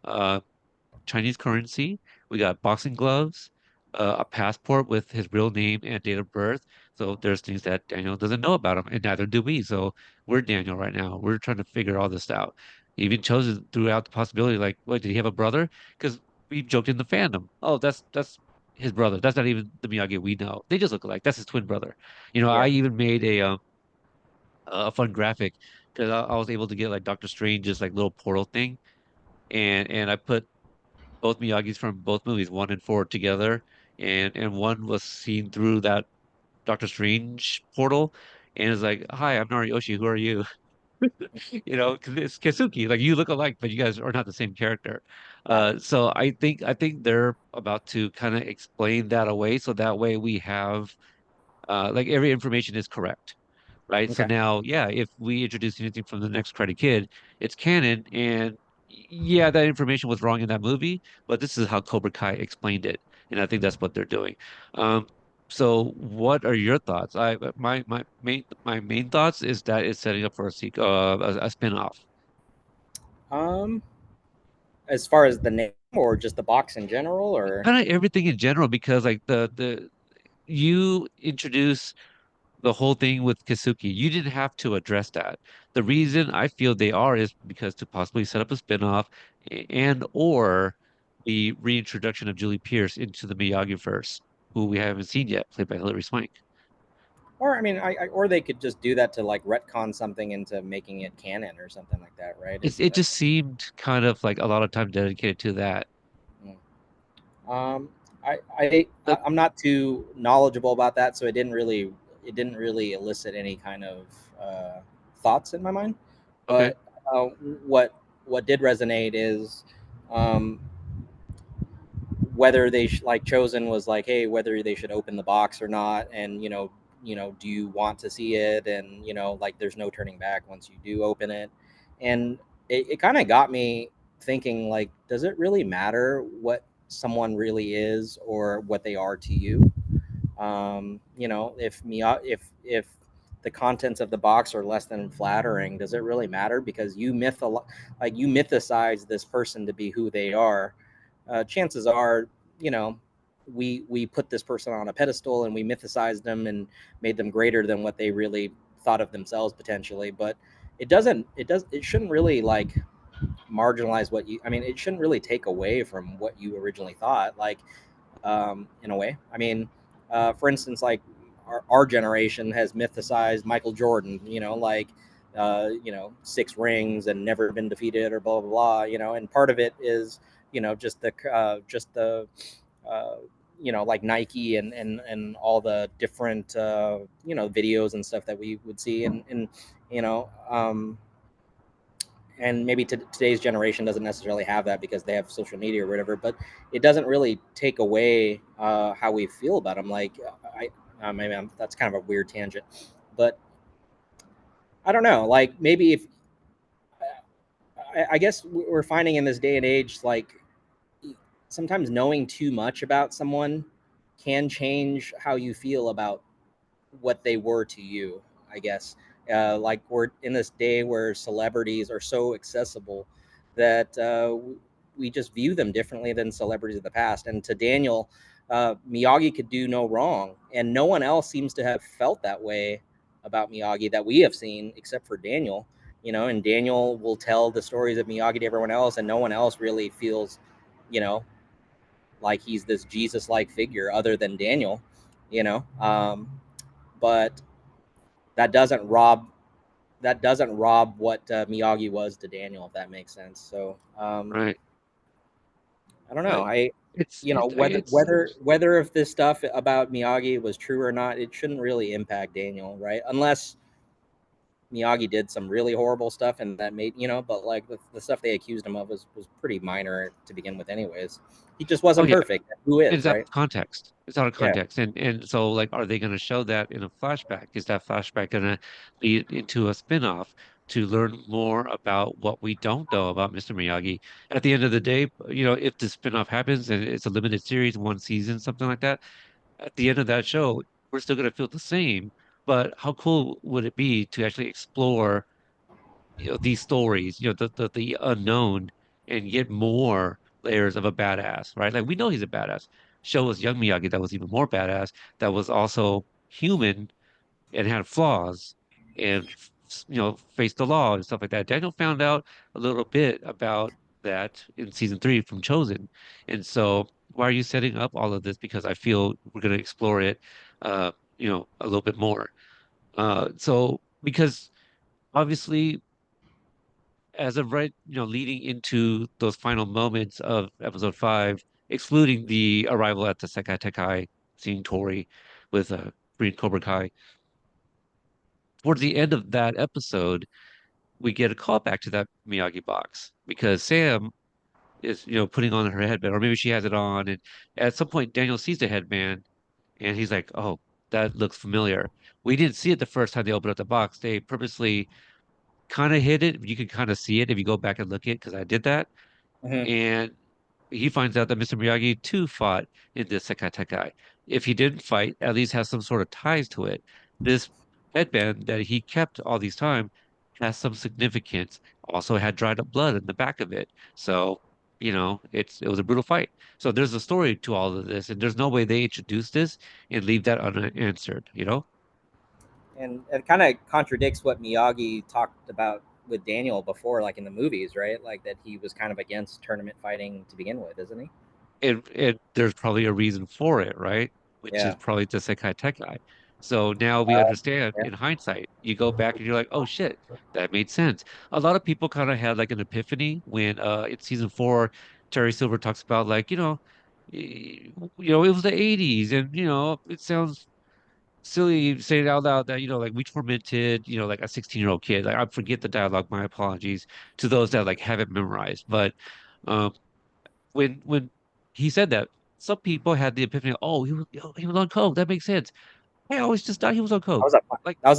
Chinese currency. We got boxing gloves, a passport with his real name and date of birth. So there's things that Daniel doesn't know about him, and neither do we. So we're Daniel right now. We're trying to figure all this out. Even Chosen threw out the possibility, like, wait, did he have a brother? Because we joked in the fandom. Oh, that's his brother. That's not even the Miyagi we know. They just look alike. That's his twin brother. I Yeah. even made a fun graphic because I was able to get like Doctor Strange's like little portal thing, and I put both Miyagi's from both movies, one and four together, and one was seen through that Doctor Strange portal, and it's like, "Hi, I'm Nariyoshi. Who are you?" 'Cause it's Keisuke. Like you look alike, but you guys are not the same character. Got it. So I think they're about to kind of explain that away, so that way we have like every information is correct. Right. So Okay. now, yeah, if we introduce anything from the next Karate Kid, it's canon. And yeah, that information was wrong in that movie, but this is how Cobra Kai explained it. And I think that's what they're doing. Um, so what are your thoughts? My main thoughts is that it's setting up for a sequel, a spin-off. Um, as far as the name or just the box in general, or Kind of everything in general, because like the you introduce the whole thing with Kisuki. You didn't have to address that. The reason I feel they are is because to possibly set up a spinoff and or the reintroduction of Julie Pierce into the Miyagi verse, who we haven't seen yet, played by Hilary Swank. Or I mean, or they could just do that to like retcon something into making it canon or something like that, right? It just seemed kind of like a lot of time dedicated to that. Mm. Um, I Uh, I'm not too knowledgeable about that, so it didn't really elicit any kind of thoughts in my mind. okay, But uh, what did resonate is um, whether like Chosen was like, hey, whether they should open the box or not, and do you want to see it? And like, there's no turning back once you do open it, and it kind of got me thinking, like, does it really matter what someone really is or what they are to you? If the contents of the box are less than flattering, does it really matter? Because you mythicize this person to be who they are. Chances are, you know, we put this person on a pedestal and we mythicized them and made them greater than what they really thought of themselves potentially. But it shouldn't really like marginalize what you. I mean, it shouldn't really take away from what you originally thought. Like, in a way. I mean, for instance, like our generation has mythicized Michael Jordan, like, 6 rings and never been defeated or blah, blah, blah, and part of it is, just the, uh, like Nike and all the different, videos and stuff that we would see. And you know, um, and maybe today's generation doesn't necessarily have that because they have social media or whatever, but it doesn't really take away how we feel about them. Like, maybe that's kind of a weird tangent, but I don't know, like, maybe if I guess we're finding in this day and age, like, sometimes knowing too much about someone can change how you feel about what they were to you, I guess. Like, we're in this day where celebrities are so accessible that we just view them differently than celebrities of the past. And to Daniel, Miyagi could do no wrong, and no one else seems to have felt that way about Miyagi that we have seen, except for Daniel. And Daniel will tell the stories of Miyagi to everyone else, and no one else really feels, you know, like he's this Jesus-like figure other than Daniel. But that doesn't rob what Miyagi was to Daniel, if that makes sense. So right. I don't Uh, know. I it's you know whether it's whether whether if this stuff about Miyagi was true or not, it shouldn't really impact Daniel, right? Unless Miyagi did some really horrible stuff and that made but like the stuff they accused him of was pretty minor to begin with, anyways. He just oh wasn't yeah, perfect. Who is, it's out right? of context. It's out of Yeah. context, and so like, are they going to show that in a flashback? Is that flashback going to lead into a spin-off to learn more about what we don't know about Mr. Miyagi? At the end of the day, if the spin-off happens and it's a limited series, 1 season, something like that, at the end of that show, we're still going to feel the same. But how cool would it be to actually explore, these stories, the unknown, and get more layers of a badass, right? Like, we know he's a badass. Show us young Miyagi that was even more badass, that was also human and had flaws and faced the law and stuff like that. Daniel found out a little bit about that in season 3 from Chozen. And so why are you setting up all of this? Because I feel we're going to explore it uh, a little bit more. So because obviously, as of right, leading into those final moments of episode 5, excluding the arrival at the Sekai Tekai, seeing Tory with Korean Cobra Kai, towards the end of that episode, we get a callback to that Miyagi box because Sam is, putting on her headband, or maybe she has it on, and at some point Daniel sees the headband, and he's like, "Oh, that looks familiar." We didn't see it the first time they opened up the box. They purposely kind of hid it. You can kind of see it if you go back and look at it, because I did that. Hmm. And he finds out that Mr. Miyagi too fought in the Sekai Tekai. If he didn't fight, at least has some sort of ties to it. This headband that he kept all these time has some significance. Also had dried up blood in the back of it. So, it was a brutal fight. So there's a story to all of this, and there's no way they introduce this and leave that unanswered. And it kind of contradicts what Miyagi talked about with Daniel before, like in the movies, right? Like, that he was kind of against tournament fighting to begin with, isn't he? And there's probably a reason for it, right? Which is Yeah. probably the Sekai Tekai. So now we understand Yeah. in hindsight. You go back and you're like, oh shit, that made sense. A lot of people kind of had like an epiphany when in season four, Terry Silver talks about like, it was the 80s and it sounds silly saying it out loud that, like we tormented, like a 16-year-old kid. Like I forget the dialogue, my apologies to those that like have it memorized. But um when he said that, some people had the epiphany, oh, he was on coke. That makes sense. I always just thought he was on That coke. was a Like that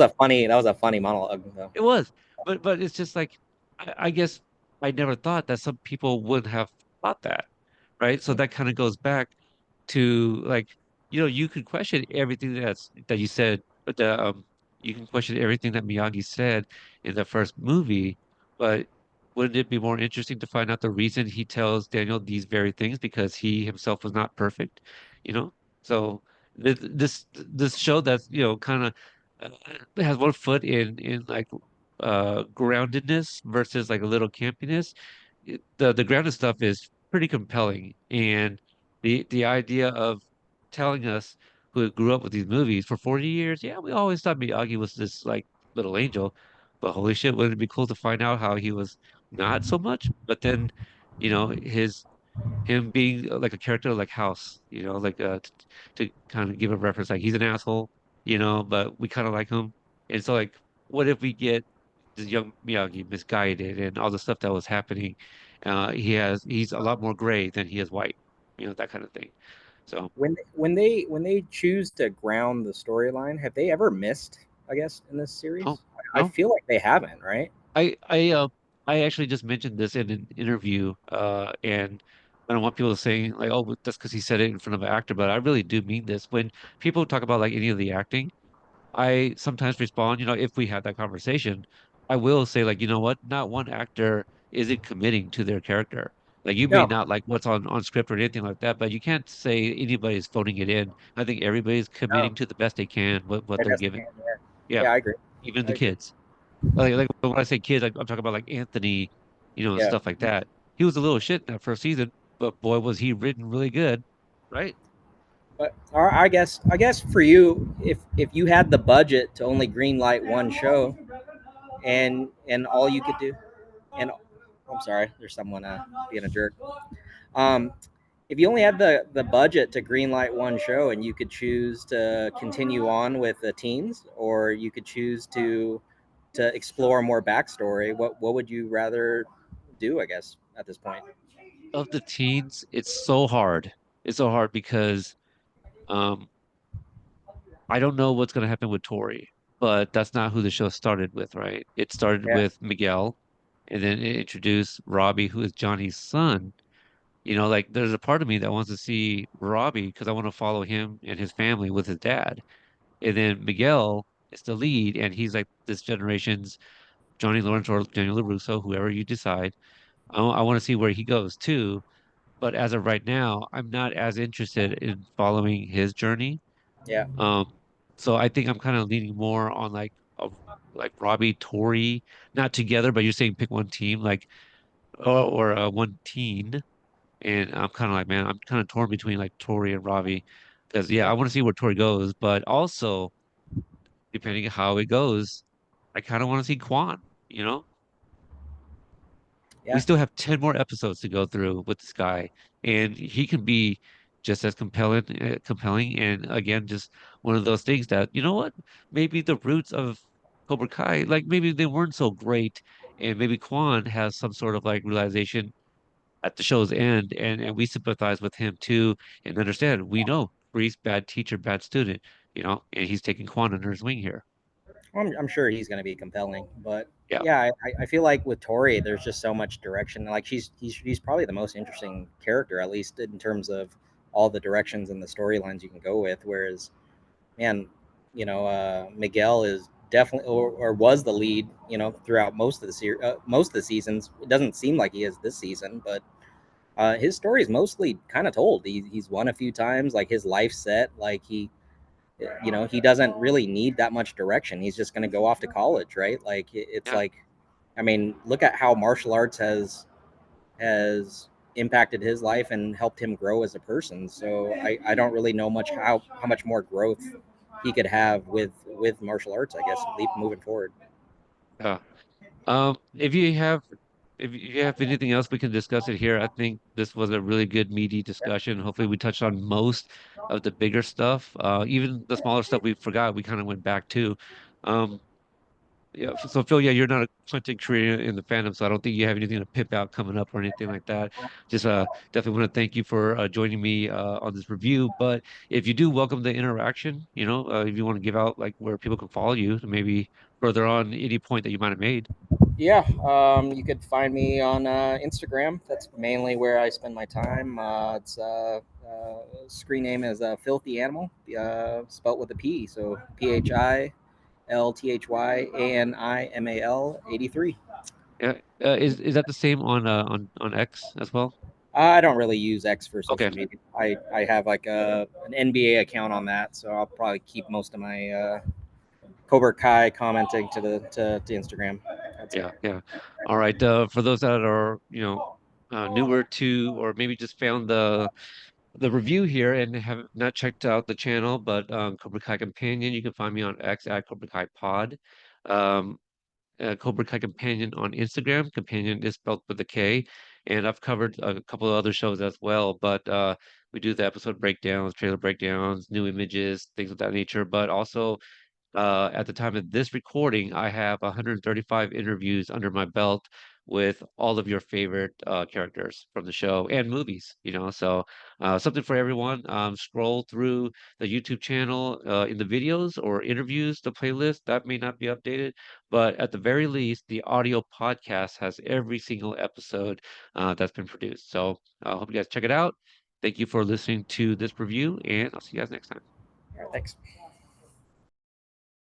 was a funny monologue though. it was, but it's just like I guess I never thought that some people would have thought that, right? So that kind of goes back to like, you could question everything that you said, but you can question everything that Miyagi said in the first movie, but wouldn't it be more interesting to find out the reason he tells Daniel these very things because he himself was not perfect, you know? So this show that's kind of has one foot in like groundedness versus like a little campiness. The grounded stuff is pretty compelling, and the idea of telling us who grew up with these movies for 40 years, yeah, we always thought Miyagi was this like little angel, but holy shit, wouldn't it be cool to find out how he was not so much? But then, his him being like a character like House, like to kind of give a reference, like he's an asshole, but we kind of like him. And so like, what if we get this young Miyagi misguided and all the stuff that was happening? He's a lot more gray than he is white, that kind of thing. So When they choose to ground the storyline, have they ever missed? I guess in this no, series, I no, feel like they haven't, right? I I uh I actually just mentioned this in an interview, and I don't want people to say like, oh, but that's because he said it in front of an actor, but I really do mean this. When people talk about like any of the acting, I sometimes respond, if we had that conversation, I will say like, you know what, not one actor isn't committing to their character. Like you may No, not like what's on script or anything like that, but you can't say anybody's phoning it in. I think everybody's no, committing to the best they can with what they're they're just given. yeah, Yeah, yeah. I agree. even I the agree. kids. Like when I say kids, I'm talking about like Anthony, and Yeah, stuff like that. He was a little shit in that first season, but boy, was he written really good, right? but I guess for you, if you had the budget to only green light one show, and all you could do, and I'm sorry, there's someone being a jerk. Um, if you only had the budget to greenlight one show and you could choose to continue on with the teens, or you could choose to explore more backstory, what would you rather do? I guess at this point. Of the teens, it's so hard. It's so hard because um I don't know what's gonna happen with Tory, but that's not who the show started with, right? It started Yeah, with Miguel, and then it introduced Robbie, who is Johnny's son. Like there's a part of me that wants to see Robbie because I want to follow him and his family with his dad. And then Miguel is the lead, and he's like this generation's Johnny Lawrence or Daniel LaRusso, whoever you decide. I want to see where he goes too. But as of right now, I'm not as interested in following his journey. yeah, Um, so I think I'm kind of leaning more on like Robbie, Tory, not together, but you're saying pick one team, like or one teen. And I'm kind of like, man, I'm kind of torn between like Tory and Robbie, because yeah, I yeah, want to see where Tory goes, but also depending on how it goes, I kind of want to see Quan, you know? We yeah. still have 10 more episodes to go through with this guy, and he can be just as compelling. And again, just one of those things that, you know what? Maybe the roots of Cobra Kai, like maybe they weren't so great, and maybe Quan has some sort of like realization at the show's end, and we sympathize with him too, and understand we know Kreese, bad teacher, bad student, and he's taking Quan under his wing here. I'm sure he's going to be compelling, but Yeah. yeah, I feel like with Tori, there's just so much direction. Like he's probably the most interesting character, at least in terms of all the directions and the storylines you can go with. Whereas, man, Miguel is definitely or was the lead, throughout most of the seasons. It doesn't seem like he is this season, but his story is mostly kind of told. He's won a few times, like his life set, like he doesn't really need that much direction. He's just going to go off to college, right? Like it's Yeah. like, I mean, look at how martial arts has impacted his life and helped him grow as a person. So I don't really know much how much more growth he could have with martial arts, I guess, leap moving forward. Yeah. If you have anything else, we can discuss it here. I think this was a really good meaty discussion. Hopefully, we touched on most of the bigger stuff. Even the smaller stuff we forgot, we kind of went back to. Um, yeah. So Phil, yeah, you're not a content creator in the fandom, so I don't think you have anything to pip out coming up or anything like that. Just definitely want to thank you for joining me on this review. But if you do welcome the interaction, if you want to give out like where people can follow you, maybe further on any point that you might have made. Yeah, you could find me on Instagram. That's mainly where I spend my time. It's screen name is Filthy Animal, spelt with a P. So PHILTHYANIMAL 83. Yeah. Is that the same on on X as well? I don't really use X for Okay. social media. I have like an NBA account on that, so I'll probably keep most of my Cobra Kai commenting to Instagram. That's it. Yeah, yeah. All right. For those that are, newer to or maybe just found the review here and have not checked out the channel, but Cobra Kai Companion, you can find me on X at Cobra Kai Pod. Um, Cobra Kai Companion on Instagram. Companion is spelled with a K. And I've covered a couple of other shows as well, but we do the episode breakdowns, trailer breakdowns, new images, things of that nature, but also at the time of this recording, I have 135 interviews under my belt with all of your favorite characters from the show and movies, so something for everyone. Scroll through the YouTube channel in the videos or interviews, the playlist that may not be updated, but at the very least, the audio podcast has every single episode that's been produced. So I hope you guys check it out. Thank you for listening to this review, and I'll see you guys next time. All right, thanks.